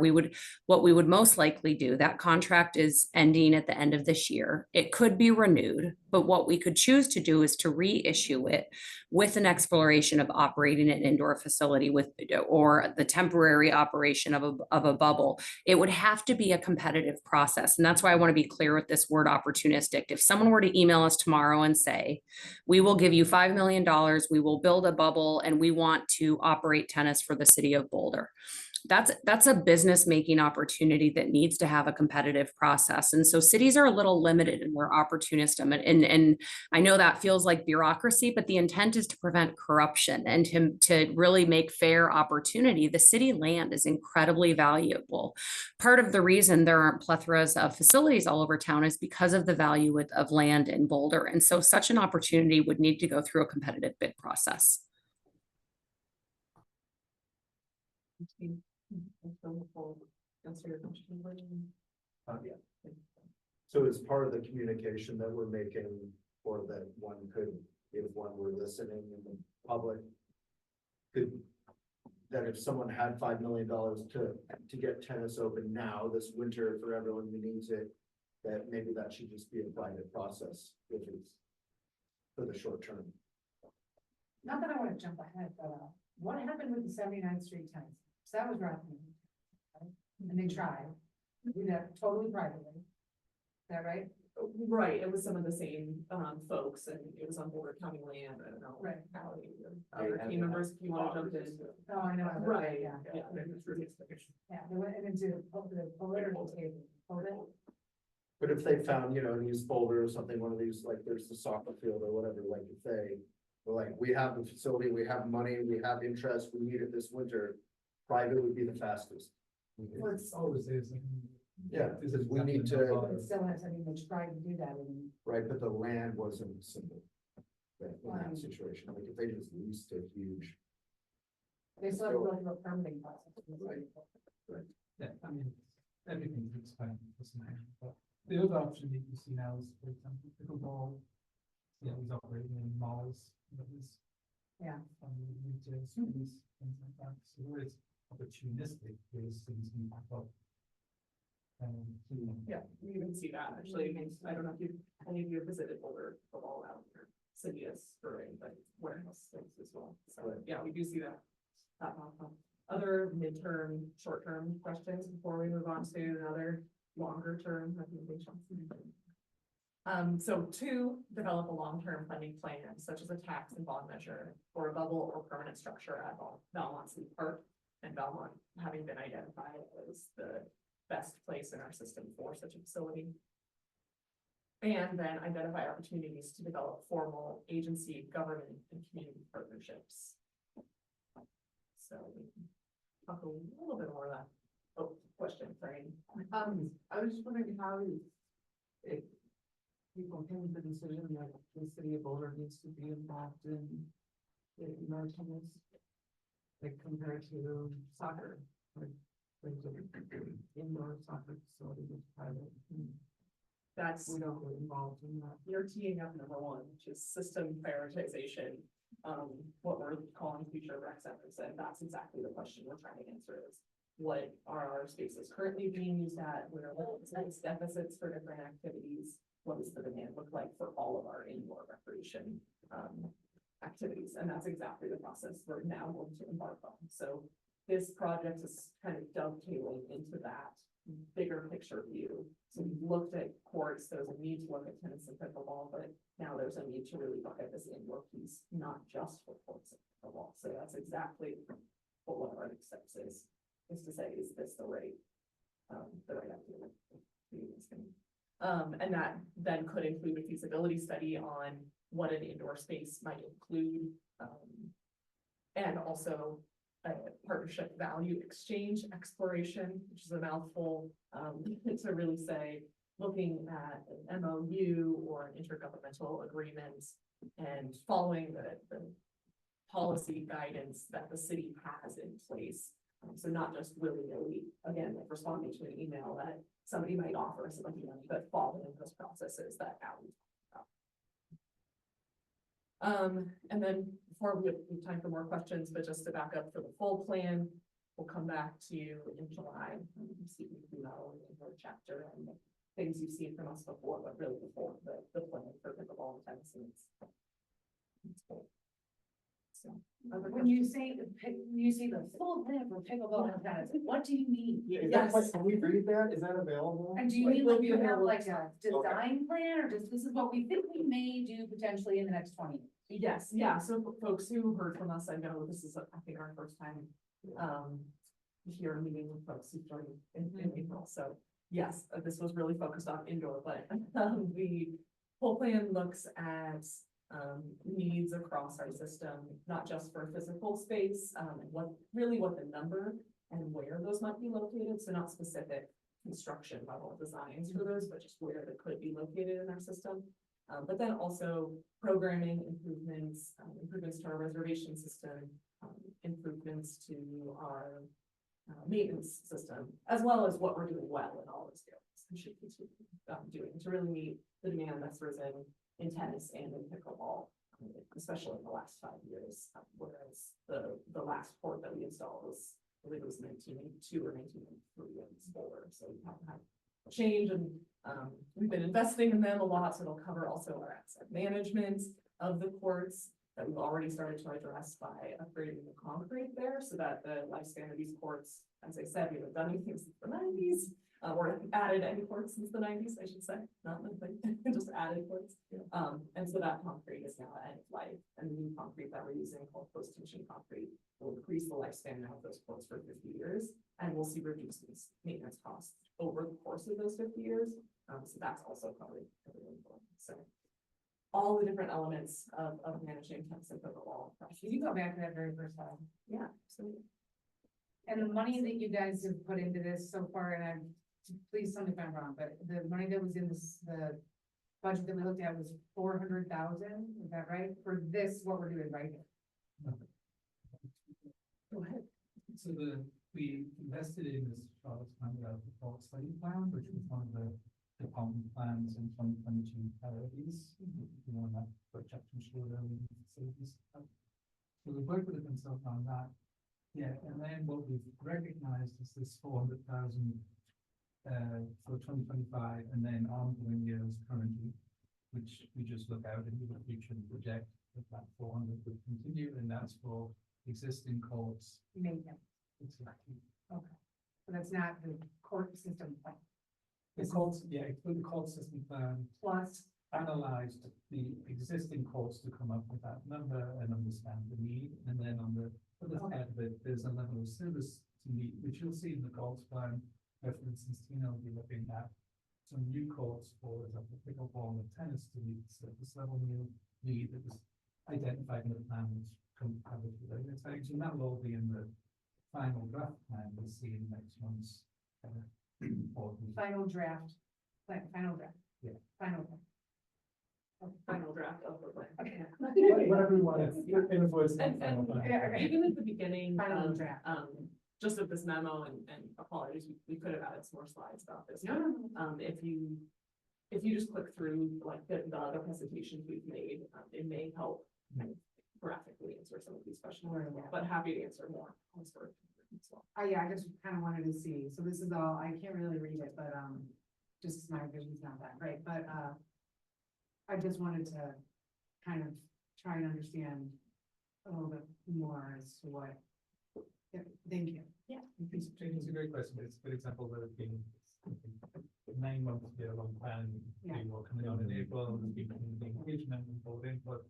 what we would most likely do, that contract is ending at the end of this year. It could be renewed, but what we could choose to do is to reissue it with an exploration of operating an indoor facility or the temporary operation of a bubble. It would have to be a competitive process. And that's why I want to be clear with this word opportunistic. If someone were to email us tomorrow and say, we will give you $5 million, we will build a bubble, and we want to operate tennis for the city of Boulder. That's a business making opportunity that needs to have a competitive process. And so cities are a little limited in their opportunism. And I know that feels like bureaucracy, but the intent is to prevent corruption and to really make fair opportunity. The city land is incredibly valuable. Part of the reason there aren't plethoras of facilities all over town is because of the value of land in Boulder. And so such an opportunity would need to go through a competitive bid process. So it's part of the communication that we're making, or that one could, if one were listening in the public, could, that if someone had $5 million to get tennis open now, this winter for everyone who needs it, that maybe that should just be a private process, if it's for the short term. Not that I want to jump ahead, but what happened with the 79th Street tennis? So that was Rockland, right? And they tried to do that totally privately. Is that right? Right, it was some of the same folks, and it was on Boulder County land. I don't know. Right. How other team members, if you want to jump in. Oh, I know. Right, Yeah. yeah. Yeah, they went into the political table. But if they found, in East Boulder or something, one of these, like there's the soccer field or whatever, like if they were like, we have the facility, we have money, we have interest, we need it this winter, private would be the fastest. Well, it's always is. Yeah, because we need to, But it still has, they tried to do that and. right, but the land wasn't simple. In that situation, like if they just leased a huge. They still have to go through a permitting process. Right. Yeah, I mean, everything looks fine, but the other option that you see now is, for example, pickleball. Yeah, is operating in malls, Yeah. Retail space, things like that, so there is opportunistic ways things can pop up. Yeah, you can see that actually. I don't know if any of you have visited Boulder, the wall out there. Civius for like warehouse things as well. So yeah, we do see that. Other midterm, short-term questions before we move on to another longer term recommendations. So to develop a long-term funding plan, such as a tax and bond measure for a bubble or permanent structure at Belmont City Park, and Belmont having been identified as the best place in our system for such a facility. And then identify opportunities to develop formal agency, government, and community partnerships. So we can talk a little bit more about, oh, question, sorry. I was just wondering how if people came to the decision that the city of Boulder needs to be involved in tennis, like compared to soccer, like there's an indoor soccer facility that's private. That's, We don't get involved in that. you're teeing up number one, which is system prioritization. What we're calling future rec centers, and that's exactly the question we're trying to answer is, what are our spaces currently being used at? Where are the deficits for different activities? What does the demand look like for all of our indoor recreation activities? And that's exactly the process we're now going to embark on. So this project is kind of dovetailing into that bigger picture view. So we've looked at courts, there's a need to look at tennis and pickleball, but now there's a need to really look at this indoor piece, not just for courts and pickleball. So that's exactly what one of our next steps is to say, is this the right activity? And that then could include a feasibility study on what an indoor space might include, and also a partnership value exchange exploration, which is a mouthful, to really say, looking at an MOU or an intergovernmental agreement and following the policy guidance that the city has in place. So not just willy-nilly, again, like responding to an email that somebody might offer us money, but following those processes that Ally talked about. And then before we have time for more questions, but just to back up for the full plan, we'll come back to you in July. See if we know in the chapter and the things you've seen from us before, but really before the plan for pickleball and tennis. So, When you say the full plan for pickleball and tennis, what do you mean? Can we read that? Is that available? And do you mean like you have like a design plan, or just this is what we think we may do potentially in the next 20 years? Yes, yeah, so for folks who heard from us, I know this is, I think, our first time here meeting with folks who joined in April, so yes, this was really focused on indoor, but the whole plan looks at needs across our system, not just for physical space, and what the number and where those might be located, so not specific construction level designs for those, but just where they could be located in our system. But then also programming improvements, improvements to our reservation system, improvements to our maintenance system, as well as what we're doing well in all those areas and should continue doing to really meet the demand that's risen in tennis and in pickleball, especially in the last 5 years. Whereas the last court that we installed was, I believe it was 1982 or 1993 in Boulder. So we have had change, and we've been investing in them a lot. So it'll cover also our asset management of the courts that we've already started to address by upgrading the concrete there, so that the lifespan of these courts, as I said, we haven't done anything since the 90s. Or added any courts since the 90s, I should say, not nothing, just added courts. And so that concrete is now at end of life, and the new concrete that we're using called post-tension concrete will increase the lifespan now of those courts for 50 years, and we'll see reduced maintenance costs over the course of those 50 years. So that's also covered. So all the different elements of managing tennis and pickleball. Can you go back to that very first time? Yeah, absolutely. And the money that you guys have put into this so far, and please tell me if I'm wrong, but the money that was in the budget that we looked at was 400,000, is that right? For this, what we're doing right here? Go ahead. So we invested in this Charlotte's default study plan, which was one of the department plans in 2022 priorities. You know, that projection showed early facilities. So we worked with a consultant on that. Yeah, and then what we've recognized is this 400,000 for 2025, and then ongoing years currently, which we just look out into the future and project that 400 will continue, and that's for existing courts. Maintenance. Exactly. Okay. So that's not the court system plan. The courts, yeah, the court system plan Plus, analyzed the existing courts to come up with that number and understand the need, and then on the other side of it, there's a level of service to meet, which you'll see in the goals plan, where for instance, Tina will be looking at some new courts for example, pickleball and tennis to meet the service level need that was identified in the plan, which compatible with the next, and that will all be in the final draft plan we'll see in next month's board meeting. final draft, final draft. Yeah. Final draft. Final draft of the plan. Okay. Whatever you want, in the voice. And Yeah, okay. even at the beginning Final of, draft. just of this memo, and apologies, we could have added some more slides about this. No. If you just click through like the other presentations we've made, it may help kind of graphically answer some of these questions, Right, yeah. but happy to answer more. On sort of as well. Yeah, I just kind of wanted to see, so this is all, I can't really read it, but, just my vision's not that great, but, I just wanted to kind of try and understand a little bit more as to what. Yeah, thank you. Yeah. It's a great question. It's a good example that it's been 9 months to get a long plan. Yeah. We were coming on in April, there's been community engagement and board input.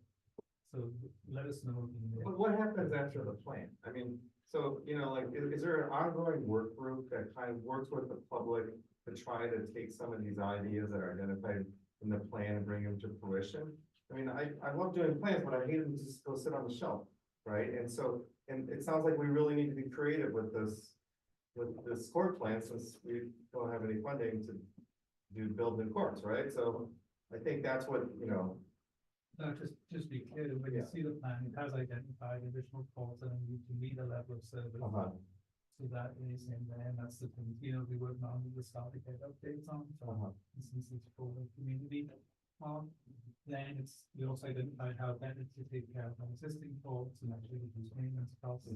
So let us know. But what happens after the plan? I mean, so, you know, like, is there an ongoing work group that kind of works with the public to try to take some of these ideas that are identified in the plan and bring them to fruition? I mean, I love doing plans, but I hate them to just go sit on the shelf, right? And so, and it sounds like we really need to be creative with this court plan, since we don't have any funding to build new courts, right? So I think that's what, you know. No, just be clear, when you see the plan, it has identified additional courts and you can meet a level of service. So that is in there, and that's the thing, you know, we work on the start to get updates on, so since it's for the community. Then we also identified how better to take care of our existing courts and actually reduce maintenance costs.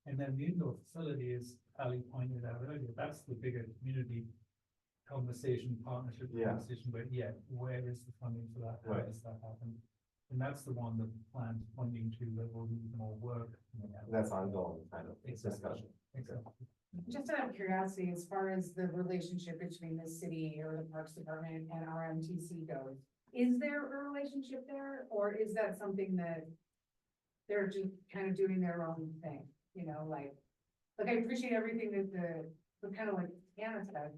And then the indoor facility, as Ali pointed out earlier, that's the bigger community conversation, partnership conversation, but where is the funding for that? How does that happen? And that's the one that plans funding to, that will need more work. That's ongoing kind of discussion. Exactly. Just out of curiosity, as far as the relationship between the city or the Parks Department and RMTC goes, is there a relationship there, or is that something that they're just kind of doing their own thing? You know, like I appreciate everything that the kind of like Anna said.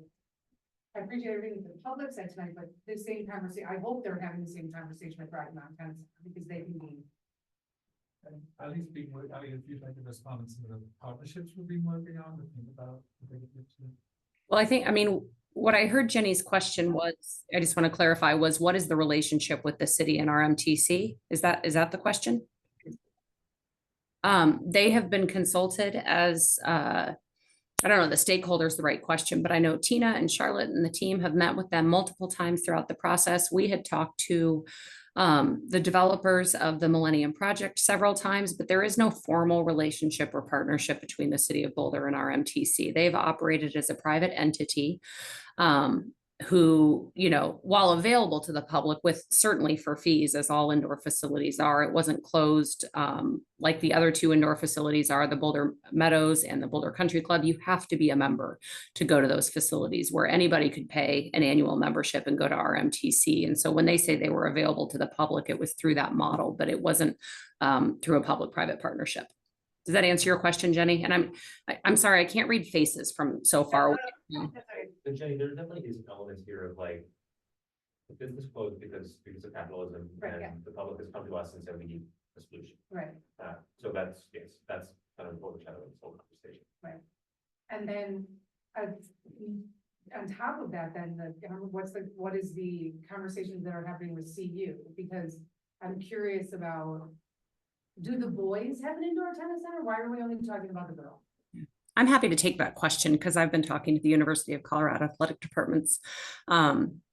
I appreciate everything that the public said tonight, but the same conversation, I hope they're having the same conversation with Rocky Mountain Tennis, because they can be. At least being, if you'd like to respond to some of the partnerships we've been working on, to think about the bigger picture. Well, I mean, what I heard Jenny's question was, I just want to clarify, was what is the relationship with the city and RMTC? Is that the question? They have been consulted as, I don't know, the stakeholders, the right question, but I know Tina and Charlotte and the team have met with them multiple times throughout the process. We had talked to the developers of the Millennium Project several times, but there is no formal relationship or partnership between the city of Boulder and RMTC. They've operated as a private entity who, you know, while available to the public with certainly for fees, as all indoor facilities are, it wasn't closed like the other two indoor facilities are, the Boulder Meadows and the Boulder Country Club. You have to be a member to go to those facilities, where anybody could pay an annual membership and go to RMTC. And so when they say they were available to the public, it was through that model, but it wasn't through a public-private partnership. Does that answer your question, Jenny? And I'm sorry, I can't read faces from so far away. But Jenny, there definitely is elements here of like, the business closed because of capitalism, Right, and yeah. the public has come to us and said we need a solution. Right. So that's, yes, that's kind of overshadowing this whole conversation. Right. And then, on top of that, then what is the conversations that are happening with CU? Because I'm curious about, do the boys have an indoor tennis center? Why are we only talking about the girls? I'm happy to take that question because I've been talking to the University of Colorado athletic departments.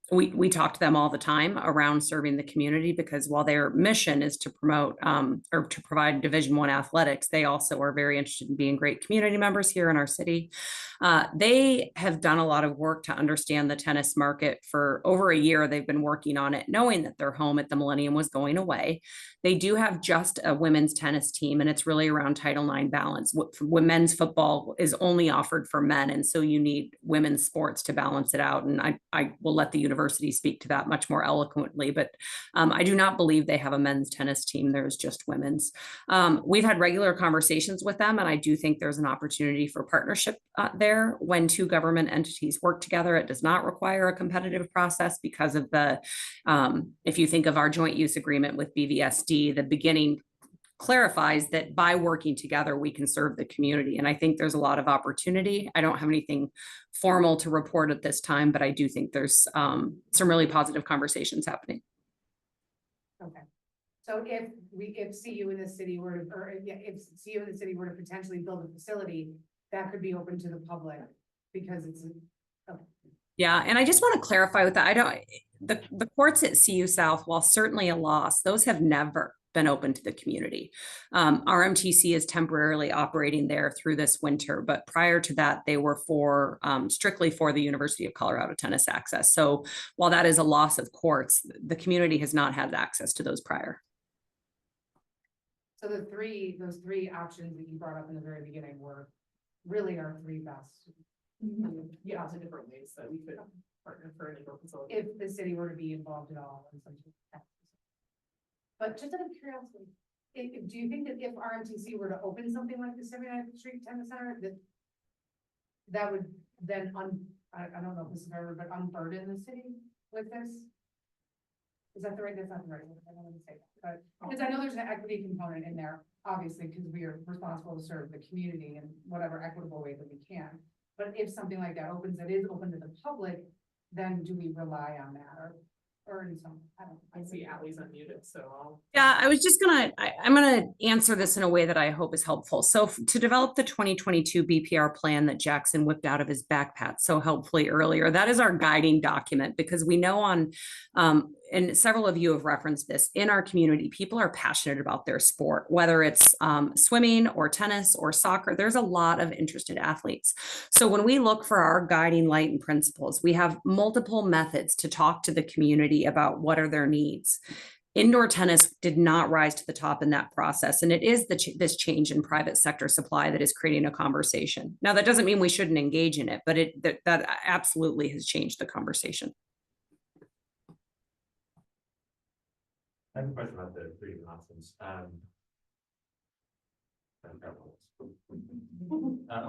We talk to them all the time around serving the community, because while their mission is to promote or to provide Division I athletics, they also are very interested in being great community members here in our city. They have done a lot of work to understand the tennis market for over a year. They've been working on it, knowing that their home at the Millennium was going away. They do have just a women's tennis team, and it's really around Title IX balance. Women's football is only offered for men, and so you need women's sports to balance it out. And I will let the university speak to that much more eloquently, but I do not believe they have a men's tennis team. There's just women's. We've had regular conversations with them, and I do think there's an opportunity for partnership there. When two government entities work together, it does not require a competitive process because of the, if you think of our joint use agreement with BVSD, the beginning clarifies that by working together, we can serve the community. And I think there's a lot of opportunity. I don't have anything formal to report at this time, but I do think there's some really positive conversations happening. Okay. So if CU in the city were to, or yeah, if CU in the city were to potentially build a facility, that could be open to the public because it's Yeah, and I just want to clarify with that. The courts at CU South, while certainly a loss, those have never been open to the community. RMTC is temporarily operating there through this winter, but prior to that, they were strictly for the University of Colorado tennis access. So while that is a loss of courts, the community has not had access to those prior. So those three options that you brought up in the very beginning were really our three best. Yeah, lots of different ways that we could partner for an indoor facility. If the city were to be involved at all in some. But just out of curiosity, do you think that if RMTC were to open something like the 79th Street Tennis Center, that would then I don't know if this is ever, but unburden the city with this? Is that the right? That's not the right word. I don't want to say that, but because I know there's an equity component in there, obviously, because we are responsible to serve the community in whatever equitable way that we can. But if something like that opens, that is open to the public, then do we rely on that or in some, I see Allie's unmuted, so I'll. Yeah, I was just I'm gonna answer this in a way that I hope is helpful. So to develop the 2022 BPR plan that Jackson whipped out of his backpack so helpfully earlier, that is our guiding document, because we know and several of you have referenced this, in our community, people are passionate about their sport, whether it's swimming or tennis or soccer. There's a lot of interested athletes. So when we look for our guiding light and principles, we have multiple methods to talk to the community about what are their needs. Indoor tennis did not rise to the top in that process. And it is this change in private sector supply that is creating a conversation. Now, that doesn't mean we shouldn't engage in it, but that absolutely has changed the conversation. I have a question about the three options.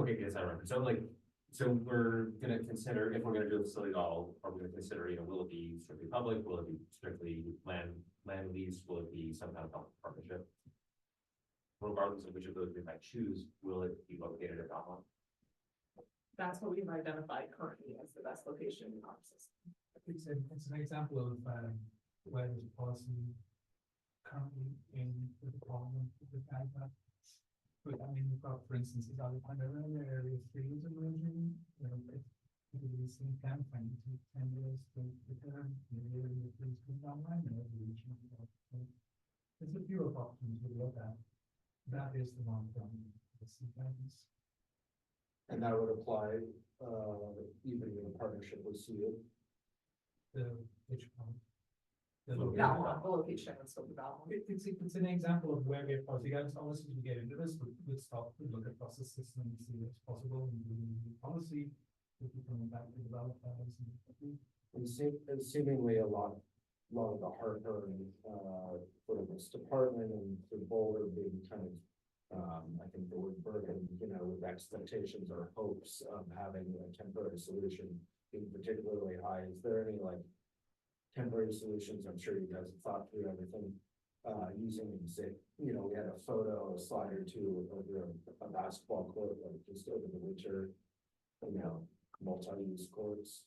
Okay, yes, I remember. So we're gonna consider, if we're gonna do a facility at all, are we gonna consider, will it be strictly public? Will it be strictly land lease? Will it be some kind of partnership? Regardless of which of those we might choose, will it be located at Belmont? That's what we've identified currently as the best location in our system. It's an example of where there's policy currently in the department of the data. But I mean, we've got, for instance, the Alexander area 3 is emerging. People see can find it take 10 years to return. Maybe the place comes online and every region. There's a few of options we look at. That is the one from the sea guidance. And that would apply, even in a partnership with CU. Which one? The location and so It's an example of where we have policy guidance. Obviously, we get into this, we'd start to look across the system and see what's possible and do policy. If we come back to developers And seemingly a lot of the heartburn for this department and for Boulder being kind of, I think the word burden, with expectations or hopes of having a temporary solution being particularly high. Is there any temporary solutions? I'm sure you guys have thought through everything. Using, say, we had a photo, a slide or two over a basketball court, just over the winter, multi-use courts.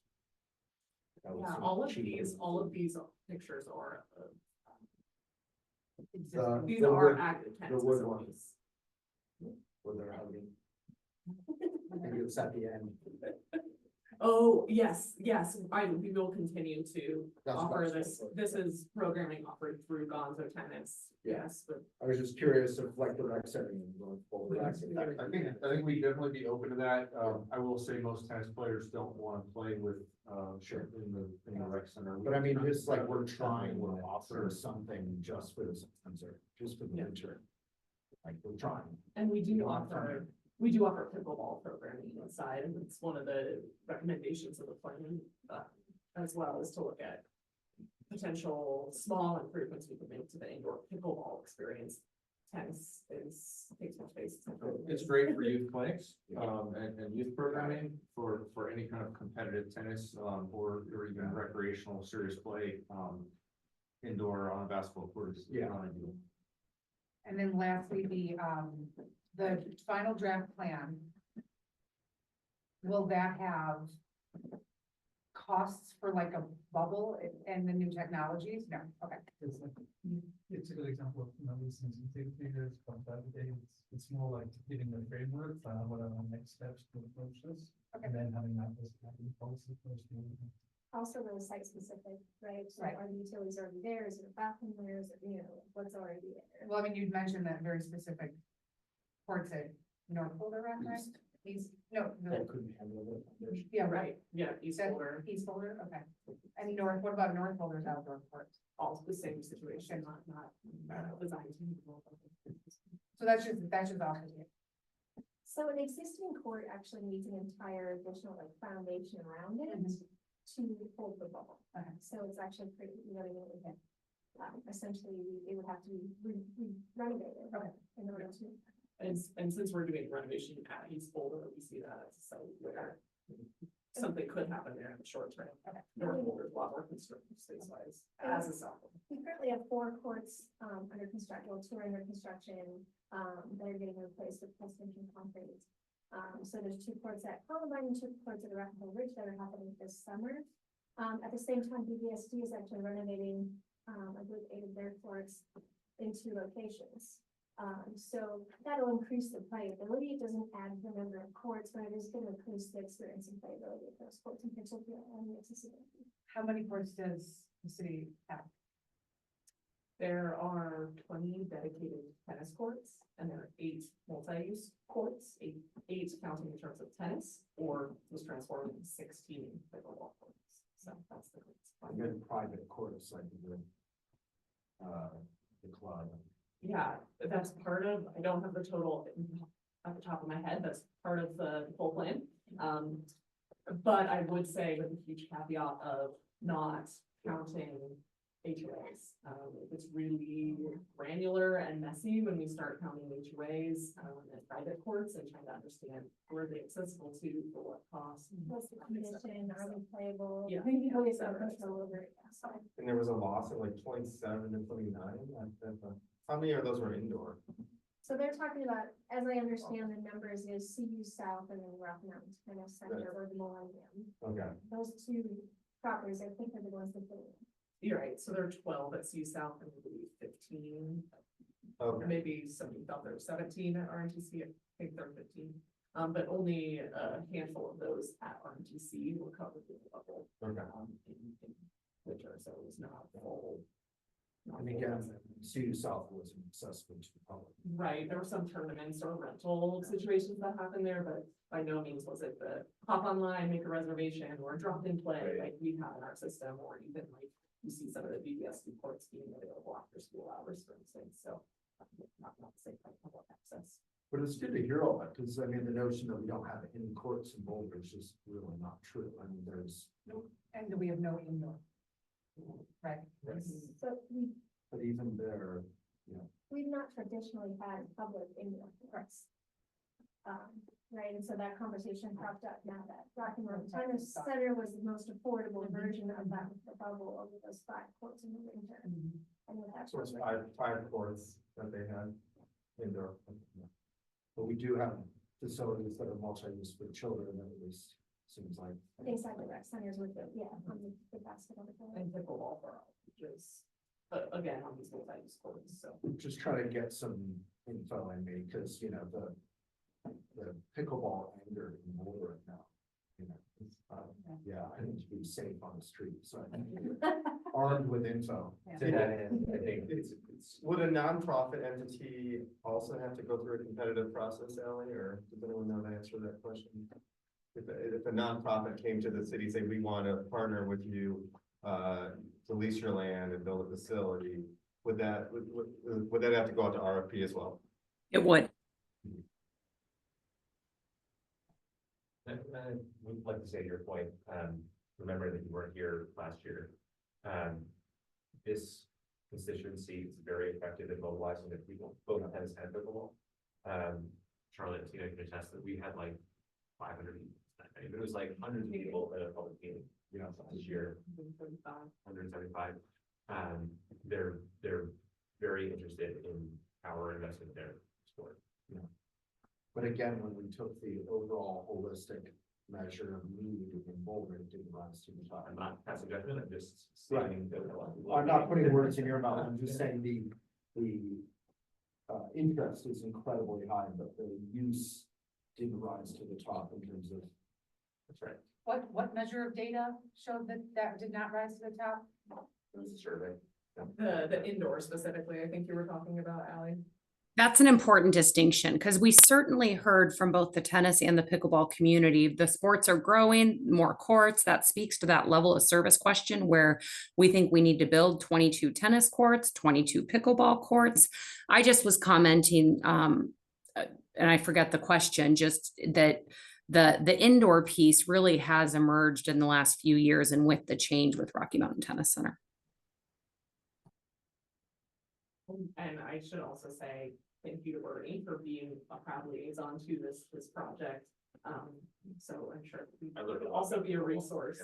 Yeah, all of these pictures are existing. These are active tennis facilities. Where they're hugging. Maybe it's at the end. Oh, yes, we will continue to That's offer what I was this, going for. this is programming offered through Gonzo Tennis, Yeah. yes, but. I was just curious if like the rec center and going forward. I think we'd definitely be open to that. I will say most tennis players don't want to play with, Sure. in the rec center. But I mean, just like we're trying to to offer something just for this, just for the Yeah. winter. Like we're trying. And we do Yeah, offer, pickleball programming inside, and it's one of the recommendations of the plan, as well as to look at potential small improvements we could make to the indoor pickleball experience. Tennis takes more space. It's great for youth clinics, and youth programming for any kind of competitive tennis, or even recreational serious play, indoor on a basketball court is Yeah. not ideal. And then lastly, the final draft plan. Will that have costs for like a bubble and the new technologies? No, okay. It's a good example of, these things can take 3 years, but that day, it's more like getting the framework, what are our next steps to approach this? And then having that as policy first. Also really site specific, right? So Right. are the utilities already there? Is there a bathroom there? Is it, what's already there? Well, I mean, you'd mentioned that very specific ports at North Boulder, right? That couldn't handle it. Yeah, right. Yeah, East That- Boulder, East Boulder, okay. And what about North Boulder's outdoor ports? all the same situation, not designed to. So that's just off the table. So an existing court actually needs an entire additional like foundation around it to hold the bubble. So it's actually pretty, essentially it would have to be renovated in order to. And since we're doing renovation at East Boulder, we see that as a site where something could happen there in the short term. North Boulder is a lot more constructive space wise as a South. We currently have 4 courts under construction, well, 2 are under construction, that are getting replaced with post-tension concrete. So there's 2 courts at Columbine and 2 courts at Arapahoe Ridge that are happening this summer. At the same time, BBSD is actually renovating, I believe 8 of their courts in 2 locations. So that'll increase the playability. It doesn't add the number of courts, but it is going to increase the experience and playability of those courts in particular and the accessibility. How many ports does the city have? There are 20 dedicated tennis courts and there are 8 multi-use courts, eight counting in terms of tennis, or was transformed into 16 pickleball courts. So that's the. And then private courts like the club. Yeah, that's part of, I don't have the total at the top of my head, that's part of the full plan. But I would say with a huge caveat of not counting HOAs. It's really granular and messy when we start counting HOAs, and private courts and trying to understand where they accessible to, for what cost. What's the condition, are they playable? Yeah. We always have control over it, so. And there was a loss of like 27 and 29. How many of those were indoor? So they're talking about, as I understand the numbers is CU South and then Rock Mountain Tennis Center or the Millennium. Okay. Those 2 properties, I think, are the ones that they. You're right, so there are 12 at CU South and maybe 15. Okay. Maybe somebody thought there were 17 at RMTC, I think they're 15. But only a handful of those at RMTC were covered with the bubble. Okay. In winter, so it was not the whole. And again, CU South wasn't accessible to the public. Right, there were some tournaments or rental situations that happened there, but by no means was it the hop online, make a reservation, or drop in play like we have in our system, or even like you see some of the BBS reports being available after school hours, for instance, so not the same like public access. But it's good to hear all that, because I mean, the notion that we don't have any courts in Boulder is just really not true. I mean, there's. And we have no indoor. Right. So But even there, we've not traditionally had public indoor courts. Right, and so that conversation cropped up now that Rocky Mountain Tennis Center was the most affordable version of that with the bubble over those 5 courts in the winter. And would have. So it's five courts that they had indoor. but we do have facilities that are multi-use for children, and at least seems like. Inside the rec centers with the, on the basketball. court. And pickleball for all, which is, again, on these multi-use courts, so. Just try to get some info in me, because the pickleball anger in Boulder right now. It's yeah, I need to be safe on the street, so I think armed with info. To that end, I think Would a nonprofit entity also have to go through a competitive process, Ally, or does anyone know the answer to that question? If a nonprofit came to the city, say, we want to partner with you, to lease your land and build a facility, would that have to go out to RFP as well? It would. I would like to say to your point, remember that you weren't here last year. This constituency is very effective at mobilizing the people, both tennis and pickleball. Charlotte, you know, you can attest that we had like 500 people. It was like hundreds of people at a public meeting, you know, this year. 175. They're very interested in our investment in their sport. Yeah. But again, when we took the overall holistic measure of need in Boulder, it didn't rise to the top. I'm not passing judgment, I'm just stating that a lot of people- I'm not putting words in your mouth, I'm just saying the interest is incredibly high, but the use didn't rise to the top in terms of. That's right. What measure of data showed that did not rise to the top? It was a survey. The indoor specifically, I think you were talking about, Ally. That's an important distinction because we certainly heard from both the tennis and the pickleball community. The sports are growing, more courts. That speaks to that level of service question where we think we need to build 22 tennis courts, 22 pickleball courts. I just was commenting, and I forget the question, just that the indoor piece really has emerged in the last few years and with the change with Rocky Mountain Tennis Center. And I should also say thank you to Bernie for being a proud liaison to this project. So I'm sure we will also be a resource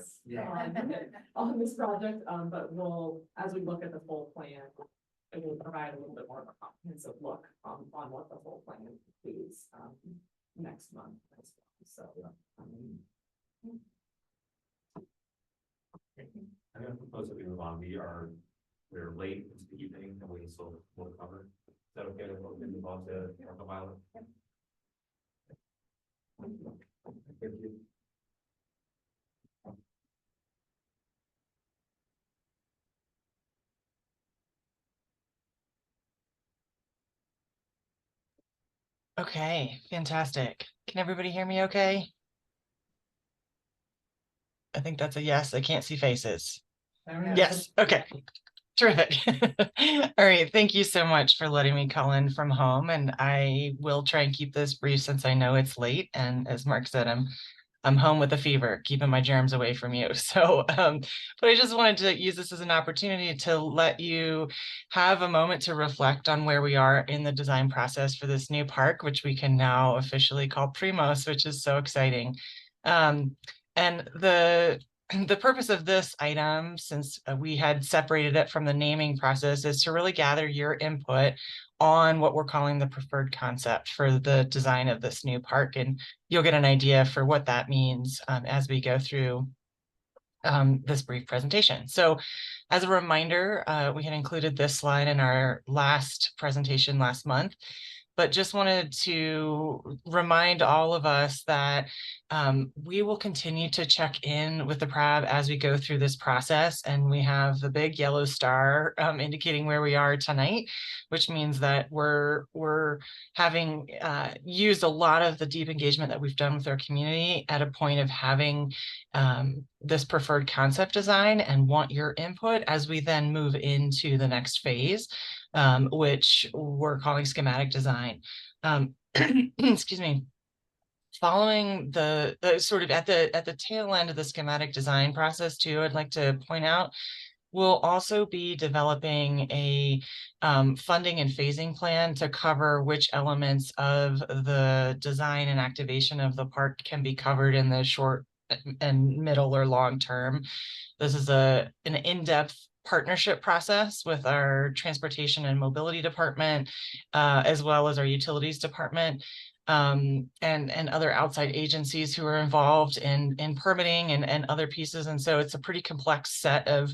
on this project. But as we look at the full plan, it will provide a little bit more of a comprehensive look on what the full plan includes next month as well. So I'm going to propose that we move on. We're late into the evening and we still will cover. Is that okay? We'll move on to Marco Violet. Thank you. Okay, fantastic. Can everybody hear me okay? I think that's a yes. I can't see faces. Yes, okay. Terrific. All right, thank you so much for letting me call in from home, and I will try and keep this brief since I know it's late. And as Mark said, I'm home with a fever, keeping my germs away from you. So, but I just wanted to use this as an opportunity to let you have a moment to reflect on where we are in the design process for this new park, which we can now officially call Primos, which is so exciting. And the purpose of this item, since we had separated it from the naming process, is to really gather your input on what we're calling the preferred concept for the design of this new park. And you'll get an idea for what that means as we go through this brief presentation. So as a reminder, we had included this slide in our last presentation last month, but just wanted to remind all of us that we will continue to check in with the PRAB as we go through this process. And we have the big yellow star indicating where we are tonight, which means that we're having used a lot of the deep engagement that we've done with our community at a point of having this preferred concept design and want your input as we then move into the next phase, which we're calling schematic design. Excuse me. Following the sort of at the tail end of the schematic design process too, I'd like to point out, we'll also be developing a funding and phasing plan to cover which elements of the design and activation of the park can be covered in the short and middle or long term. This is an in-depth partnership process with our transportation and mobility department, as well as our utilities department, and other outside agencies who are involved in permitting and other pieces. And so it's a pretty complex set of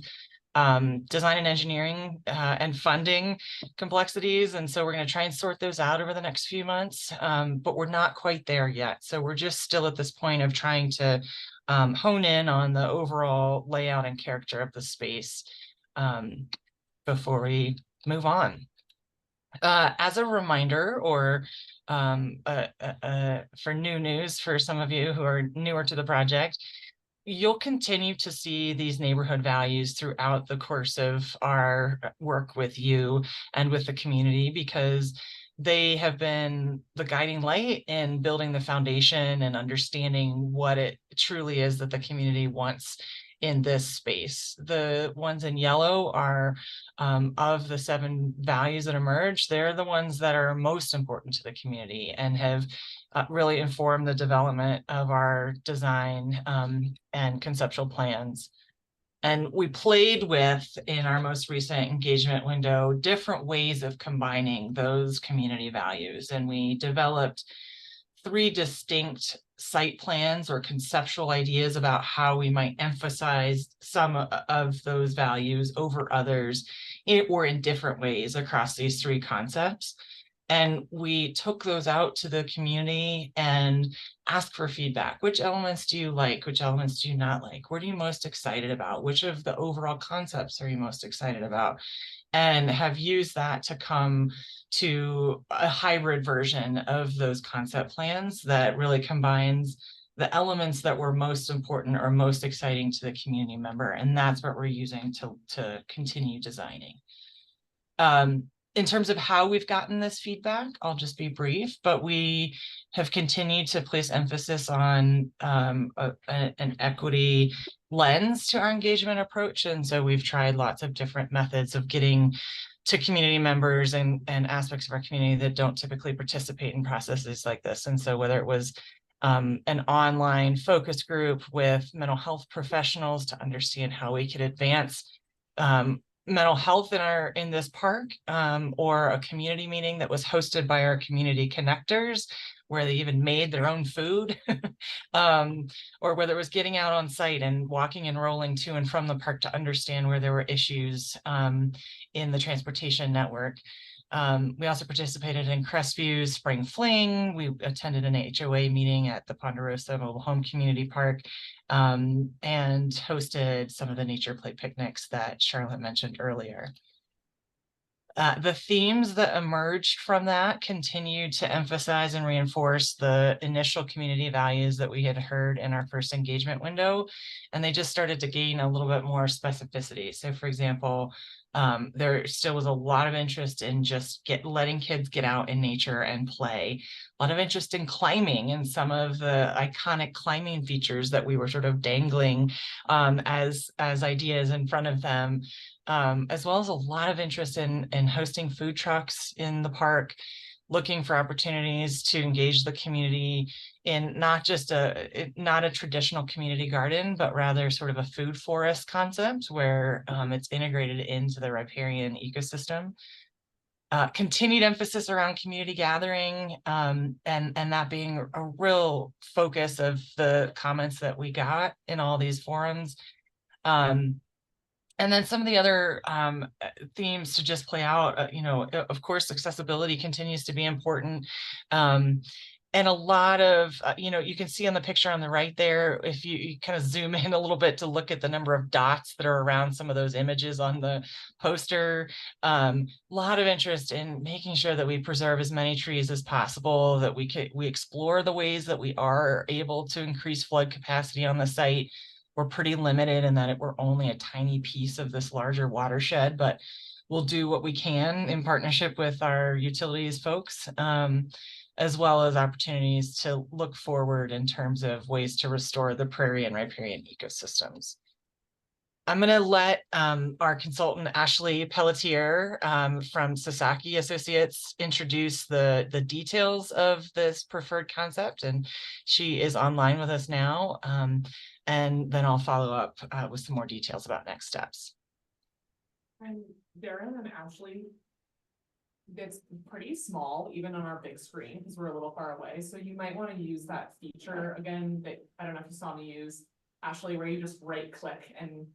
design and engineering and funding complexities. And so we're going to try and sort those out over the next few months, but we're not quite there yet. So we're just still at this point of trying to hone in on the overall layout and character of the space before we move on. As a reminder, or for new news for some of you who are newer to the project, you'll continue to see these neighborhood values throughout the course of our work with you and with the community, because they have been the guiding light in building the foundation and understanding what it truly is that the community wants in this space. The ones in yellow are of the 7 values that emerge, they're the ones that are most important to the community and have really informed the development of our design and conceptual plans. And we played with, in our most recent engagement window, different ways of combining those community values. And we developed 3 distinct site plans or conceptual ideas about how we might emphasize some of those values over others or in different ways across these 3 concepts. And we took those out to the community and asked for feedback. Which elements do you like? Which elements do you not like? What are you most excited about? Which of the overall concepts are you most excited about? And have used that to come to a hybrid version of those concept plans that really combines the elements that were most important or most exciting to the community member. And that's what we're using to continue designing. In terms of how we've gotten this feedback, I'll just be brief, but we have continued to place emphasis on an equity lens to our engagement approach. And so we've tried lots of different methods of getting to community members and aspects of our community that don't typically participate in processes like this. And so whether it was an online focus group with mental health professionals to understand how we could advance mental health in this park, or a community meeting that was hosted by our community connectors, where they even made their own food, or whether it was getting out on site and walking and rolling to and from the park to understand where there were issues in the transportation network. We also participated in Crestview Spring Fling. We attended an HOA meeting at the Ponderosa Mobile Home Community Park, and hosted some of the nature play picnics that Charlotte mentioned earlier. The themes that emerged from that continue to emphasize and reinforce the initial community values that we had heard in our first engagement window, and they just started to gain a little bit more specificity. So for example, there still was a lot of interest in just letting kids get out in nature and play. A lot of interest in climbing and some of the iconic climbing features that we were sort of dangling as ideas in front of them, as well as a lot of interest in hosting food trucks in the park, looking for opportunities to engage the community in not just not a traditional community garden, but rather sort of a food forest concept where it's integrated into the riparian ecosystem. Continued emphasis around community gathering, and that being a real focus of the comments that we got in all these forums. And then some of the other themes to just play out, of course, accessibility continues to be important. And a lot of, you can see on the picture on the right there, if you kind of zoom in a little bit to look at the number of dots that are around some of those images on the poster, a lot of interest in making sure that we preserve as many trees as possible, that we explore the ways that we are able to increase flood capacity on the site. We're pretty limited in that we're only a tiny piece of this larger watershed, but we'll do what we can in partnership with our utilities folks, as well as opportunities to look forward in terms of ways to restore the prairie and riparian ecosystems. I'm going to let our consultant, Ashley Pelletier from Sasaki Associates, introduce the details of this preferred concept, and she is online with us now. And then I'll follow up with some more details about next steps. And Darren and Ashley, it's pretty small, even on our big screen, because we're a little far away. So you might want to use that feature again that I don't know if you saw me use, Ashley, where you just right click and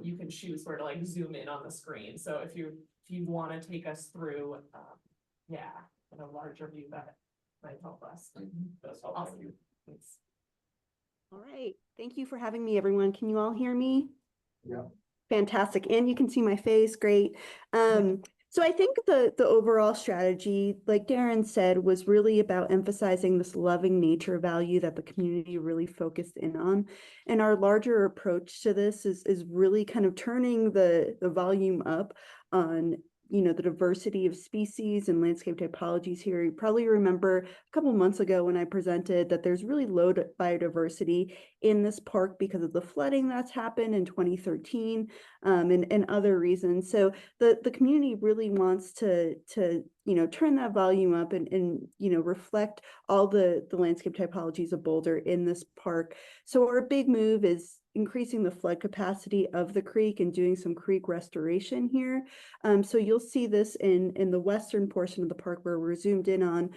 you can choose where to like zoom in on the screen. So if you want to take us through, in a larger view, that might help us. That's helpful. Awesome. Thanks. All right, thank you for having me, everyone. Can you all hear me? Yeah. Fantastic, and you can see my face, great. So I think the overall strategy, like Darren said, was really about emphasizing this loving nature value that the community really focused in on. And our larger approach to this is really kind of turning the volume up on, you know, the diversity of species and landscape typologies here. You probably remember a couple months ago when I presented that there's really low biodiversity in this park because of the flooding that's happened in 2013 and other reasons. So the community really wants to you know, turn that volume up and you know, reflect all the landscape typologies of Boulder in this park. So our big move is increasing the flood capacity of the creek and doing some creek restoration here. So you'll see this in the western portion of the park where we're zoomed in on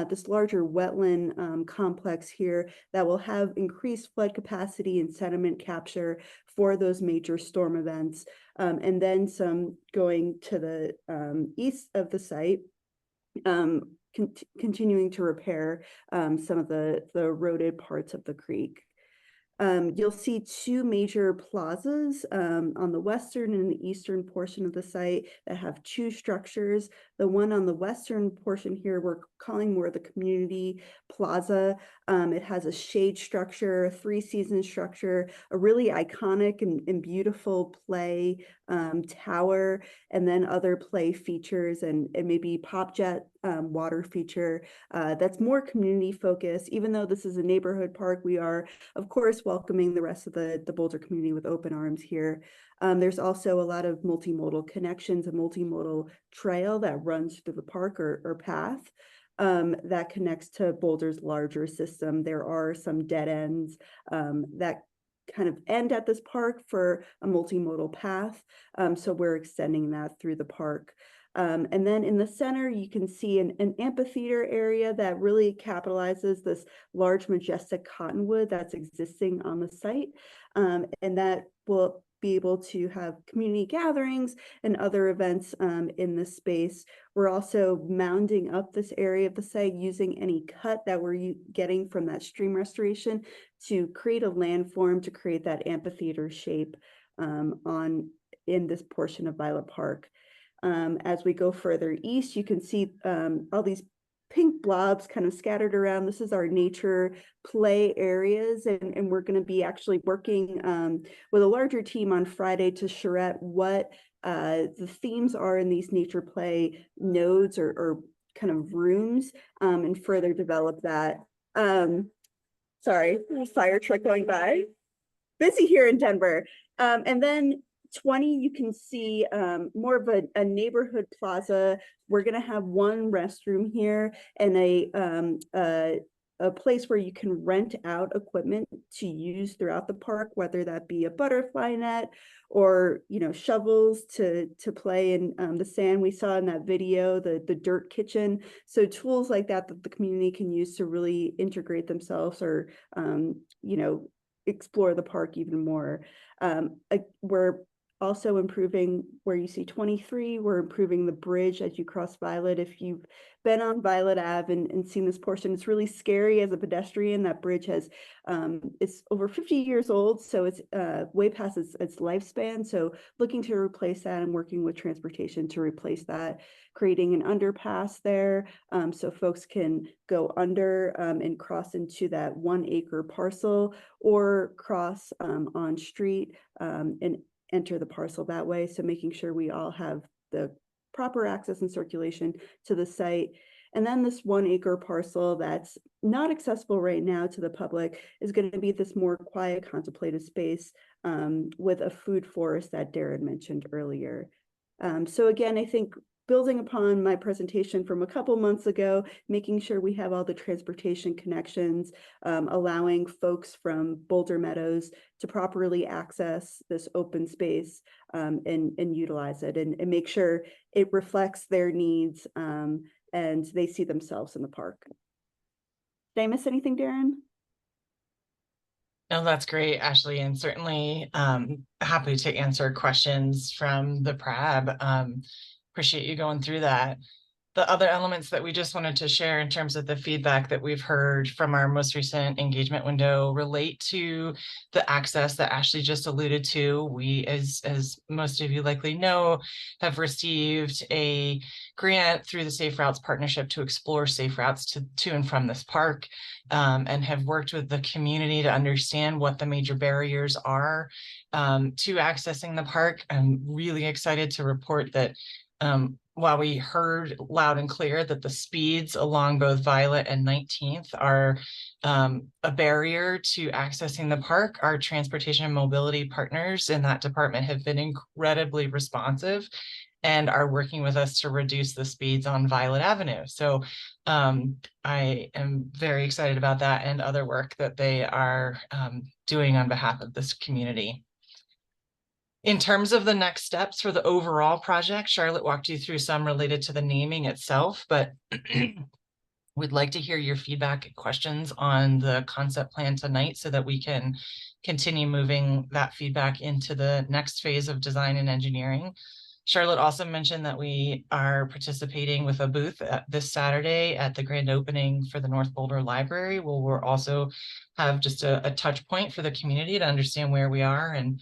this larger wetland complex here that will have increased flood capacity and sediment capture for those major storm events. And then some going to the east of the site, continuing to repair some of the eroded parts of the creek. You'll see two major plazas on the western and the eastern portion of the site that have two structures. The one on the western portion here, we're calling more the community plaza. It has a shade structure, a three-season structure, a really iconic and beautiful play tower, and then other play features and maybe pop jet water feature that's more community focused. Even though this is a neighborhood park, we are, of course, welcoming the rest of the Boulder community with open arms here. There's also a lot of multimodal connections, a multimodal trail that runs through the park or path that connects to Boulder's larger system. There are some dead ends that kind of end at this park for a multimodal path. So we're extending that through the park. And then in the center, you can see an amphitheater area that really capitalizes this large majestic cottonwood that's existing on the site. And that will be able to have community gatherings and other events in this space. We're also mounding up this area of the site using any cut that we're getting from that stream restoration to create a landform to create that amphitheater shape in this portion of Violet Park. As we go further east, you can see all these pink blobs kind of scattered around. This is our nature play areas, and we're going to be actually working with a larger team on Friday to charrette what the themes are in these nature play nodes or kind of rooms and further develop that. Sorry, fire truck going by. Busy here in Denver. And then 20, you can see more of a neighborhood plaza. We're going to have one restroom here and a place where you can rent out equipment to use throughout the park, whether that be a butterfly net or, you know, shovels to play in the sand we saw in that video, the dirt kitchen. So tools like that the community can use to really integrate themselves or, you know, explore the park even more. We're also improving where you see 23, we're improving the bridge as you cross Violet. If you've been on Violet Ave and seen this portion, it's really scary as a pedestrian. That bridge has, it's over 50 years old, so it's way past its lifespan. So looking to replace that and working with transportation to replace that, creating an underpass there so folks can go under and cross into that 1 acre parcel or cross on street and enter the parcel that way. So making sure we all have the proper access and circulation to the site. And then this 1 acre parcel that's not accessible right now to the public is going to be this more quiet contemplative space with a food forest that Darren mentioned earlier. So again, I think building upon my presentation from a couple months ago, making sure we have all the transportation connections, allowing folks from Boulder Meadows to properly access this open space and utilize it and make sure it reflects their needs and they see themselves in the park. Did I miss anything, Darren? No, that's great, Ashley, and certainly happy to answer questions from the PRAB. Appreciate you going through that. the other elements that we just wanted to share in terms of the feedback that we've heard from our most recent engagement window relate to the access that Ashley just alluded to. We, as most of you likely know, have received a grant through the Safe Routes Partnership to explore safe routes to and from this park, and have worked with the community to understand what the major barriers are to accessing the park. I'm really excited to report that while we heard loud and clear that the speeds along both Violet and 19th are a barrier to accessing the park, our transportation and mobility partners in that department have been incredibly responsive and are working with us to reduce the speeds on Violet Avenue. So I am very excited about that and other work that they are doing on behalf of this community. In terms of the next steps for the overall project, Charlotte walked you through some related to the naming itself, but we'd like to hear your feedback and questions on the concept plan tonight so that we can continue moving that feedback into the next phase of design and engineering. Charlotte also mentioned that we are participating with a booth this Saturday at the grand opening for the North Boulder Library, where we'll also have just a touch point for the community to understand where we are and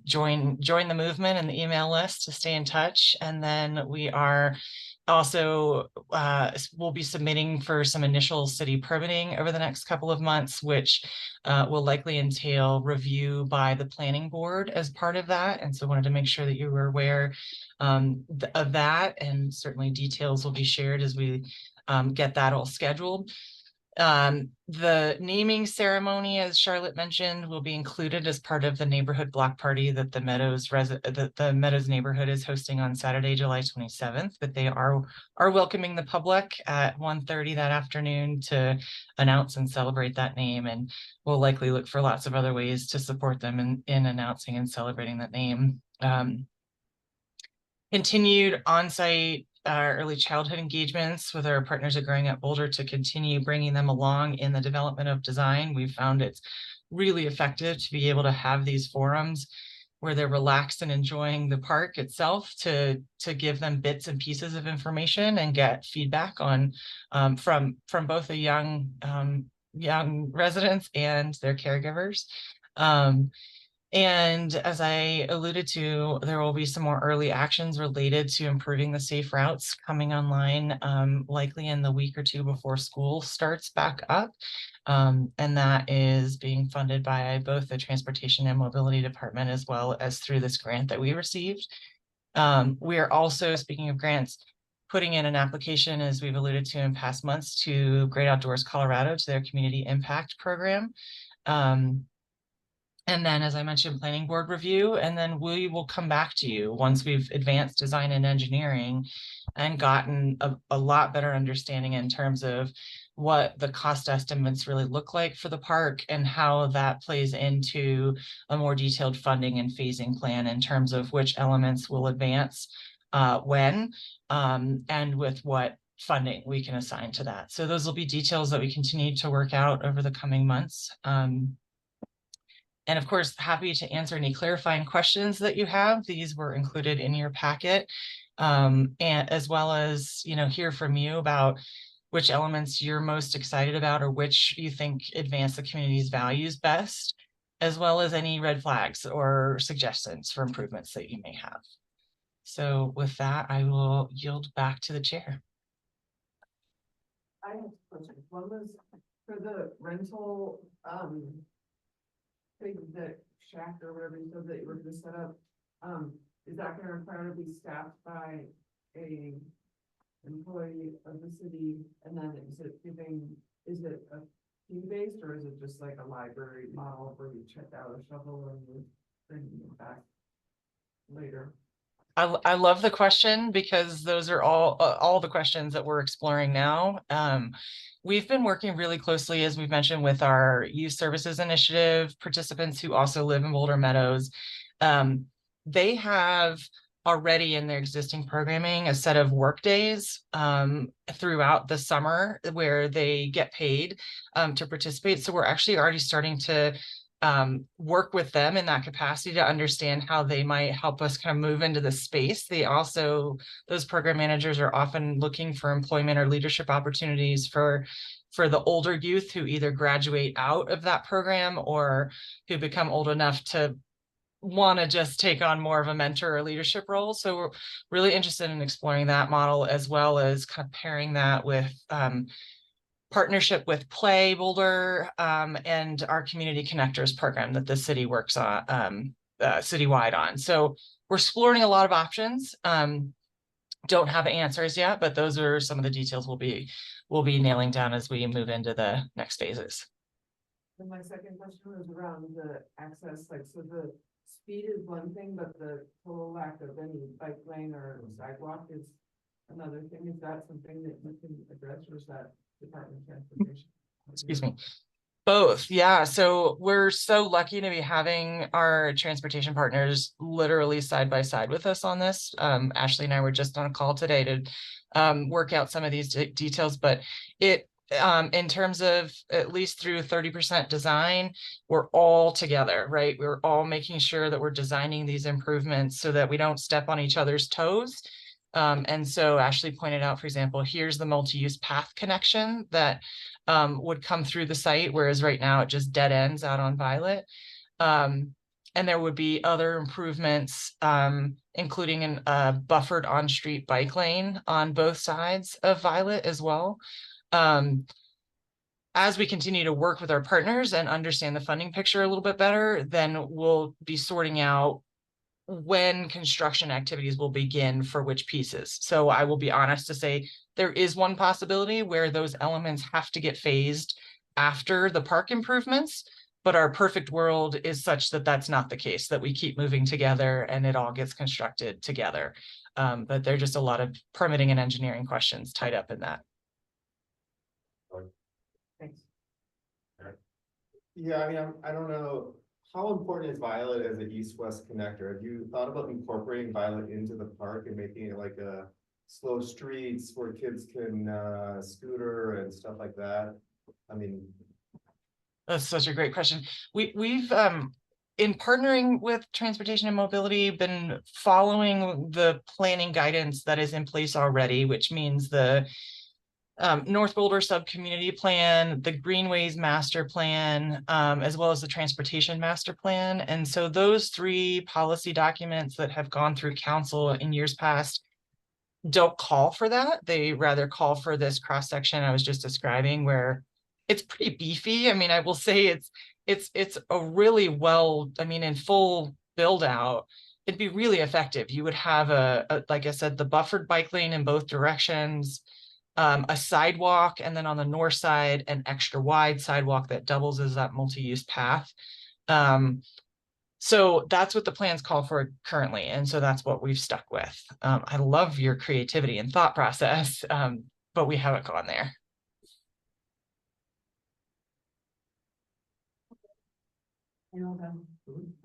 join the movement and the email list to stay in touch. And then we are also we'll be submitting for some initial city permitting over the next couple of months, which will likely entail review by the planning board as part of that. And so wanted to make sure that you were aware of that, and certainly details will be shared as we get that all scheduled. The naming ceremony, as Charlotte mentioned, will be included as part of the neighborhood block party that the Meadows neighborhood is hosting on Saturday, July 27th. But they are welcoming the public at 1:30 that afternoon to announce and celebrate that name, and we'll likely look for lots of other ways to support them in announcing and celebrating that name. Continued on-site early childhood engagements with our partners at Growing Up Boulder to continue bringing them along in the development of design. We've found it's really effective to be able to have these forums where they're relaxed and enjoying the park itself, to give them bits and pieces of information and get feedback on from both the young residents and their caregivers. And as I alluded to, there will be some more early actions related to improving the safe routes coming online, likely in the week or two before school starts back up. And that is being funded by both the Transportation and Mobility Department as well as through this grant that we received. We are also, speaking of grants, putting in an application, as we've alluded to in past months, to Great Outdoors Colorado, to their community impact program. And then, as I mentioned, planning board review, and then we will come back to you once we've advanced design and engineering and gotten a lot better understanding in terms of what the cost estimates really look like for the park and how that plays into a more detailed funding and phasing plan in terms of which elements will advance when and with what funding we can assign to that. So those will be details that we continue to work out over the coming months. And of course, happy to answer any clarifying questions that you have. These were included in your packet, and as well as, hear from you about which elements you're most excited about or which you think advance the community's values best, as well as any red flags or suggestions for improvements that you may have. So with that, I will yield back to the chair. I have two questions. One was for the rental, the shack or whatever you said that you were gonna set up, is that gonna require to be staffed by a employee of the city? And then is it a fee-based, or is it just like a library model where you check out a shovel and you bring it back later? I love the question, because those are all the questions that we're exploring now. We've been working really closely, as we've mentioned, with our Youth Services Initiative participants who also live in Boulder Meadows. They have already in their existing programming a set of work days throughout the summer where they get paid to participate. So we're actually already starting to work with them in that capacity to understand how they might help us kind of move into the space. Those program managers are often looking for employment or leadership opportunities for the older youth who either graduate out of that program or who become old enough to want to just take on more of a mentor or leadership role. So we're really interested in exploring that model, as well as kind of pairing that with partnership with Play Boulder and our Community Connectors program that the city works on citywide on. So we're exploring a lot of options. Don't have answers yet, but those are some of the details we'll be nailing down as we move into the next phases. And my second question was around the access, like, so the speed is one thing, but the total lack of any bike lane or sidewalk is another thing. Is that something that you can address, or is that Department of Transportation? Excuse me. Both, yeah. So we're so lucky to be having our transportation partners literally side by side with us on this. Ashley and I were just on a call today to work out some of these details, but in terms of at least through 30% design, we're all together, right? We're all making sure that we're designing these improvements so that we don't step on each other's toes. And so Ashley pointed out, for example, here's the multi-use path connection that would come through the site, whereas right now it just dead ends out on Violet. And there would be other improvements, including a buffered on-street bike lane on both sides of Violet as well. As we continue to work with our partners and understand the funding picture a little bit better, then we'll be sorting out when construction activities will begin for which pieces. So I will be honest to say there is one possibility where those elements have to get phased after the park improvements, but our perfect world is such that that's not the case, that we keep moving together and it all gets constructed together. But there are just a lot of permitting and engineering questions tied up in that. Thanks. Yeah, I mean, I don't know, how important is Violet as an east-west connector? Have you thought about incorporating Violet into the park and making it like a slow streets where kids can scooter and stuff like that? I mean, that's such a great question. We've in partnering with Transportation and Mobility, been following the planning guidance that is in place already, which means the North Boulder Sub-Community Plan, the Greenways Master Plan, as well as the Transportation Master Plan. And so those three policy documents that have gone through council in years past don't call for that. They rather call for this cross-section I was just describing, where it's pretty beefy. I mean, I will say it's a really well, I mean, in full build out, it'd be really effective. You would have a like I said, the buffered bike lane in both directions, a sidewalk, and then on the north side, an extra wide sidewalk that doubles as that multi-use path. So that's what the plans call for currently. And so that's what we've stuck with. I love your creativity and thought process, but we haven't gone there.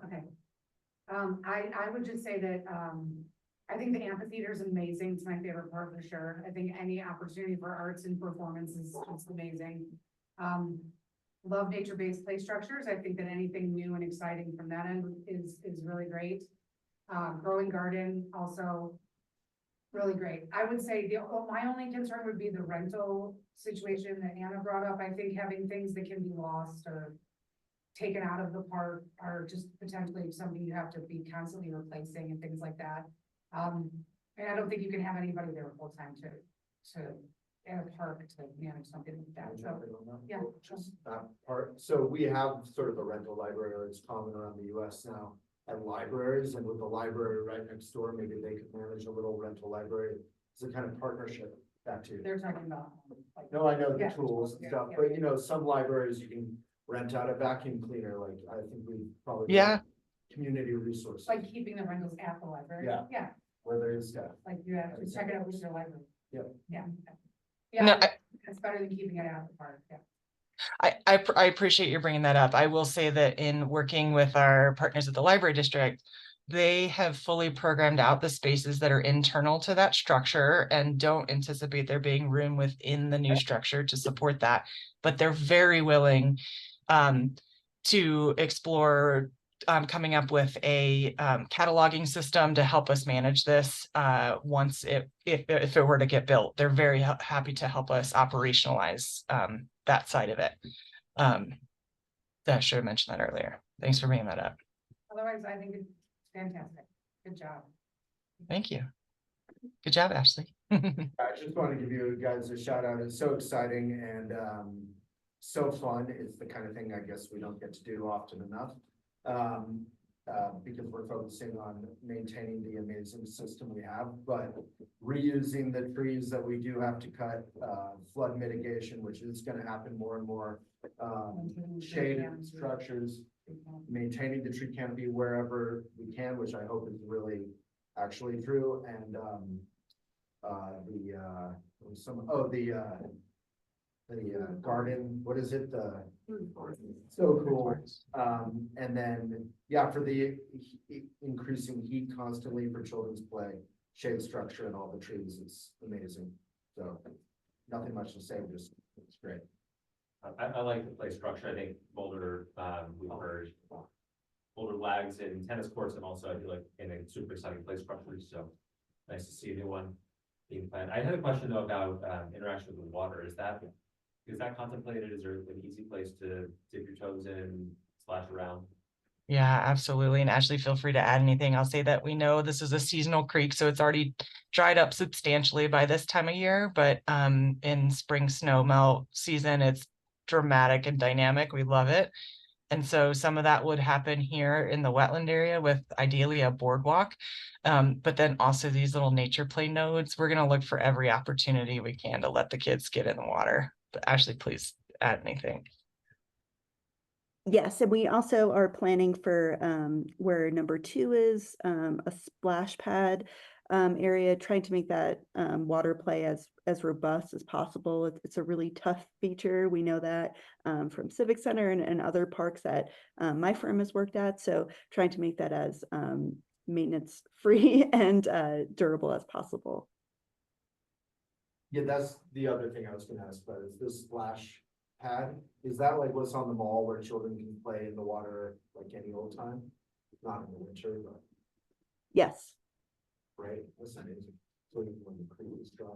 Okay. I would just say that, I think the amphitheater is amazing. It's my favorite part for sure. I think any opportunity for arts and performance is just amazing. Love nature-based play structures. I think that anything new and exciting from that end is really great. Growing garden also really great. I would say my only concern would be the rental situation that Anna brought up. I think having things that can be lost or taken out of the park are just potentially something you have to be constantly replacing and things like that. And I don't think you can have anybody there full time to in a park to manage something like that. So, yeah. Just that part. So we have sort of a rental library that's common around the US now at libraries, and with the library right next door, maybe they could manage a little rental library. It's a kind of partnership that too. They're talking about. Like, No, I know the yeah, tools and yeah, stuff, yeah. but you know, some libraries you can rent out a vacuum cleaner, like I think we probably. Yeah. Community resources. Like keeping the rentals at the library. Yeah. Yeah. Where there is staff. Like you have to check it out with your library. Yep. Yeah. No, Yeah. It's better than keeping it out of the park. Yeah. I appreciate you bringing that up. I will say that in working with our partners at the library district, they have fully programmed out the spaces that are internal to that structure and don't anticipate there being room within the new structure to support that. But they're very willing to explore coming up with a cataloging system to help us manage this once if it were to get built. They're very happy to help us operationalize that side of it. I should have mentioned that earlier. Thanks for bringing that up. Otherwise, I think it's fantastic. Good job. Thank you. Good job, Ashley. I just want to give you guys a shout out. It's so exciting and so fun. It's the kind of thing I guess we don't get to do often enough. Because we're focusing on maintaining the amazing system we have, but reusing the trees that we do have to cut, flood mitigation, which is going to happen more and more, shade structures, maintaining the tree canopy wherever we can, which I hope is really actually true, and the garden, what is it? So cool. And then, yeah, for the increasing heat constantly for children's play, shade structure and all the trees, it's amazing. So nothing much to say, just it's great. I like the play structure. I think Boulder, we've heard Boulder lags in tennis courts and also I feel like in a super exciting play structure. So nice to see a new one being planned. I had a question though about interaction with water. Is that contemplated? Is there an easy place to dip your toes in, splash around? Yeah, absolutely. And Ashley, feel free to add anything. I'll say that we know this is a seasonal creek, so it's already dried up substantially by this time of year, but in spring snow melt season, it's dramatic and dynamic. We love it. And so some of that would happen here in the wetland area with ideally a boardwalk. But then also these little nature play nodes, we're going to look for every opportunity we can to let the kids get in the water. But Ashley, please add anything. Yes, and we also are planning for where number 2 is, a splash pad area, trying to make that water play as robust as possible. It's a really tough feature. We know that from Civic Center and other parks that my firm has worked at. So trying to make that as maintenance free and durable as possible. Yeah, that's the other thing I was gonna ask about is this splash pad. Is that like what's on the mall where children can play in the water like any old time? Not in the winter, but. Yes. Right, that's amazing. So when the creek is dry.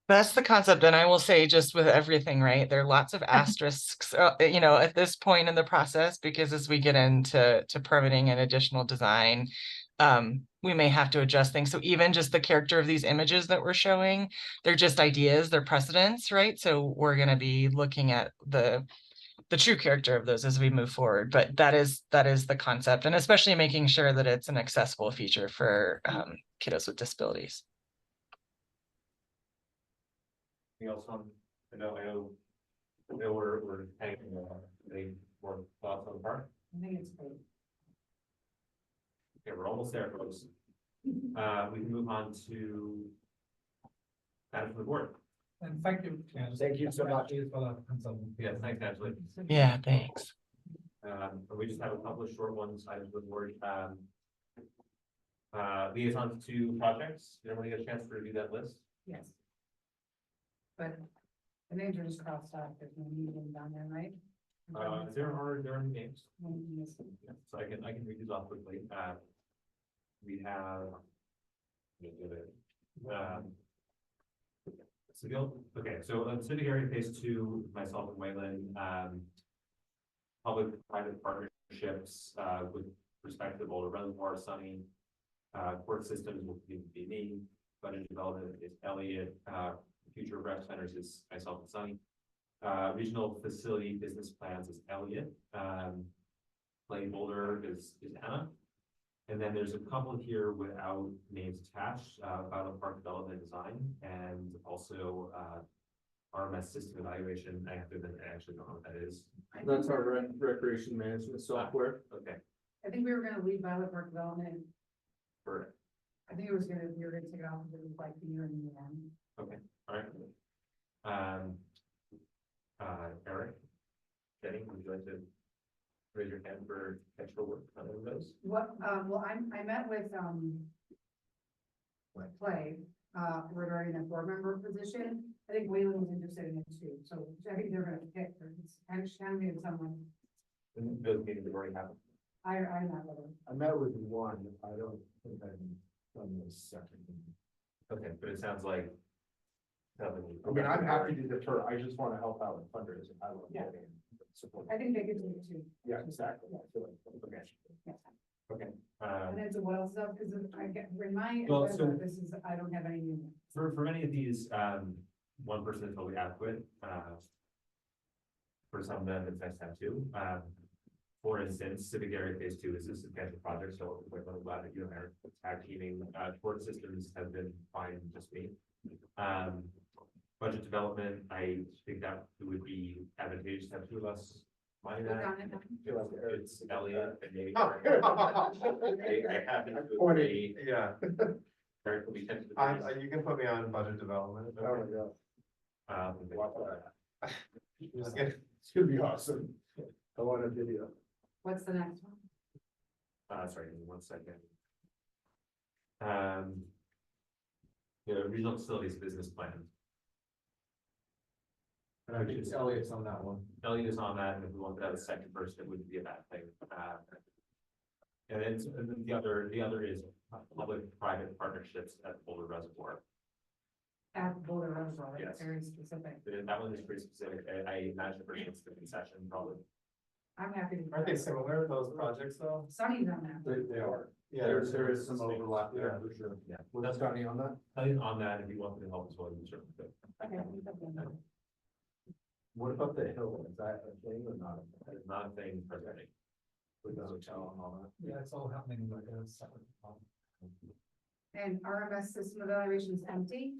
That's the concept. And I will say just with everything, right, there are lots of asterisks, you know, at this point in the process, because as we get into permitting and additional design, we may have to adjust things. So even just the character of these images that we're showing, they're just ideas, they're precedents, right? So we're going to be looking at the true character of those as we move forward. But that is the concept, and especially making sure that it's an accessible feature for kiddos with disabilities. Anything else on, I know we're hanging, any more thoughts on the park? I think it's great. Okay, we're almost there, folks. We can move on to matters from the board. And thank you. Thank you so much. For the consultant. Yes, thanks, Ashley. Yeah, thanks. We just have a couple of short ones, items with the board. Liaisons to projects. Did everybody get a chance to review that list? Yes. But the names are just crossed out. There's no meeting down there, right? There are names. Yes. Yeah, so I can read these off quickly. We have. So Civic Area Phase 2, myself and Waylon, public-private partnerships with respect to Boulder Reservoir, Sunny, court systems will be me, budget development is Elliot, future rec centers is myself and Sunny. Regional facility business plans is Elliot. Plain Boulder is Anna. And then there's a couple here without names attached, Violent Park Development Design, and also RMS System Evaluation. I have to admit, I actually don't know what that is. That's our recreation management software. Okay. I think we were gonna leave Violet Park Development. Correct. I think we were gonna take it off because it was like the year in the end. Okay, all right. Eric, Jenny, would you like to raise your hand for extra work on any of those? What, well, I met with, Play, regarding a board member position. I think Waylon was interested in it too, so I think they're gonna pick, or it's kind of needed someone And those meetings have already happened. I'm not really. I met with one, I don't think I've done the second. Okay, but it sounds like. I mean, I'm happy to defer, I just wanna help out with fundraising, I love Yeah. getting support. I think they could do it too. Yeah, exactly. Okay. Yeah. Okay, And it's a well stuff, because I get, remind, Well, so- this is, I don't have any new. ones. for many of these, one person is totally adequate, for some of them, it's nice to have two, for instance, Civic Area Phase 2 is a substantial project, so we're really glad that you and I are tag teaming, toward systems have been fine, just me. Budget development, I think that it would be advantageous to have two of us. Mind that, it's Elliot and maybe. I happen to agree. Yeah. Eric will be tempted to I, do you can put me on budget development. Oh my god. It's gonna be awesome. I want a video. What's the next one? Sorry, give me 1 second. The regional facilities business plan. And I think it's Elliot's on that one. Elliot is on that, and if we wanted to have a second person, it wouldn't be a bad thing. And then the other is public-private partnerships at Boulder Reservoir. At Boulder Reservoir, Yes. it's very specific. That one is pretty specific. I imagine the person that's the concession probably. I'm happy to. Aren't they similar, those projects though? Sunny's on that. They are. Yeah, There is some overlap there for sure. Yeah. Was Scotty on that? Elliot on that, if you want me to help as well, you certainly could. Okay. What about the hill? Is that a thing or not? That is not a thing presenting. With the hotel and all that? Yeah, it's all happening like a separate. And RMS system evaluation is empty.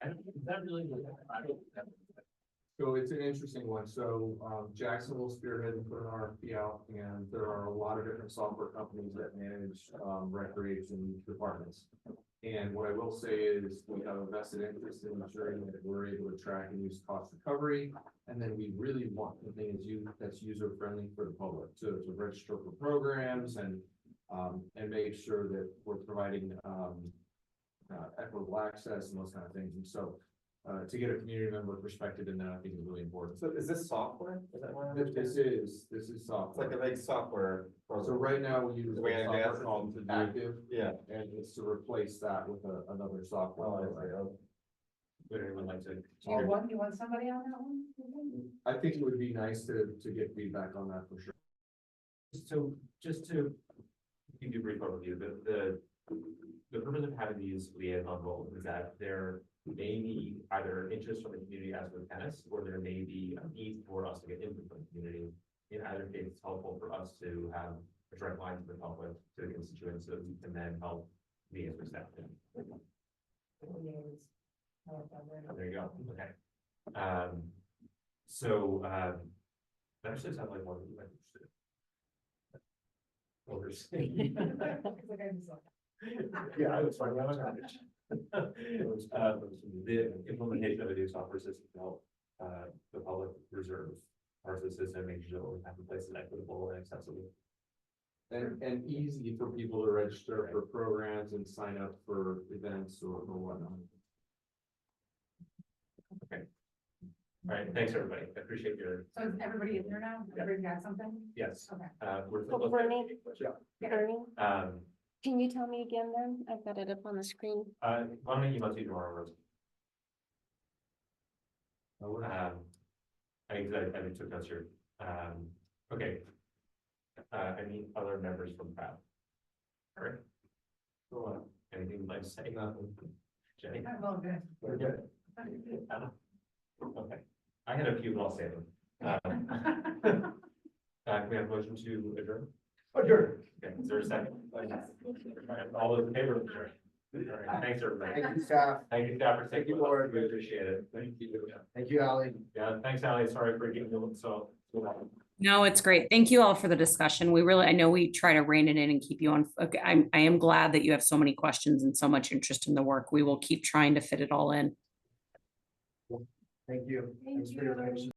Is that really? So it's an interesting one. So Jacksonville spearhead and put an RFP out, and there are a lot of different software companies that manage recreation departments. And what I will say is we have a vested interest in ensuring that we're able to track and use cost recovery. And then we really want something that's user friendly for the public to register for programs and make sure that we're providing equitable access and those kind of things. And so to get a community member perspective in that, I think is really important. So is this software? Is that what? This is It's software. like a big software. So right now we use a We have software gas called and- Active, Yeah. and it's to replace that with another software. Would anyone like to? You want somebody on that one? I think it would be nice to get feedback on that for sure. So just to give you a brief overview, the purpose of having these liaison roles is that there may be either interest from the community as with tennis, or there may be a need for us to get input from the community. In either case, it's helpful for us to have a direct line to the public, to the constituents, so we can then help me as staff. There you go, okay. That actually sounds like one that you might be interested in. Yeah, I was fine. The implementation of a new software system to help the public reserve our system, making sure that we have the places equitable and accessible. And easy for people to register for programs and sign up for events or whatnot. Okay. All right, thanks, everybody. I appreciate your, So is everybody in there now? Everybody got something? yes. Okay. We're. Bernie? Yeah. Bernie, Um, can you tell me again then? I've got it up on the screen. why don't I email to you tomorrow, Rose? I took notes here. Okay. Any other members from crowd? All right. So, anything you'd like to say? Jenny? I'm all good. We're good. Okay, I had a few, but I'll say them. Can we have a motion to adjourn? Adjourn. Okay, is there a second? All right, all those in favor of adjourn? All right, thanks, everybody. Thank you, staff. Thank you, staff, for Thank taking you, Lauren. We appreciate it. Thank you. Thank you, Ally. Yeah, thanks, Ally. Sorry for giving you so. No, it's great. Thank you all for the discussion. I know we try to rein it in and keep you on. Okay, I am glad that you have so many questions and so much interest in the work. We will keep trying to fit it all in. Thank you. Thank Thanks for your you. patience.